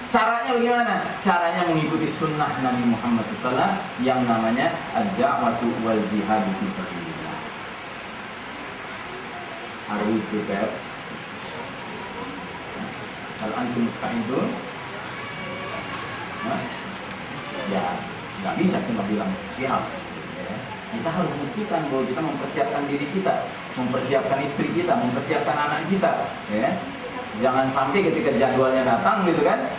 Caranya bagaimana? Caranya mengikuti sunnah Nabi Muhammad SAW yang namanya ad-da'watu wal jihad fi sabilillah. Are we prepared? Hal antum musta'idun? Ya, nggak bisa cuma bilang siap. Ya. Kita harus buktikan bahwa kita mempersiapkan diri kita, mempersiapkan istri kita, mempersiapkan anak kita. Ya. Jangan sampai ketika jadwalnya datang gitu kan,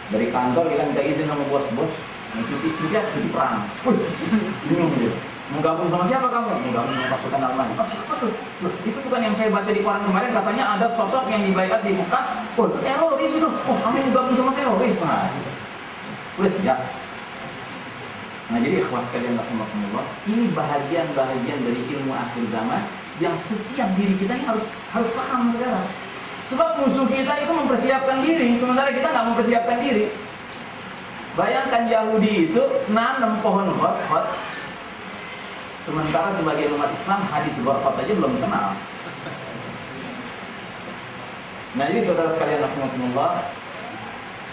dari kantor kita minta izin sama bos, mau cuti perang. Bingung dia. Mau gabung sama siapa kamu? Mau gabung sama pasukan Al-Mahdi. Oh, siapa tuh? Loh, itu bukan yang saya baca di koran kemarin, katanya ada sosok yang dibaiat di Mekah. Oh, teroris itu. Oh, kami mau gabung sama teroris. Nah, udah siap. Nah, jadi ikhwas sekalian rahimakumullah, ini bahagian-bahagian dari ilmu akhir zaman yang setiap diri kita ini harus paham saudara. Sebab musuh kita itu mempersiapkan diri, sementara kita nggak mempersiapkan diri. Bayangkan Yahudi itu nanam pohon ghorqat, sementara sebagai umat Islam hadis ghorqat aja belum kenal. Nah jadi saudara sekalian rahimakumullah,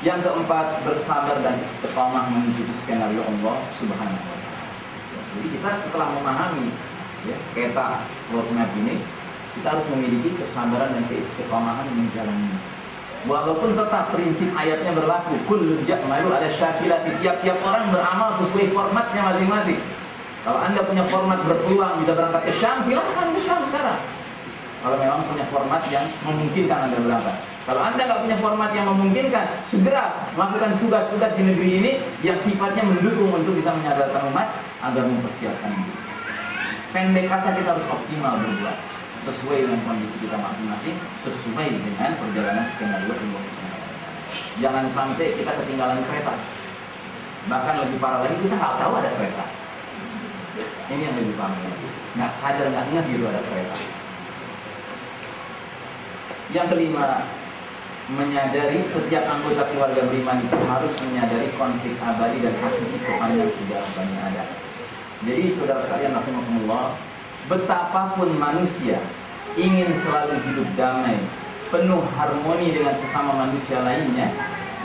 yang keempat, bersabar dan istiqamah mengikuti skenario Allah Subhanahu wa Ta'ala. Jadi kita setelah memahami ya, peta roadmap ini, kita harus memiliki kesabaran dan keistiqamahan menjalani. Walaupun tetap prinsip ayatnya berlaku, kullu ya'malu ala syakilati, tiap-tiap orang beramal sesuai formatnya masing-masing. Kalau Anda punya format berpeluang bisa berangkat ke Syam, silahkan ke Syam sekarang. Kalau memang punya format yang memungkinkan Anda berangkat. Kalau Anda nggak punya format yang memungkinkan, segera melakukan tugas-tugas di negeri ini yang sifatnya mendukung untuk bisa menyadarkan umat agar mempersiapkan diri. Pendek kata, kita harus optimal berbuat sesuai dengan kondisi kita masing-masing, sesuai dengan perjalanan skenario Allah. Jangan sampai kita ketinggalan kereta. Bahkan lebih parah lagi, kita nggak tahu ada kereta. Ini yang lebih parah lagi. Nggak sadar, nggak ingat gitu ada kereta. Yang kelima, menyadari setiap anggota keluarga beriman itu harus menyadari konflik abadi dan hakiki sepanjang sejarahnya ada. Jadi saudara sekalian rahimakumullah, betapapun manusia ingin selalu hidup damai, penuh harmoni dengan sesama manusia lainnya,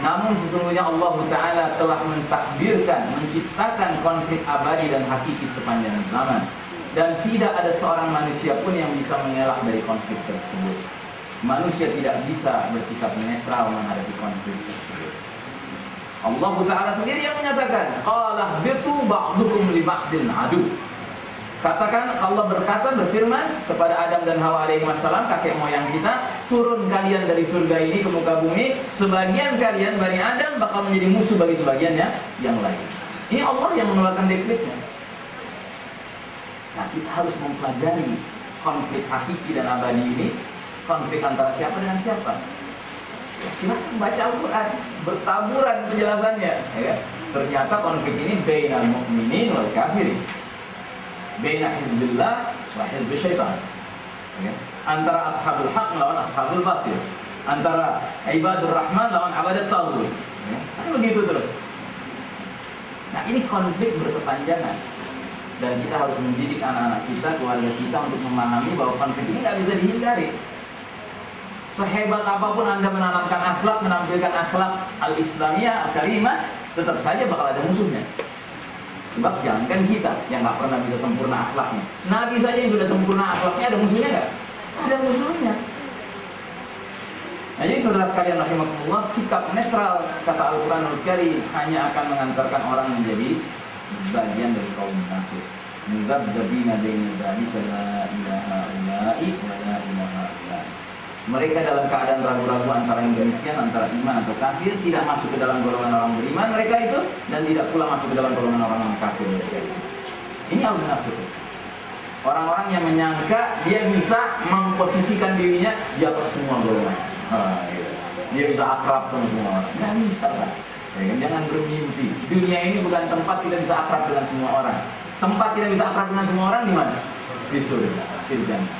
Namun sesungguhnya Allah Ta'ala telah mentakdirkan, menciptakan konflik abadi dan hakiki sepanjang zaman. Dan tidak ada seorang manusia pun yang bisa mengelak dari konflik tersebut. Manusia tidak bisa bersikap netral menghadapi konflik tersebut. Allah Ta'ala sendiri yang menyatakan, qala bitu ba'dukum li ba'din adu. Katakan, Allah berfirman kepada Adam dan Hawa alaihi wassalam, kakek moyang kita, turun kalian dari surga ini ke muka bumi, sebagian kalian Bani Adam bakal menjadi musuh bagi sebagiannya yang lain. Ini Allah yang mengeluarkan dekretnya. Nah, kita harus mempelajari konflik hakiki dan abadi ini, konflik antara siapa dengan siapa. Ya, silahkan baca Al-Quran, bertaburan penjelasannya. Ya. Ternyata konflik ini bainal mu'minin wal kafirin, baina hizbillah wa hizbi syaitan. Ya. Antara ashabul haq lawan ashabul batil, antara ibadur rahman lawan abadat taghut. Ya. Kan begitu terus. Nah, ini konflik berkepanjangan. Dan kita harus mendidik anak-anak kita, keluarga kita untuk memahami bahwa konflik ini nggak bisa dihindari. Sehebat apapun Anda menanamkan akhlak, menampilkan akhlak al-islamiyah, al-karimah, tetap saja bakal ada musuhnya. Sebab jangankan kita yang nggak pernah bisa sempurna akhlaknya, Nabi saja yang sudah sempurna akhlaknya, ada musuhnya nggak? Ada musuhnya. Nah, jadi saudara sekalian rahimakumullah, sikap netral kata Al-Quranul Karim hanya akan mengantarkan orang menjadi bagian dari kaum munafik. Mudzabdzabina baina dzalika la ilaha illallah wa la ilaha illallah. Mereka dalam keadaan ragu-ragu antara yang demikian, antara iman atau kafir, tidak masuk ke dalam golongan orang beriman mereka itu, dan tidak pula masuk ke dalam golongan orang kafir mereka itu. Ini al-munafik. Orang-orang yang menyangka dia bisa memposisikan dirinya di atas semua golongan. Dia bisa akrab sama semua orang. Nah, bisa lah. Ya, jangan bermimpi. Dunia ini bukan tempat kita bisa akrab dengan semua orang. Tempat kita bisa akrab dengan semua orang di mana? Di surga, di jannah.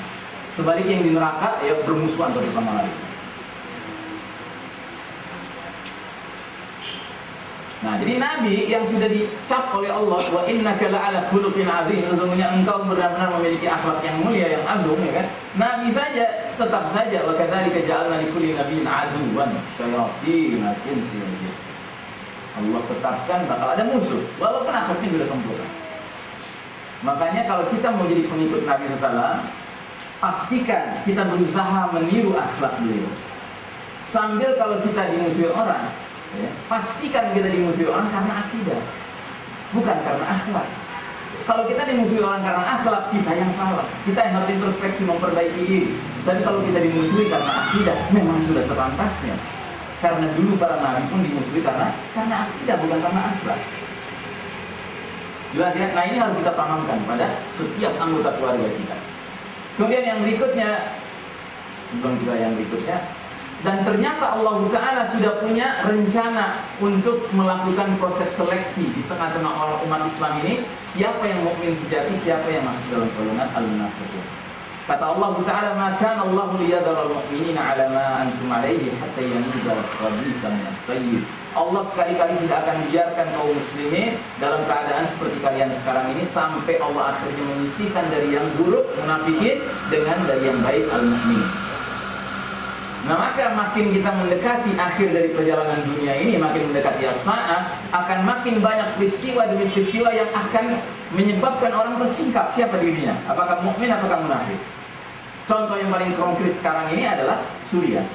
Sebaliknya yang di neraka, ya bermusuhan satu sama lain. Nah, jadi Nabi yang sudah dicap oleh Allah, wa innaka la'ala khuluqin 'azim, sesungguhnya engkau benar-benar memiliki akhlak yang mulia, yang agung, ya kan? Nabi saja tetap saja, wa kadzalika ja'alna likulli nabiyyin 'aduwan syayatinal insi wal jinn. Allah tetapkan bakal ada musuh, walaupun akhlaknya sudah sempurna. Makanya kalau kita mau jadi pengikut Nabi SAW, pastikan kita berusaha meniru akhlak beliau. Sambil kalau kita dimusuhi orang, ya, pastikan kita dimusuhi orang karena akidah, bukan karena akhlak. Kalau kita dimusuhi orang karena akhlak, kita yang salah. Kita yang harus introspeksi, memperbaiki diri. Tapi kalau kita dimusuhi karena akidah, memang sudah sepantasnya. Karena dulu para nabi pun dimusuhi karena akidah, bukan karena akhlak. Jelas ya? Nah, ini harus kita pahamkan pada setiap anggota keluarga kita. Kemudian yang berikutnya, sebelum kita yang berikutnya, dan ternyata Allah Ta'ala sudah punya rencana untuk melakukan proses seleksi di tengah-tengah orang umat Islam ini, siapa yang mukmin sejati, siapa yang masuk dalam golongan al-munafiqun. Kata Allah Ta'ala, "Ma kana Allahu liyadhara al-mu'minina 'ala ma antum 'alaihi hatta yamizal al-khabitha min at-tayyib." Allah sekali-kali tidak akan biarkan kaum muslimin dalam keadaan seperti kalian sekarang ini sampai Allah akhirnya menyisihkan dari yang buruk munafikin dengan dari yang baik al-mu'min. Nah, maka makin kita mendekati akhir dari perjalanan dunia ini, makin mendekati as-sa'ah, akan makin banyak peristiwa demi peristiwa yang akan menyebabkan orang tersingkap siapa dirinya, apakah mukmin apakah munafik. Contoh yang paling konkret sekarang ini adalah Suriah.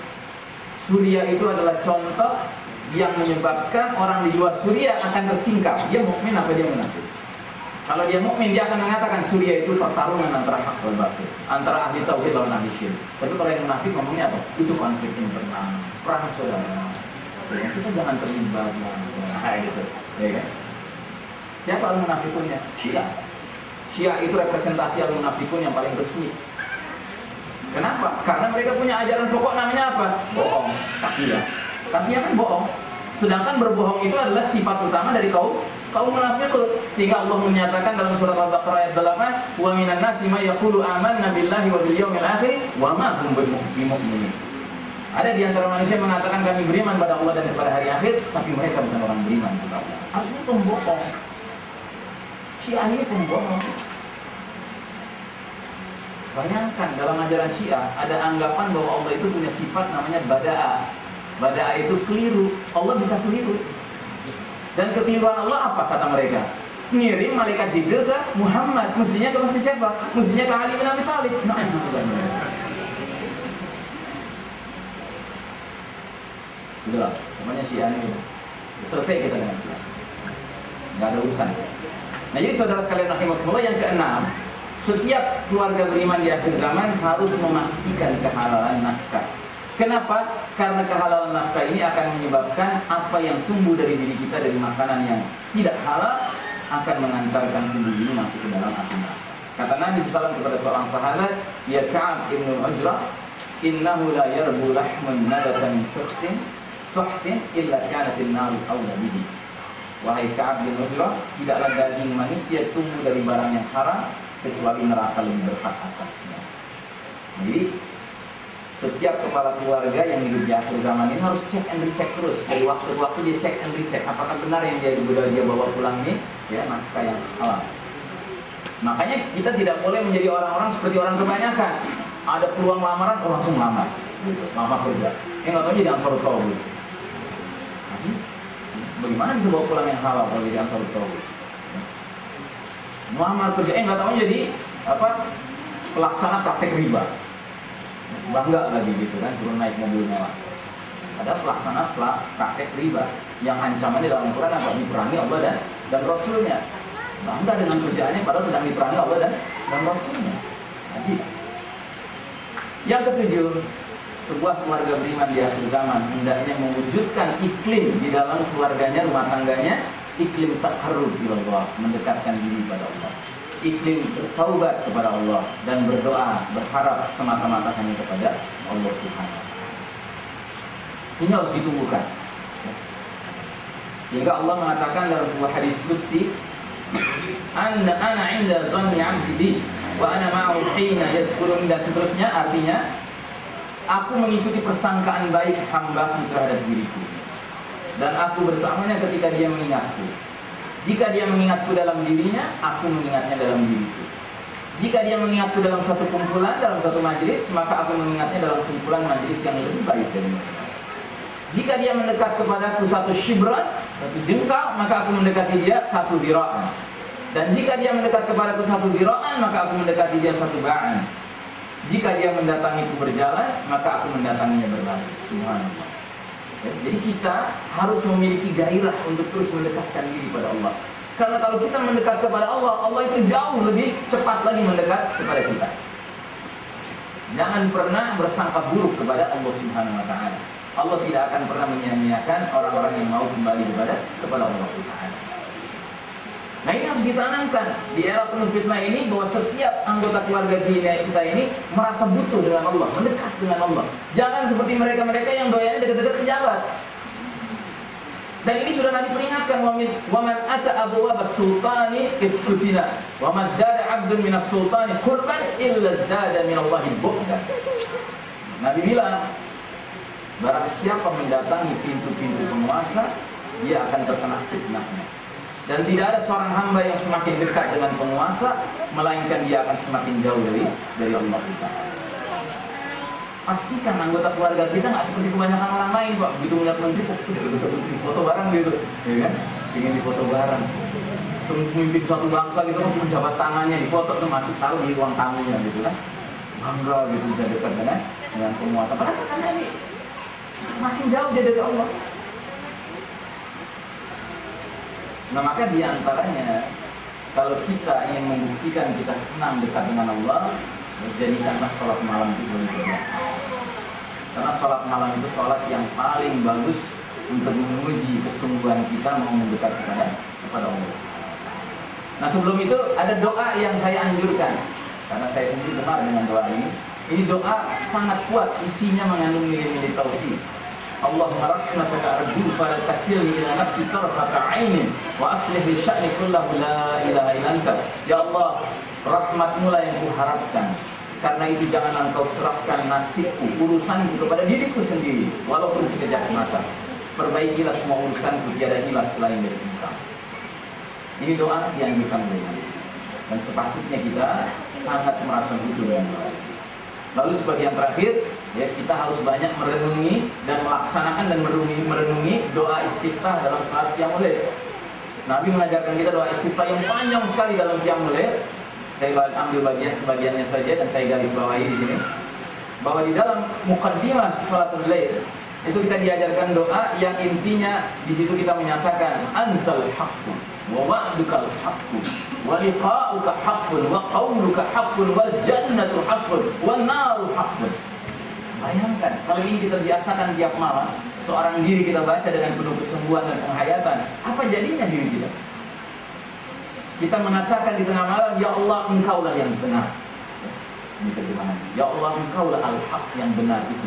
Suriah itu adalah contoh yang menyebabkan orang di luar Suriah akan tersingkap, dia mukmin apa dia munafik. Kalau dia mukmin, dia akan mengatakan Suriah itu pertarungan antara hak dan batil, antara ahli tauhid lawan ahli syirik. Tapi kalau yang munafik ngomongnya apa? Itu konflik internal, perang saudara. Ya, kita jangan terlibat, gitu, ya kan? Siapa al-munafikunnya? Syiah. Syiah itu representasi al-munafikun yang paling resmi. Kenapa? Karena mereka punya ajaran pokok namanya apa? Bohong. Takiyah. Takiyah kan bohong. Sedangkan berbohong itu adalah sifat utama dari kaum munafiqun. Sehingga Allah menyatakan dalam surat Al-Baqarah ayat 8, "Wa minan nasi may yaqulu amanna billahi wa bil yawmil akhir wa ma hum bimu'minin." Ada di antara manusia mengatakan kami beriman pada Allah dan kepada hari akhir, tapi mereka bukan orang beriman kepada Allah. Artinya pembohong. Syiah ini pembohong. Bayangkan dalam ajaran Syiah ada anggapan bahwa Allah itu punya sifat namanya bada'a. Bada'a itu keliru. Allah bisa keliru. Dan kekeliruan Allah apa kata mereka? Ngirim malaikat Jibril ke Muhammad. Mestinya ke siapa? Mestinya ke Ali bin Abi Thalib. Nah, sudah, namanya Syiah ini selesai kita dengan Syiah. Nggak ada urusan. Nah, jadi saudara sekalian rahimakumullah, yang keenam, setiap keluarga beriman di akhir zaman harus memastikan kehalalan nafkah. Kenapa? Karena kehalalan nafkah ini akan menyebabkan apa yang tumbuh dari diri kita dari makanan yang tidak halal akan mengantarkan tubuh ini masuk ke dalam api neraka. Kata Nabi SAW kepada seorang sahabat, ya Ka'ab ibn Ujrah, innahu la yarbu lahmun nabata min suhtin illa kanatin naru awla bihi. Wahai Ka'ab bin Ujrah, tidaklah daging manusia tumbuh dari barang yang haram kecuali neraka lebih berhak atasnya. Jadi setiap kepala keluarga yang hidup di akhir zaman ini harus cek and recheck terus. Dari waktu ke waktu dia cek and recheck apakah benar yang dia bawa pulang ini ya nafkah yang halal. Makanya kita tidak boleh menjadi orang-orang seperti orang kebanyakan. Ada peluang lamaran, orang langsung lamar, lamar kerja. Nggak tahu jadi ansarut tauhid. Bagaimana bisa bawa pulang yang halal kalau jadi ansarut tauhid? Lamar kerja, nggak tahu jadi apa? Pelaksana praktek riba. Bangga lagi gitu kan, turun naik mobil mewah. Ada pelaksana praktek riba yang ancamannya dalam Al-Quran apa? Diperangi Allah dan Rasulnya. Bangga dengan kerjaannya padahal sedang diperangi Allah dan Rasulnya. Ajib. Yang ketujuh, sebuah keluarga beriman di akhir zaman hendaknya mewujudkan iklim di dalam keluarganya, rumah tangganya, iklim taqarrub ila Allah, mendekatkan diri pada Allah. Iklim bertaubat kepada Allah dan berdoa, berharap semata-mata hanya kepada Allah Subhanahu wa Ta'ala. Ini harus ditumbuhkan. Sehingga Allah mengatakan dalam sebuah hadis qudsi, ana 'inda dhanni 'abdi bi wa ana ma'ahu hina yazkuruni, dan seterusnya, artinya aku mengikuti persangkaan baik hamba-Ku terhadap diriku dan aku bersamanya ketika dia mengingatku. Jika dia mengingatku dalam dirinya, aku mengingatnya dalam diriku. Jika dia mengingatku dalam satu kumpulan, dalam satu majlis, maka aku mengingatnya dalam kumpulan majlis yang lebih baik dari mereka. Jika dia mendekat kepadaku satu shibran, satu jengkal, maka aku mendekati dia satu dira'an. Dan jika dia mendekat kepadaku satu dira'an, maka aku mendekati dia satu ba'an. Jika dia mendatangiku berjalan, maka aku mendatanginya berlari. Subhanallah. Jadi kita harus memiliki gairah untuk terus mendekatkan diri pada Allah. Karena kalau kita mendekat kepada Allah, Allah itu jauh lebih cepat lagi mendekat kepada kita. Jangan pernah bersangka buruk kepada Allah Subhanahu wa Ta'ala. Allah tidak akan pernah menyia-nyiakan orang-orang yang mau kembali kepada Allah Ta'ala. Nah, ini harus ditanamkan di era penuh fitnah ini, bahwa setiap anggota keluarga kita ini merasa butuh dengan Allah, mendekat dengan Allah. Jangan seperti mereka-mereka yang doyannya dekat-dekat pejabat. Dan ini sudah Nabi peringatkan, wa man ata abwab as-sultani ittutina wa mazdada 'abdun min as-sultani qurban illa zdada min Allahi bu'da. Nabi bilang, barang siapa mendatangi pintu-pintu penguasa, dia akan terkena fitnahnya. Dan tidak ada seorang hamba yang semakin dekat dengan penguasa, melainkan dia akan semakin jauh dari Allah Ta'ala. Pastikan anggota keluarga kita nggak seperti kebanyakan orang lain, Pak. Begitu melihat menteri, foto bareng gitu, ya kan? Ingin difoto bareng. Pemimpin suatu bangsa gitu kan, menjabat tangannya, difoto tuh masuk taruh di ruang tamunya gitu kan. Bangga gitu bisa dekat dengan penguasa. Padahal katanya ini makin jauh dia dari Allah. Nah, maka diantaranya, kalau kita ingin membuktikan kita senang dekat dengan Allah, jadikanlah sholat malam itu sebagai kebiasaan. Karena sholat malam itu sholat yang paling bagus untuk menguji kesungguhan kita mau mendekat kepada Allah. Nah, sebelum itu ada doa yang saya anjurkan, karena saya sendiri gemar dengan doa ini. Ini doa sangat kuat, isinya mengandung nilai-nilai tauhid. Allahumma rahmataka arju fala takilni ila nafsi tarfata 'ainin wa aslih li sya'ni kullahu la ilaha illa anta. Ya Allah, rahmatmu lah yang kuharapkan, karena itu jangan engkau serahkan nasibku, urusanku kepada diriku sendiri walaupun sekejap mata. Perbaikilah semua urusanku, tiada ilah selain dari Engkau. Ini doa yang dianjurkan oleh Nabi, dan sepatutnya kita sangat merasa butuh dengan doa. Lalu sebagian terakhir, ya, kita harus banyak merenungi dan melaksanakan dan merenungi doa istiftah dalam salat qiyamul lail. Nabi mengajarkan kita doa istiftah yang panjang sekali dalam qiyamul lail. Saya ambil sebagiannya saja dan saya garis bawahi di sini. Bahwa di dalam muqaddimah salatul lail itu kita diajarkan doa yang intinya di situ kita menyatakan antal haqqu wa wa'dukal haqqu wa liqa'uka haqqun wa qawluka haqqun wal jannatu haqqun wan naru haqqun. Bayangkan kalau ini kita biasakan tiap malam, seorang diri kita baca dengan penuh kesungguhan dan penghayatan, apa jadinya diri kita? Kita mengatakan di tengah malam, ya Allah engkaulah yang benar. Ini terjemahan. Ya Allah engkaulah al-haq yang benar itu.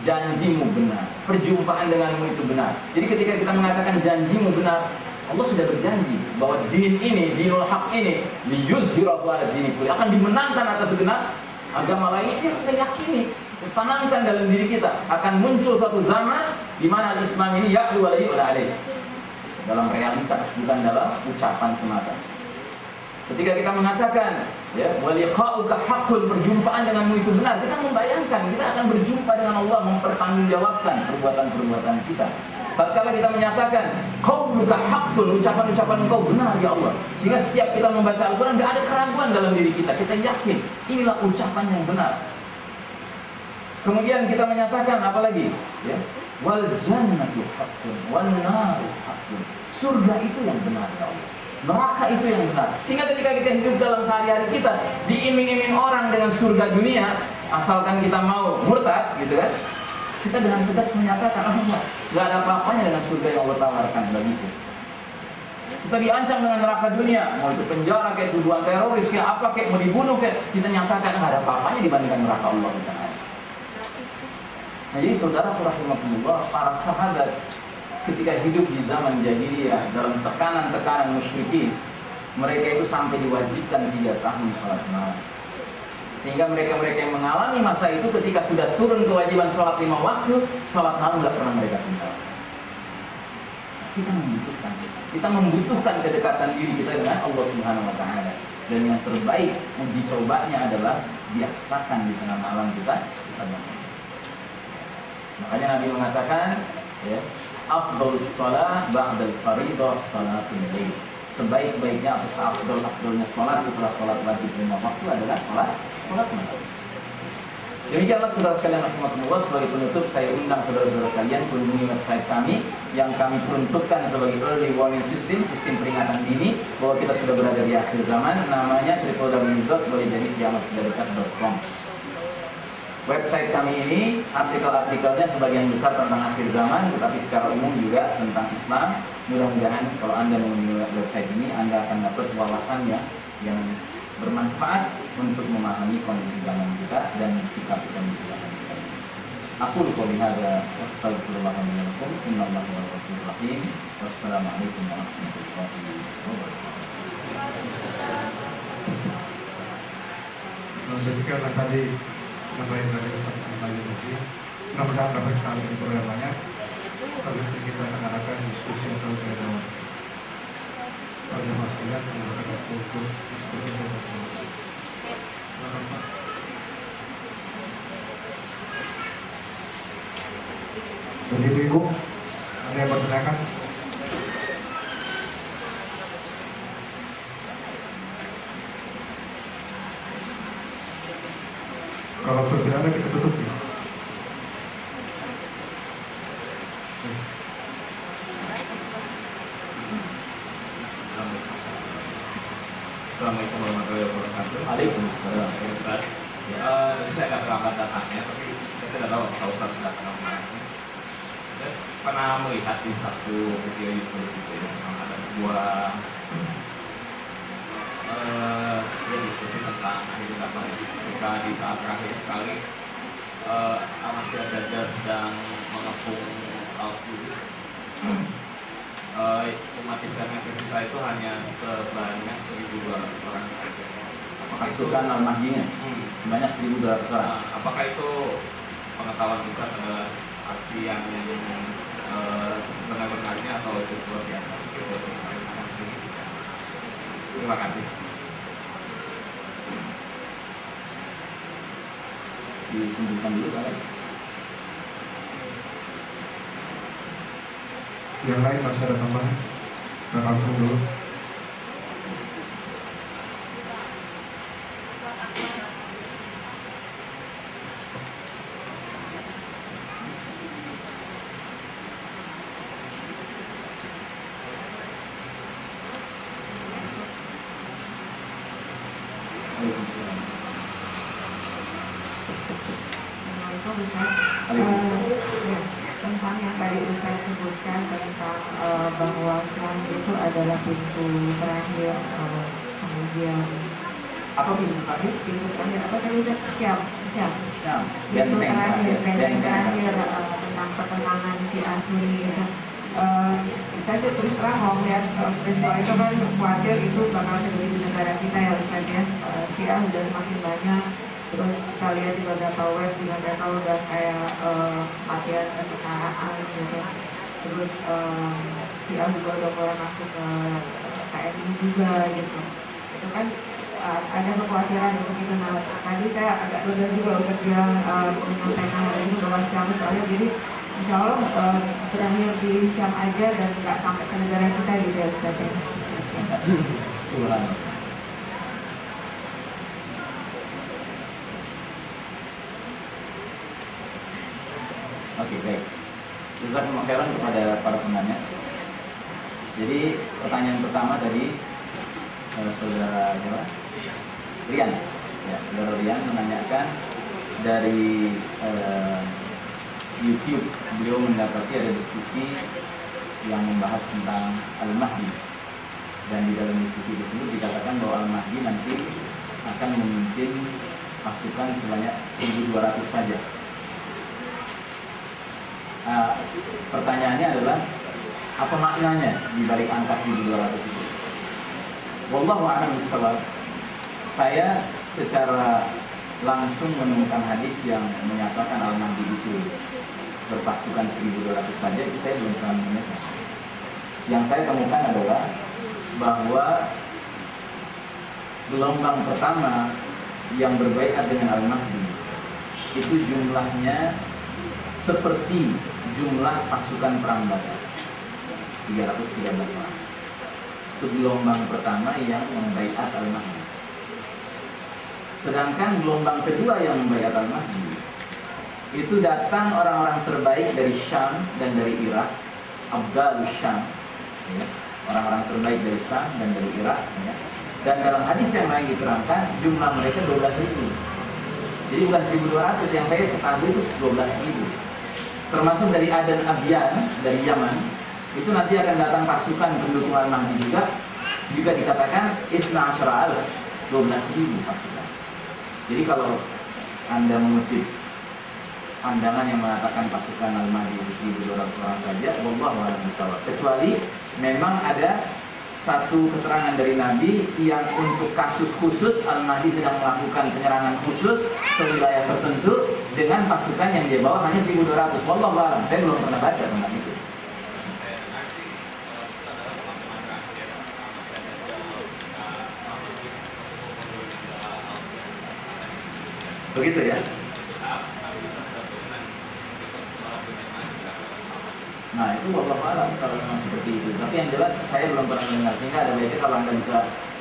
Janjimu benar, perjumpaan denganmu itu benar. Jadi ketika kita mengatakan janjimu benar, Allah sudah berjanji bahwa din ini, dinul haq ini, liyuzhirahu ala dini kulli, akan dimenangkan atas segenap agama lain. Ini kita yakini, tanamkan dalam diri kita. Akan muncul suatu zaman di mana Islam ini ya'lu wa la yu'la alaih. Dalam realitas, bukan dalam ucapan semata. Ketika kita mengatakan ya waliqa'uka haqqun, perjumpaan denganmu itu benar, kita membayangkan kita akan berjumpa dengan Allah, mempertanggungjawabkan perbuatan-perbuatan kita. Tatkala kita menyatakan qauluka haqqun, ucapan-ucapan engkau benar ya Allah, sehingga setiap kita membaca Al-Qur'an tidak ada keraguan dalam diri kita. Kita yakin inilah ucapan yang benar. Kemudian kita menyatakan apa lagi? Ya, wal jannatu haqqun wan naru haqqun. Surga itu yang benar ya Allah. Neraka itu yang benar. Sehingga ketika kita hidup dalam sehari-hari kita diiming-iming orang dengan surga dunia, asalkan kita mau murtad, gitu kan? Kita dengan tegas menyatakan, nggak ada apa-apanya dengan surga yang Allah tawarkan bagiku. Kita diancam dengan neraka dunia, mau itu penjara kayak tuduhan teroris, kayak apa kayak mau dibunuh kayak, kita nyatakan nggak ada apa-apanya dibandingkan neraka Allah kita. Nah, jadi saudara rahimakumullah, para sahabat ketika hidup di zaman jahiliyah dalam tekanan-tekanan musyrikin, mereka itu sampai diwajibkan 3 tahun sholat malam. Sehingga mereka-mereka yang mengalami masa itu ketika sudah turun kewajiban sholat 5 waktu, sholat malam tidak pernah mereka tinggal. Kita membutuhkan kedekatan diri kita dengan Allah Subhanahu wa Ta'ala. Dan yang terbaik uji cobanya adalah biasakan di tengah malam kita. Makanya Nabi mengatakan, ya, afdhalus shalah ba'dal fardhah salatul lail. Sebaik-baiknya atau seafdal-afdalnya salat setelah salat wajib 5 waktu adalah salat malam. Demikianlah saudara sekalian rahimakumullah, sebagai penutup saya undang saudara-saudara sekalian kunjungi website kami yang kami peruntukkan sebagai early warning system, sistem peringatan dini bahwa kita sudah berada di akhir zaman. Namanya www.bolehjadikiamatsudadekat.com. Website kami ini, artikel-artikelnya sebagian besar tentang akhir zaman, tetapi secara umum juga tentang Islam. Mudah-mudahan kalau Anda mengunjungi website ini, Anda akan dapat wawasannya yang bermanfaat untuk memahami kondisi zaman kita dan sikap kondisi zaman kita. Aku qouli hadza wa astaghfirullah li wa lakum. Innallaha ghafurur rahim. Wassalamualaikum warahmatullahi wabarakatuh. Demikianlah tadi yang dari Ustaz Kembali Muji. Mudah-mudahan dapat sekali yang banyak. Tapi kita akan adakan diskusi atau dialog. Pada mas lihat menggunakan untuk diskusi jadi ibu ada yang bertanyakan? Kalau tidak ada kita tutup ya. Assalamualaikum warahmatullahi wabarakatuh. Waalaikumsalam. Saya agak terlambat datangnya, tapi saya tidak tahu apakah Ustaz sudah pernah mengalami. Saya pernah melihat di satu video YouTube gitu ya, memang ada sebuah diskusi tentang akhir zaman. Ketika di saat terakhir sekali Ahmad Dada sedang mengepung Al-Qudus. Umat Islam yang tersisa itu hanya sebanyak 1.200 orang saja. Apakah Pasukan Al-Mahdinya sebanyak 1.200 orang. Apakah itu pengetahuan Ustaz adalah arti yang benar-benarnya atau itu luar biasa? Terima kasih. dikumpulkan dulu kan? Yang lain masih ada tambahan? Kita langsung dulu. Tentang yang tadi Ustaz sebutkan tentang bahwa Syam itu adalah pintu terakhir, kemudian Apa pintu terakhir? pintu terakhir apa tadi Ustaz? Syam Syam. pintu terakhir, benteng Benteng terakhir tentang pertentangan Syiah Sunni itu. Saya terus terang mau melihat peristiwa itu kan khawatir itu bakal terjadi di negara kita ya Ustaz ya. Syiah udah semakin banyak, terus kita lihat di beberapa web juga mereka udah kayak latihan kesetaraan gitu. Terus Syiah juga udah mulai masuk ke KMI juga gitu. Itu kan ada kekhawatiran untuk itu. Nah, tadi saya agak lega juga Ustaz bilang menyampaikan hal ini bahwa Syam soalnya jadi insya Allah berakhir di Syam aja dan nggak sampai ke negara kita gitu ya Ustaz ya. Subhanallah. Oke, baik. Jazakumullah khairan kepada para penanya. Jadi pertanyaan pertama tadi saudara siapa? Rian. Ya, saudara Rian menanyakan dari YouTube, beliau mendapati ada diskusi yang membahas tentang Al-Mahdi, dan di dalam diskusi tersebut dikatakan bahwa Al-Mahdi nanti akan memimpin pasukan sebanyak 1.200 saja. Pertanyaannya adalah apa maknanya di balik angka 1.200 itu? Wallahu a'lam bishawab. Saya secara langsung menemukan hadis yang menyatakan Al-Mahdi itu berpasukan 1.200 saja, itu saya belum pernah menemukan. Yang saya temukan adalah bahwa gelombang pertama yang berbaiat dengan Al-Mahdi itu jumlahnya seperti jumlah pasukan perang Badar, 313 orang. Itu gelombang pertama yang membaiat Al-Mahdi. Sedangkan gelombang kedua yang membaiat Al-Mahdi itu datang orang-orang terbaik dari Syam dan dari Irak, Abdalus Syam, ya, orang-orang terbaik dari Syam dan dari Irak, ya. Dan dalam hadis yang lain diterangkan jumlah mereka 12.000. Jadi bukan 1.200, yang saya ketahui itu 12.000. Termasuk dari Aden Abyan dari Yaman, itu nanti akan datang pasukan pendukung Al-Mahdi juga dikatakan Isna Ashra'al, 12.000 pasukan. Jadi kalau Anda mengutip pandangan yang mengatakan pasukan Al-Mahdi 1.200 orang saja, wallahu a'lam bishawab. Kecuali memang ada satu keterangan dari Nabi yang untuk kasus khusus Al-Mahdi sedang melakukan penyerangan khusus ke wilayah tertentu dengan pasukan yang dia bawa hanya 1.200. Wallahu a'lam. Saya belum pernah baca tentang itu. Begitu ya. Nah itu wallahu a'lam kalau memang seperti itu. Tapi yang jelas saya belum pernah mendengar. Sehingga ada baiknya kalau Anda bisa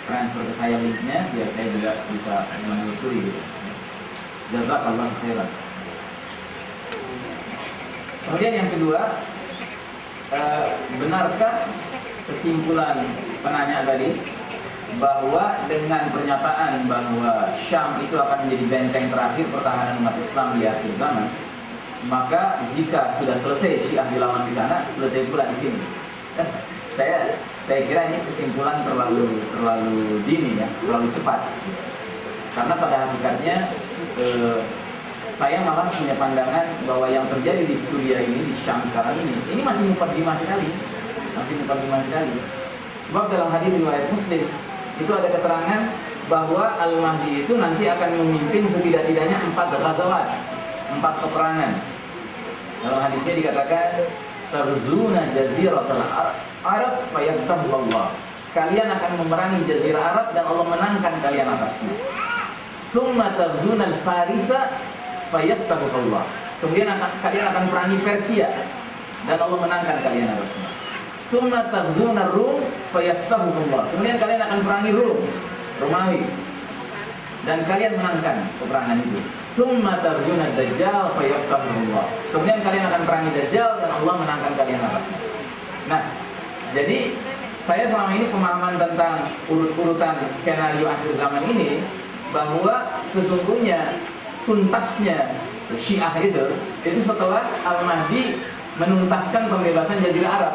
transfer ke saya linknya, biar saya juga bisa menelusuri gitu. Jazakallah khairan. Kemudian yang kedua, benarkah kesimpulan penanya tadi bahwa dengan pernyataan bahwa Syam itu akan menjadi benteng terakhir pertahanan umat Islam di akhir zaman, maka jika sudah selesai Syiah dilawan di sana, selesai pula di sini. Saya kira ini kesimpulan terlalu dini ya, terlalu cepat. Karena pada hakikatnya saya malah punya pandangan bahwa yang terjadi di Suriah ini, di Syam sekarang ini masih mukadimah sekali. Sebab dalam hadis riwayat Muslim itu ada keterangan bahwa Al-Mahdi itu nanti akan memimpin setidak-tidaknya 4 ghazawat, 4 peperangan. Dalam hadisnya dikatakan tarzuna jaziratul Arab fayadhhabullah. Kalian akan memerangi jazirah Arab dan Allah menangkan kalian atasnya. Tsumma tarzuna al-Farisa fayattaqukallah. Kemudian kalian akan perangi Persia dan Allah menangkan kalian atasnya. Tsumma taghzuna Rum fayattaqukallah. Kemudian kalian akan perangi Rum, Romawi, dan kalian menangkan peperangan itu. Tsumma taghzuna Dajjal fayattaqukallah. Kemudian kalian akan perangi Dajjal dan Allah menangkan kalian atasnya. Nah, jadi saya selama ini pemahaman tentang urut-urutan skenario akhir zaman ini, bahwa sesungguhnya tuntasnya Syiah itu setelah Al-Mahdi menuntaskan pembebasan Jazirah Arab.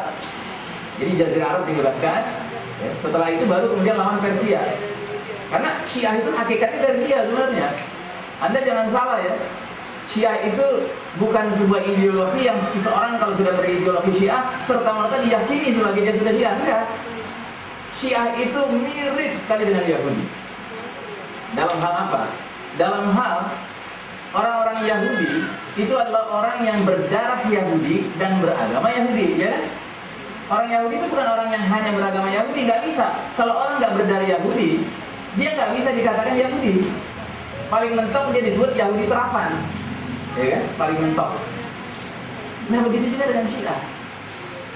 Jadi Jazirah Arab dibebaskan, ya. Setelah itu baru kemudian lawan Persia. Karena Syiah itu hakikatnya Persia sebenarnya. Anda jangan salah ya. Syiah itu bukan sebuah ideologi yang seseorang kalau sudah berideologi Syiah serta-merta diyakini sebagai dia sudah Syiah. Enggak. Syiah itu mirip sekali dengan Yahudi. Dalam hal apa? Dalam hal orang-orang Yahudi itu adalah orang yang berdarah Yahudi dan beragama Yahudi, ya. Orang Yahudi itu bukan orang yang hanya beragama Yahudi, nggak bisa. Kalau orang nggak berdarah Yahudi, dia nggak bisa dikatakan Yahudi. Paling mentok dia disebut Yahudi terapan. Ya kan? Paling mentok. Nah, begitu juga dengan Syiah.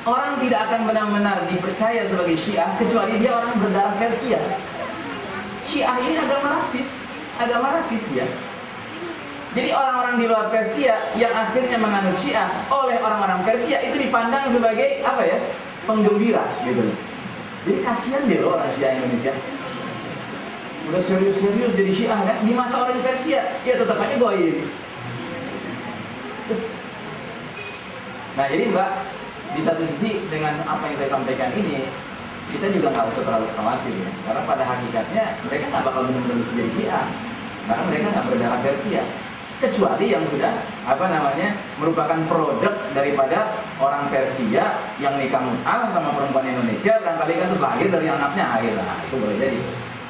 Orang tidak akan benar-benar dipercaya sebagai Syiah kecuali dia orang berdarah Persia. Syiah ini agama rasis dia. Jadi orang-orang di luar Persia yang akhirnya menganut Syiah oleh orang-orang Persia itu dipandang sebagai apa ya? Penggembira gitu. Jadi kasihan dia loh orang Syiah Indonesia. Udah serius-serius jadi Syiah kan? Di mata orang Persia ya tetap aja goib. Nah jadi Mbak, di satu sisi dengan apa yang saya sampaikan ini, kita juga nggak usah terlalu khawatir ya. Karena pada hakikatnya mereka nggak bakal benar-benar jadi Syiah, karena mereka nggak berdarah Persia. Kecuali yang sudah merupakan produk daripada orang Persia yang nikah mut'ah sama perempuan Indonesia, barangkali kan lahir dari anaknya akhir lah, itu boleh jadi.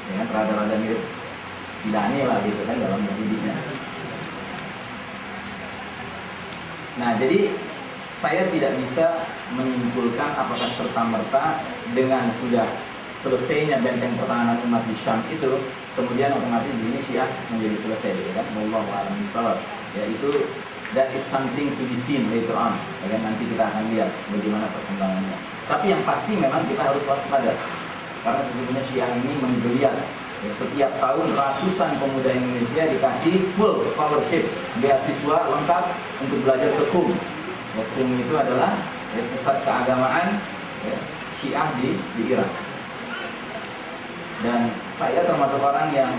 Ya, rada-rada mirip Dani lah gitu kan dalam hidupnya. Nah jadi saya tidak bisa menyimpulkan apakah serta-merta dengan sudah selesainya benteng pertahanan umat di Syam itu kemudian otomatis ini Syiah menjadi selesai, ya kan? Wallahu a'lam bishawab. Ya itu that is something to be seen later on. Ya kan? Nanti kita akan lihat bagaimana perkembangannya. Tapi yang pasti memang kita harus waspada karena sesungguhnya Syiah ini menggeliat. Ya, setiap tahun ratusan pemuda Indonesia dikasih full scholarship, beasiswa lengkap untuk belajar ke KUM. Ya, KUM itu adalah pusat keagamaan ya, Syiah di Irak. Dan saya termasuk orang yang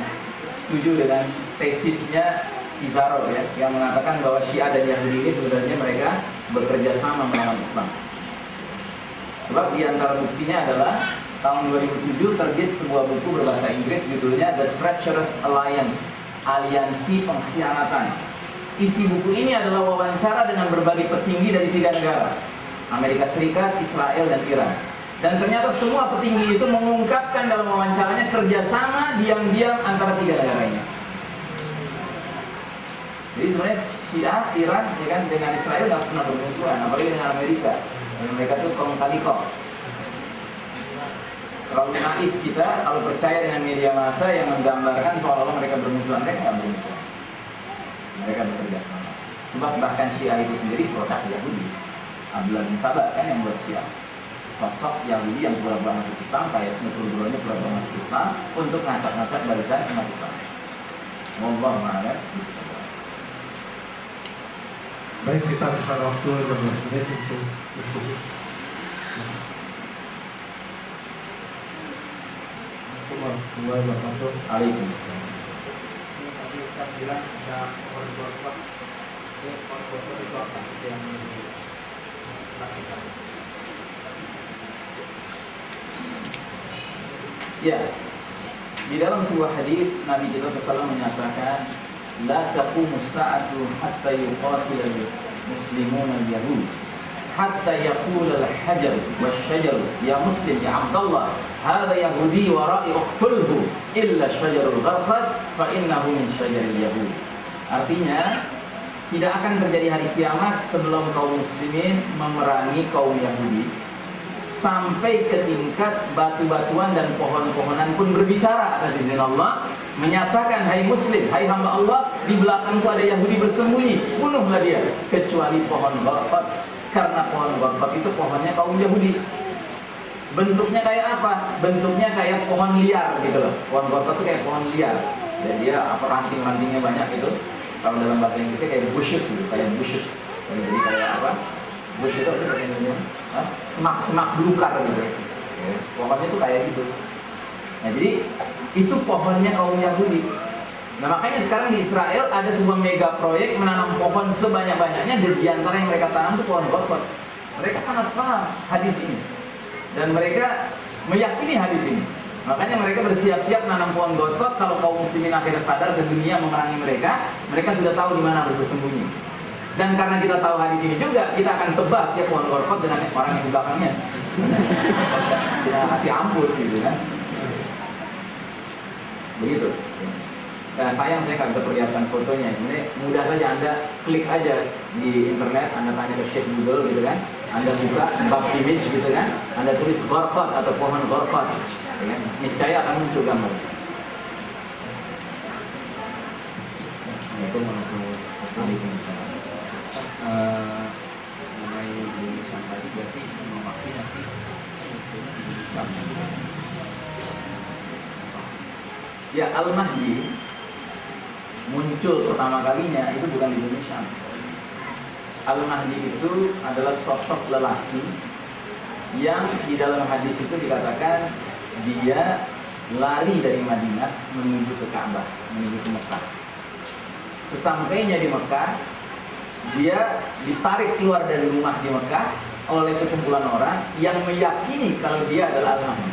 setuju dengan tesisnya Pizarro ya, yang mengatakan bahwa Syiah dan Yahudi ini sebenarnya mereka bekerja sama melawan Islam. Sebab di antara buktinya adalah tahun 2007 terbit sebuah buku berbahasa Inggris judulnya The Treacherous Alliance, Aliansi Pengkhianatan. Isi buku ini adalah wawancara dengan berbagai petinggi dari 3 negara, Amerika Serikat, Israel, dan Iran. Dan ternyata semua petinggi itu mengungkapkan dalam wawancaranya kerjasama diam-diam antara 3 negara ini. Jadi sebenarnya Syiah, Iran ya kan, dengan Israel nggak pernah bermusuhan, apalagi dengan Amerika. Dan mereka itu kong kali kong. Terlalu naif kita kalau percaya dengan media massa yang menggambarkan seolah-olah mereka bermusuhan. Mereka nggak bermusuhan. Mereka bekerja sama. Sebab bahkan Syiah itu sendiri produk Yahudi. Abdullah bin Sabah kan yang buat Syiah. Sosok Yahudi yang pura-pura masuk Islam, kayak Sneturduronya pura-pura masuk Islam untuk ngacak-ngacak barisan umat Islam. Wallahu a'lam bishawab. Baik, kita ada waktu 15 menit untuk diskusi. Assalamualaikum warahmatullahi wabarakatuh. Tadi Ustaz bilang ada korban itu apa yang dilakukan? Ya, di dalam sebuah hadis Nabi kita SAW menyatakan, la taqumus sa'atu hatta yuqatil al-muslimuna al-yahud hatta yaqul al-hajar wasyajar ya muslim ya Abdullah hadha yahudi wara'i uqtulhu illa syajarul gharqad fa innahu min syajaril yahud. Artinya tidak akan terjadi hari kiamat sebelum kaum muslimin memerangi kaum Yahudi sampai ke tingkat batu-batuan dan pohon-pohonan pun berbicara atas izin Allah, menyatakan, hai muslim, hai hamba Allah, di belakangku ada Yahudi bersembunyi, bunuhlah dia, kecuali pohon Gharqad, karena pohon Gharqad itu pohonnya kaum Yahudi. Bentuknya kayak apa? Bentuknya kayak pohon liar gitu loh. Pohon Gharqad itu kayak pohon liar, dan dia apa, ranting-rantingnya banyak gitu. Kalau dalam bahasa Inggrisnya kayak bushes gitu, kayak bushes. Jadi kayak apa? Bush itu apa namanya? Semak-semak belukar gitu. Pohonnya itu kayak gitu. Nah, jadi itu pohonnya kaum Yahudi. Nah, makanya sekarang di Israel ada sebuah mega proyek menanam pohon sebanyak-banyaknya, dan di antara yang mereka tanam itu pohon Gharqad. Mereka sangat paham hadis ini, dan mereka meyakini hadis ini. Makanya mereka bersiap-siap menanam pohon Gharqad. Kalau kaum muslimin akhirnya sadar sedunia memerangi mereka, mereka sudah tahu di mana harus bersembunyi. Dan karena kita tahu hadis ini juga, kita akan tebas ya pohon Gharqad dengan orang yang di belakangnya. Kita kasih ampun gitu kan. Begitu. Nah, sayang saya nggak bisa perlihatkan fotonya. Ini mudah saja, Anda klik aja di internet, Anda tanya ke Syekh Google gitu kan. Anda buka bab image gitu kan. Anda tulis Gharqad atau pohon Gharqad, ya kan? Niscaya akan muncul gambar. Itu mengenai tulisan tadi berarti memakai nanti ya, Al-Mahdi muncul pertama kalinya itu bukan di Indonesia. Al-Mahdi itu adalah sosok lelaki yang di dalam hadis itu dikatakan dia lari dari Madinah menuju ke Ka'bah, menuju ke Mekah. Sesampainya di Mekah, dia ditarik keluar dari rumah di Mekah oleh sekumpulan orang yang meyakini kalau dia adalah Al-Mahdi.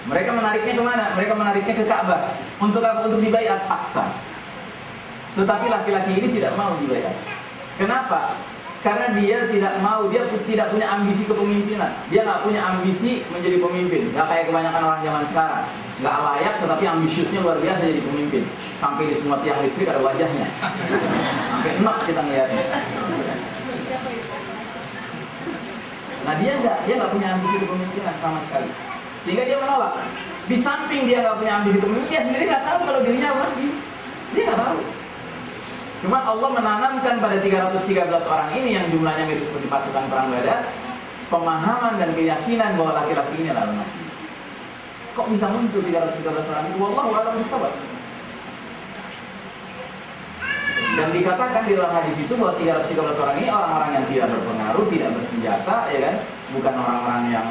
Mereka menariknya kemana? Mereka menariknya ke Ka'bah. Untuk apa? Untuk dibaiat paksa. Tetapi laki-laki ini tidak mau dibaiat. Kenapa? Karena dia tidak mau, dia tidak punya ambisi kepemimpinan. Dia nggak punya ambisi menjadi pemimpin. Nggak kayak kebanyakan orang zaman sekarang. Nggak layak, tetapi ambisiusnya luar biasa jadi pemimpin. Sampai di semua tiang listrik ada wajahnya. Sampai enak kita ngeliatnya. Nah, dia nggak punya ambisi kepemimpinan sama sekali. Sehingga dia menolak. Di samping dia nggak punya ambisi kepemimpinan, dia sendiri nggak tahu kalau dirinya Mahdi. Dia nggak tahu. Cuma Allah menanamkan pada 313 orang ini yang jumlahnya mirip seperti pasukan perang Badar, pemahaman dan keyakinan bahwa laki-laki ini adalah Mahdi. Kok bisa muncul 313 orang itu? Wallahu a'lam bishawab. Dan dikatakan di dalam hadis itu bahwa 313 orang ini orang-orang yang tidak berpengaruh, tidak bersenjata, ya kan? Bukan orang-orang yang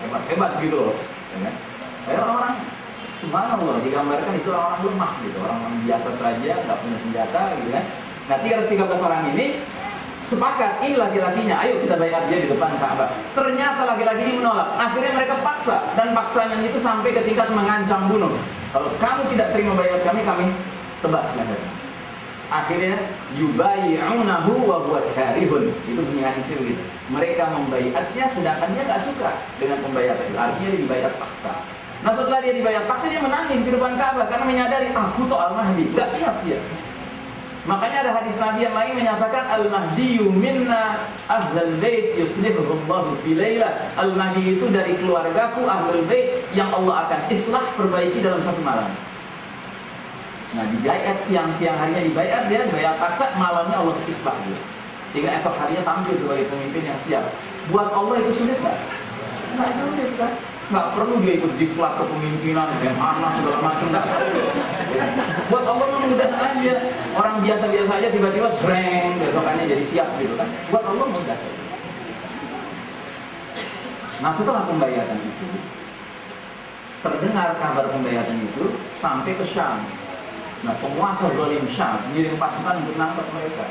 hebat-hebat gitu loh, ya kan? Kayak orang-orang, subhanallah, digambarkan itu orang-orang lemah gitu, orang-orang biasa saja, nggak punya senjata gitu kan. Nah, 313 orang ini sepakat, ini laki-lakinya, ayo kita bayar dia di depan Ka'bah. Ternyata laki-laki ini menolak. Akhirnya mereka paksa, dan paksanya itu sampai ke tingkat mengancam bunuh. Kalau kamu tidak terima bayar kami tebas lehernya. Akhirnya yubayi'unahu wa huwa karihun. Itu bunyi hadis gitu. Mereka membaiatnya sedangkan dia nggak suka dengan pembayatan itu. Artinya dia dibayar paksa. Nah, setelah dia dibayar paksa, dia menangis di depan Ka'bah karena menyadari aku tuh Al-Mahdi. Nggak siap dia. Makanya ada hadis Nabi yang lain menyatakan Al-Mahdiyu minna ahlul bait yuslihuhullahu fi lailah. Al-Mahdi itu dari keluargaku ahlul bait yang Allah akan islah, perbaiki dalam satu malam. Nah, dibaiat siang-siang harinya dibaiat, dia bayar paksa, malamnya Allah islah dia. Sehingga esok harinya tampil sebagai pemimpin yang siap. Buat Allah itu sulit nggak? Nggak sulit kan? Nggak perlu dia ikut diklat kepemimpinan, anak segala macam, nggak perlu. Buat Allah mudah aja. Orang biasa-biasa aja tiba-tiba breng, besokannya jadi siap gitu kan. Buat Allah mudah. Nah, setelah pembayatan itu, terdengar kabar pembayatan itu sampai ke Syam. Nah, penguasa zalim Syam mengirim pasukan untuk nangkap mereka.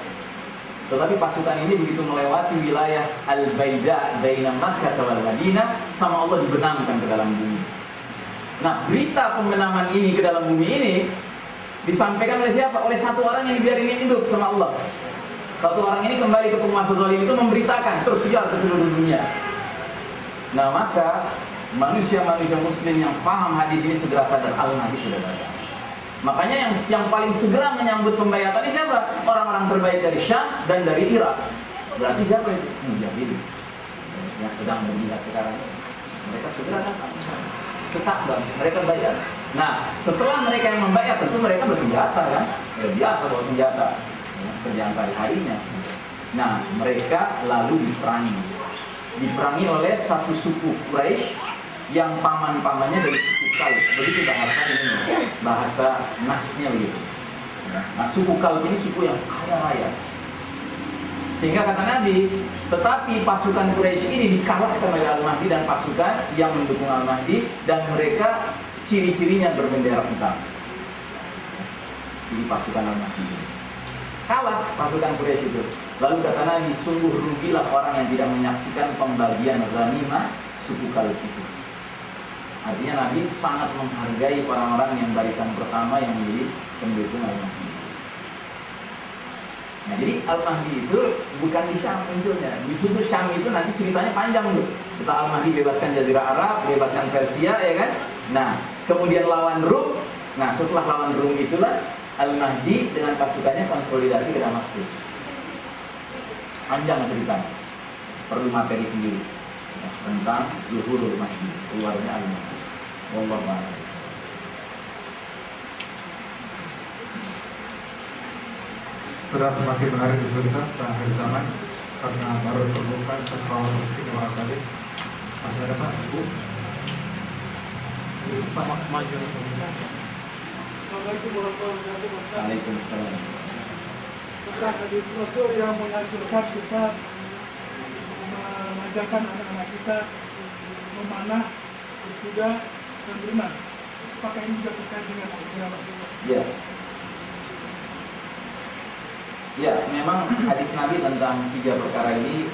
Tetapi pasukan ini begitu melewati wilayah Al-Baida baina Makkah wal Madinah, sama Allah dibenamkan ke dalam bumi. Nah, berita pembenaman ini ke dalam bumi ini disampaikan oleh siapa? Oleh satu orang yang dibiarin hidup sama Allah. Satu orang ini kembali ke penguasa zalim itu memberitakan terus siar ke seluruh dunia. Nah, maka manusia-manusia muslim yang paham hadis ini segera sadar Al-Mahdi sudah datang. Makanya yang paling segera menyambut pembayatan ini siapa? Orang-orang terbaik dari Syam dan dari Irak. Berarti siapa itu? Mujahidin. yang sedang berjihad sekarang. Mereka segera datang. Tetap bang, mereka bayar. Nah, setelah mereka yang membayar, tentu mereka bersenjata kan? Ya, biasa bawa senjata, ya, kerjaan hari-harinya. Nah, mereka lalu diperangi oleh satu suku Quraisy yang paman-pamannya dari suku Kalb. Begitu bahasa ini, bahasa nasnya begitu. Nah, suku Kalb ini suku yang kaya raya. Sehingga kata Nabi, tetapi pasukan Quraisy ini dikalahkan oleh Al-Mahdi dan pasukan yang mendukung Al-Mahdi, dan mereka ciri-cirinya berbendera hitam. Jadi pasukan Al-Mahdi kalah pasukan Quraisy itu. Lalu kata Nabi, sungguh rugilah orang yang tidak menyaksikan pembagian ghanimah suku Kalb itu. Artinya Nabi sangat menghargai orang-orang yang barisan pertama yang menjadi pendukung Al-Mahdi. Nah, jadi Al-Mahdi itu bukan di Syam munculnya. Di khusus Syam itu nanti ceritanya panjang tuh. Setelah Al-Mahdi bebaskan Jazirah Arab, bebaskan Persia, ya kan? Nah, kemudian lawan Rum. Nah, setelah lawan Rum itulah Al-Mahdi dengan pasukannya konsolidasi ke Damaskus. Panjang ceritanya. Perlu materi sendiri tentang Zuhurul Mahdi, keluarnya Al-Mahdi. Wallahu a'lam. Sudah semakin hari di surga akhir zaman karena baru terbuka setelah istimewa tadi. Masih ada Pak, Ibu? Pak maju. Assalamualaikum warahmatullahi wabarakatuh. Waalaikumsalam. Tentang hadis Rasul yang menganjurkan kita mengajarkan anak-anak kita memanah, berkuda, dan berenang. Apakah ini juga terkait dengan agama? Ya. Ya, memang hadis Nabi tentang 3 perkara ini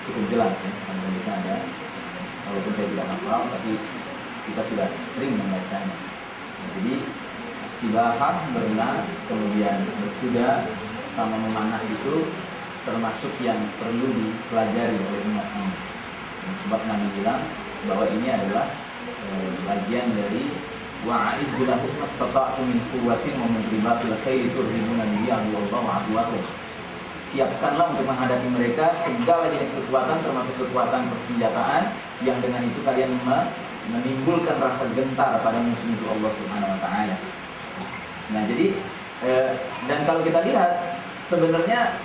cukup jelas ya. Kita ada, walaupun saya tidak hafal, tapi kita sudah sering membacanya. Jadi sibahah, berenang, kemudian berkuda, sama memanah itu termasuk yang perlu dipelajari oleh umat ini. Sebab Nabi bilang bahwa ini adalah bagian dari wa'iddu lahum mastata'tum min quwwatin wa min ribatil khayli turhibuna bihi aduwwallahi wa aduwwakum. Siapkanlah untuk menghadapi mereka segala jenis kekuatan, termasuk kekuatan persenjataan yang dengan itu kalian menimbulkan rasa gentar pada musuh-musuh Allah Subhanahu wa taala. Nah, jadi dan kalau kita lihat sebenarnya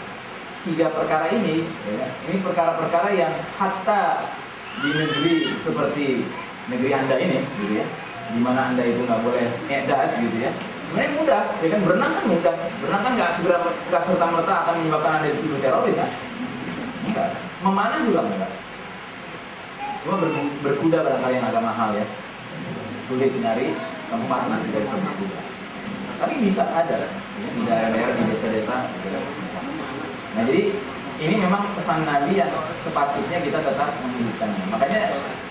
3 perkara ini ya, ini perkara-perkara yang hatta di negeri seperti negeri Anda ini gitu ya, di mana Anda itu nggak boleh edat gitu ya. Sebenarnya mudah, ya kan, berenang kan mudah. Berenang kan nggak serta-merta akan menyebabkan Anda dituduh teroris kan? Enggak. Memanah juga enggak. Cuma berkuda barangkali yang agak mahal ya. Sulit nyari tempat nanti dari berkuda. Tapi bisa ada ya, di daerah-daerah, di desa-desa. Nah, jadi ini memang pesan Nabi yang sepatutnya kita tetap menghidupkannya. Makanya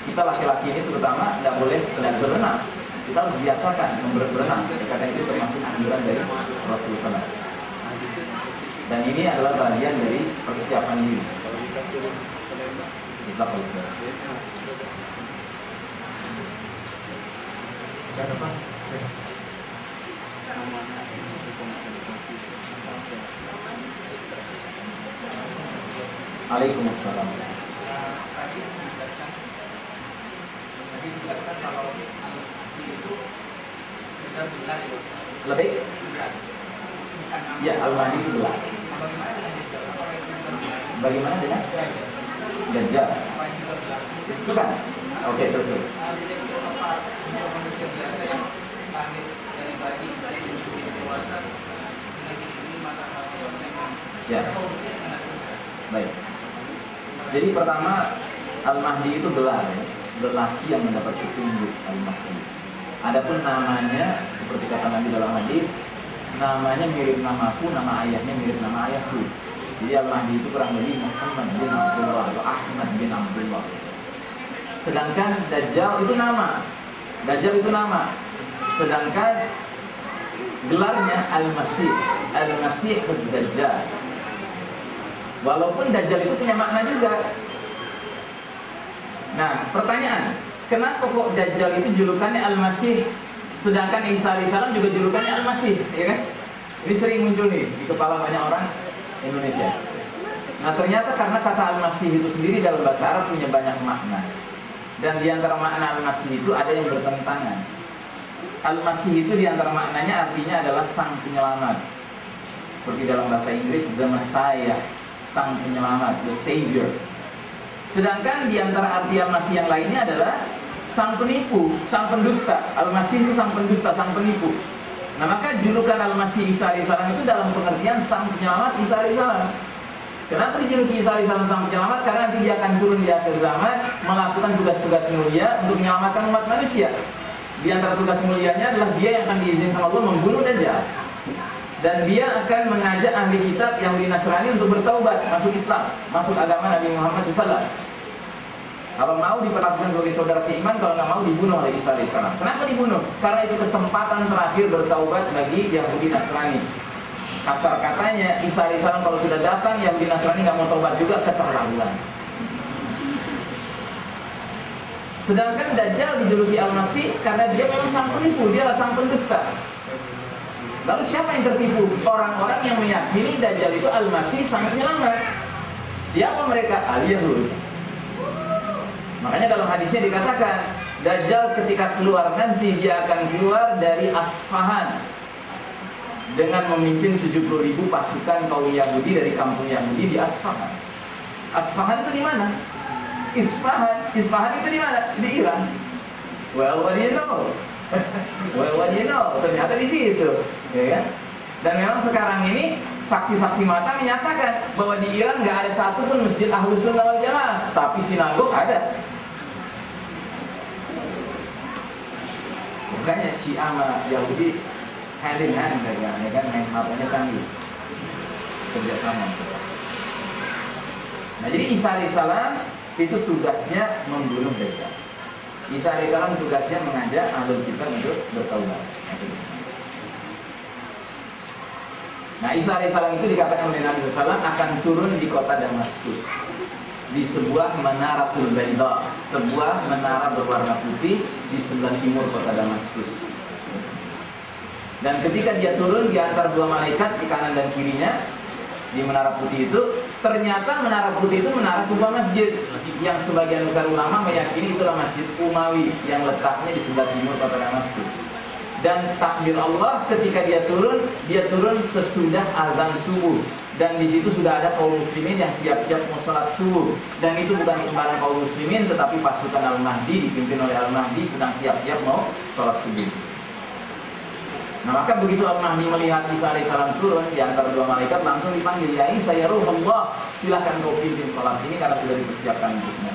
kita laki-laki ini terutama tidak boleh tidak berenang. Kita harus biasakan berenang. Karena itu termasuk anjuran dari Rasulullah. Dan ini adalah bagian dari persiapan diri. Bisa kalau Ada Pak? Waalaikumsalam. Lebih? Ya, Al-Mahdi itu belah. Bagaimana dengan Dajjal? Itu kan? Oke, terus. Ya. Baik. Jadi pertama, Al-Mahdi itu belah ya. Lelaki yang mendapat petunjuk Al-Mahdi. Adapun namanya seperti kata Nabi dalam hadis, namanya mirip namaku, nama ayahnya mirip nama ayahku. Jadi Al-Mahdi itu kurang lebih Muhammad bin Abdullah atau Ahmad bin Abdullah. Sedangkan Dajjal itu nama. Dajjal itu nama. Sedangkan gelarnya Al-Masih. Al-Masih Dajjal. Walaupun Dajjal itu punya makna juga. Nah, pertanyaan, kenapa kok Dajjal itu julukannya Al-Masih, sedangkan Isa alaihissalam juga julukannya Al-Masih, ya kan? Ini sering muncul nih di kepala banyak orang Indonesia. Nah ternyata karena kata Al-Masih itu sendiri dalam bahasa Arab punya banyak makna. Dan di antara makna Al-Masih itu ada yang bertentangan. Al-Masih itu di antara maknanya artinya adalah sang penyelamat. Seperti dalam bahasa Inggris, the Messiah, sang penyelamat, the Savior. Sedangkan di antara arti Al-Masih yang lainnya adalah sang penipu, sang pendusta. Al-Masih itu sang pendusta, sang penipu. Nah maka julukan Al-Masih Isa alaihissalam itu dalam pengertian sang penyelamat Isa alaihissalam. Kenapa dijuluki Isa alaihissalam sang penyelamat? Karena nanti dia akan turun di akhir zaman melakukan tugas-tugas mulia untuk menyelamatkan umat manusia. Di antara tugas mulianya adalah dia yang akan diizinkan Allah membunuh Dajjal. Dan dia akan mengajak ahli kitab Yahudi Nasrani untuk bertaubat, masuk Islam, masuk agama Nabi Muhammad SAW. Kalau mau diperlakukan sebagai saudara seiman, kalau nggak mau dibunuh oleh Isa alaihissalam. Kenapa dibunuh? Karena itu kesempatan terakhir bertaubat bagi Yahudi Nasrani. Kasar katanya, Isa alaihissalam kalau sudah datang, Yahudi Nasrani nggak mau taubat juga, keterlaluan. Sedangkan Dajjal dijuluki Al-Masih karena dia memang sang penipu, dia adalah sang pendusta. Lalu siapa yang tertipu? Orang-orang yang meyakini Dajjal itu Al-Masih sang penyelamat. Siapa mereka? Al-Yahud. Makanya dalam hadisnya dikatakan Dajjal ketika keluar nanti dia akan keluar dari Asfahan dengan memimpin 70.000 pasukan kaum Yahudi dari kampung Yahudi di Asfahan. Asfahan itu di mana? Isfahan. Isfahan itu di mana? Di Iran. Well, what do you know? Well, what do you know? Ternyata di situ, ya kan? Dan memang sekarang ini saksi-saksi mata menyatakan bahwa di Iran nggak ada satupun masjid Ahlus Sunnah wal Jamaah, tapi sinagog ada. Bukannya Syiah sama Yahudi hand in hand, ya kan? Main matanya canggih, kerjasama. Nah, jadi Isa alaihissalam itu tugasnya membunuh Dajjal. Isa alaihissalam tugasnya mengajak ahlul kitab untuk bertaubat. Nah, Isa alaihissalam itu dikatakan oleh Nabi SAW akan turun di kota Damaskus, di sebuah menaratul bayda, sebuah menara berwarna putih di sebelah timur kota Damaskus. Dan ketika dia turun di antara dua malaikat di kanan dan kirinya di menara putih itu, ternyata menara putih itu menara sebuah masjid yang sebagian besar ulama meyakini itulah Masjid Umawi yang letaknya di sebelah timur kota Damaskus. Dan takdir Allah ketika dia turun sesudah azan subuh. Dan di situ sudah ada kaum muslimin yang siap-siap mau sholat subuh. Dan itu bukan sembarang kaum muslimin, tetapi pasukan Al-Mahdi dipimpin oleh Al-Mahdi sedang siap-siap mau sholat subuh. Nah maka begitu Al-Mahdi melihat Isa alaihissalam turun di antara dua malaikat, langsung dipanggil, ya Isa ya Ruhullah, silahkan kau pimpin sholat ini karena sudah dipersiapkan untuknya.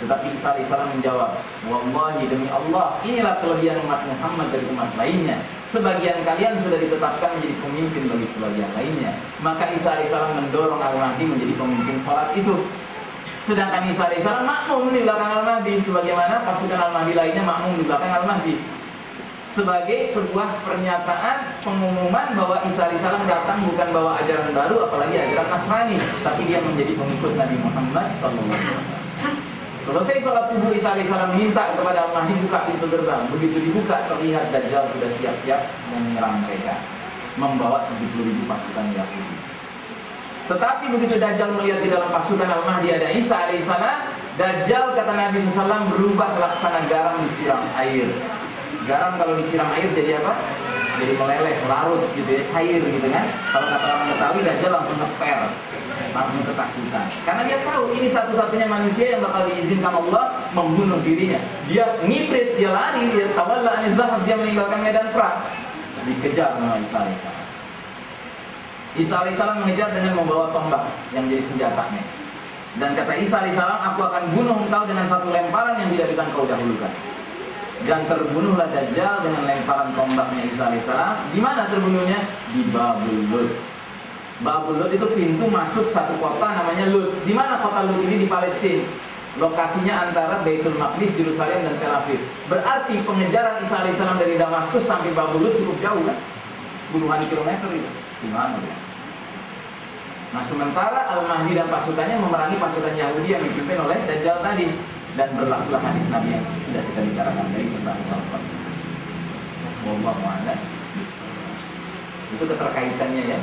Tetapi Isa alaihissalam menjawab, wallahi demi Allah, inilah kelebihan umat Muhammad dari umat lainnya. Sebagian kalian sudah ditetapkan menjadi pemimpin bagi sebagian lainnya. Maka Isa alaihissalam mendorong Al-Mahdi menjadi pemimpin sholat itu. Sedangkan Isa alaihissalam makmum di belakang Al-Mahdi, sebagaimana pasukan Al-Mahdi lainnya makmum di belakang Al-Mahdi. Sebagai sebuah pernyataan pengumuman bahwa Isa alaihissalam datang bukan bawa ajaran baru, apalagi ajaran Nasrani, tapi dia menjadi pengikut Nabi Muhammad SAW. Selesai sholat subuh, Isa alaihissalam minta kepada Al-Mahdi buka pintu gerbang. Begitu dibuka, terlihat Dajjal sudah siap-siap menyerang mereka, membawa 70.000 pasukan Yahudi. Tetapi begitu Dajjal melihat di dalam pasukan Al-Mahdi ada Isa alaihissalam, Dajjal kata Nabi SAW berubah laksana garam disiram air. Garam kalau disiram air jadi apa? Jadi meleleh, larut gitu ya, cair gitu kan. Kalau kata orang Betawi, Dajjal langsung ngeper, langsung ketakutan. Karena dia tahu ini satu-satunya manusia yang bakal diizinkan Allah membunuh dirinya. Dia ngibrit, dia lari, dia tawalla anil zahab, dia meninggalkan medan perang. Dikejar oleh Isa alaihissalam. Isa alaihissalam mengejar dengan membawa tombak yang jadi senjatanya. Dan kata Isa alaihissalam, aku akan bunuh engkau dengan satu lemparan yang tidak bisa engkau dahulukan. Dan terbunuhlah Dajjal dengan lemparan tombaknya Isa alaihissalam. Di mana terbunuhnya? Di Babul Lut. Babul Lut itu pintu masuk satu kota namanya Lut. Di mana kota Lut ini? Di Palestina. Lokasinya antara Baitul Maqdis, Yerusalem dan Tel Aviv. Berarti pengejaran Isa alaihissalam dari Damaskus sampai Babul Lut cukup jauh kan? Puluhan kilometer itu. Di mana ya? Nah sementara Al-Mahdi dan pasukannya memerangi pasukan Yahudi yang dipimpin oleh Dajjal tadi. Dan berlakulah hadis Nabi yang sudah kita bicarakan dari berbagai-bagai. Wallahu a'lam. Itu keterkaitannya ya.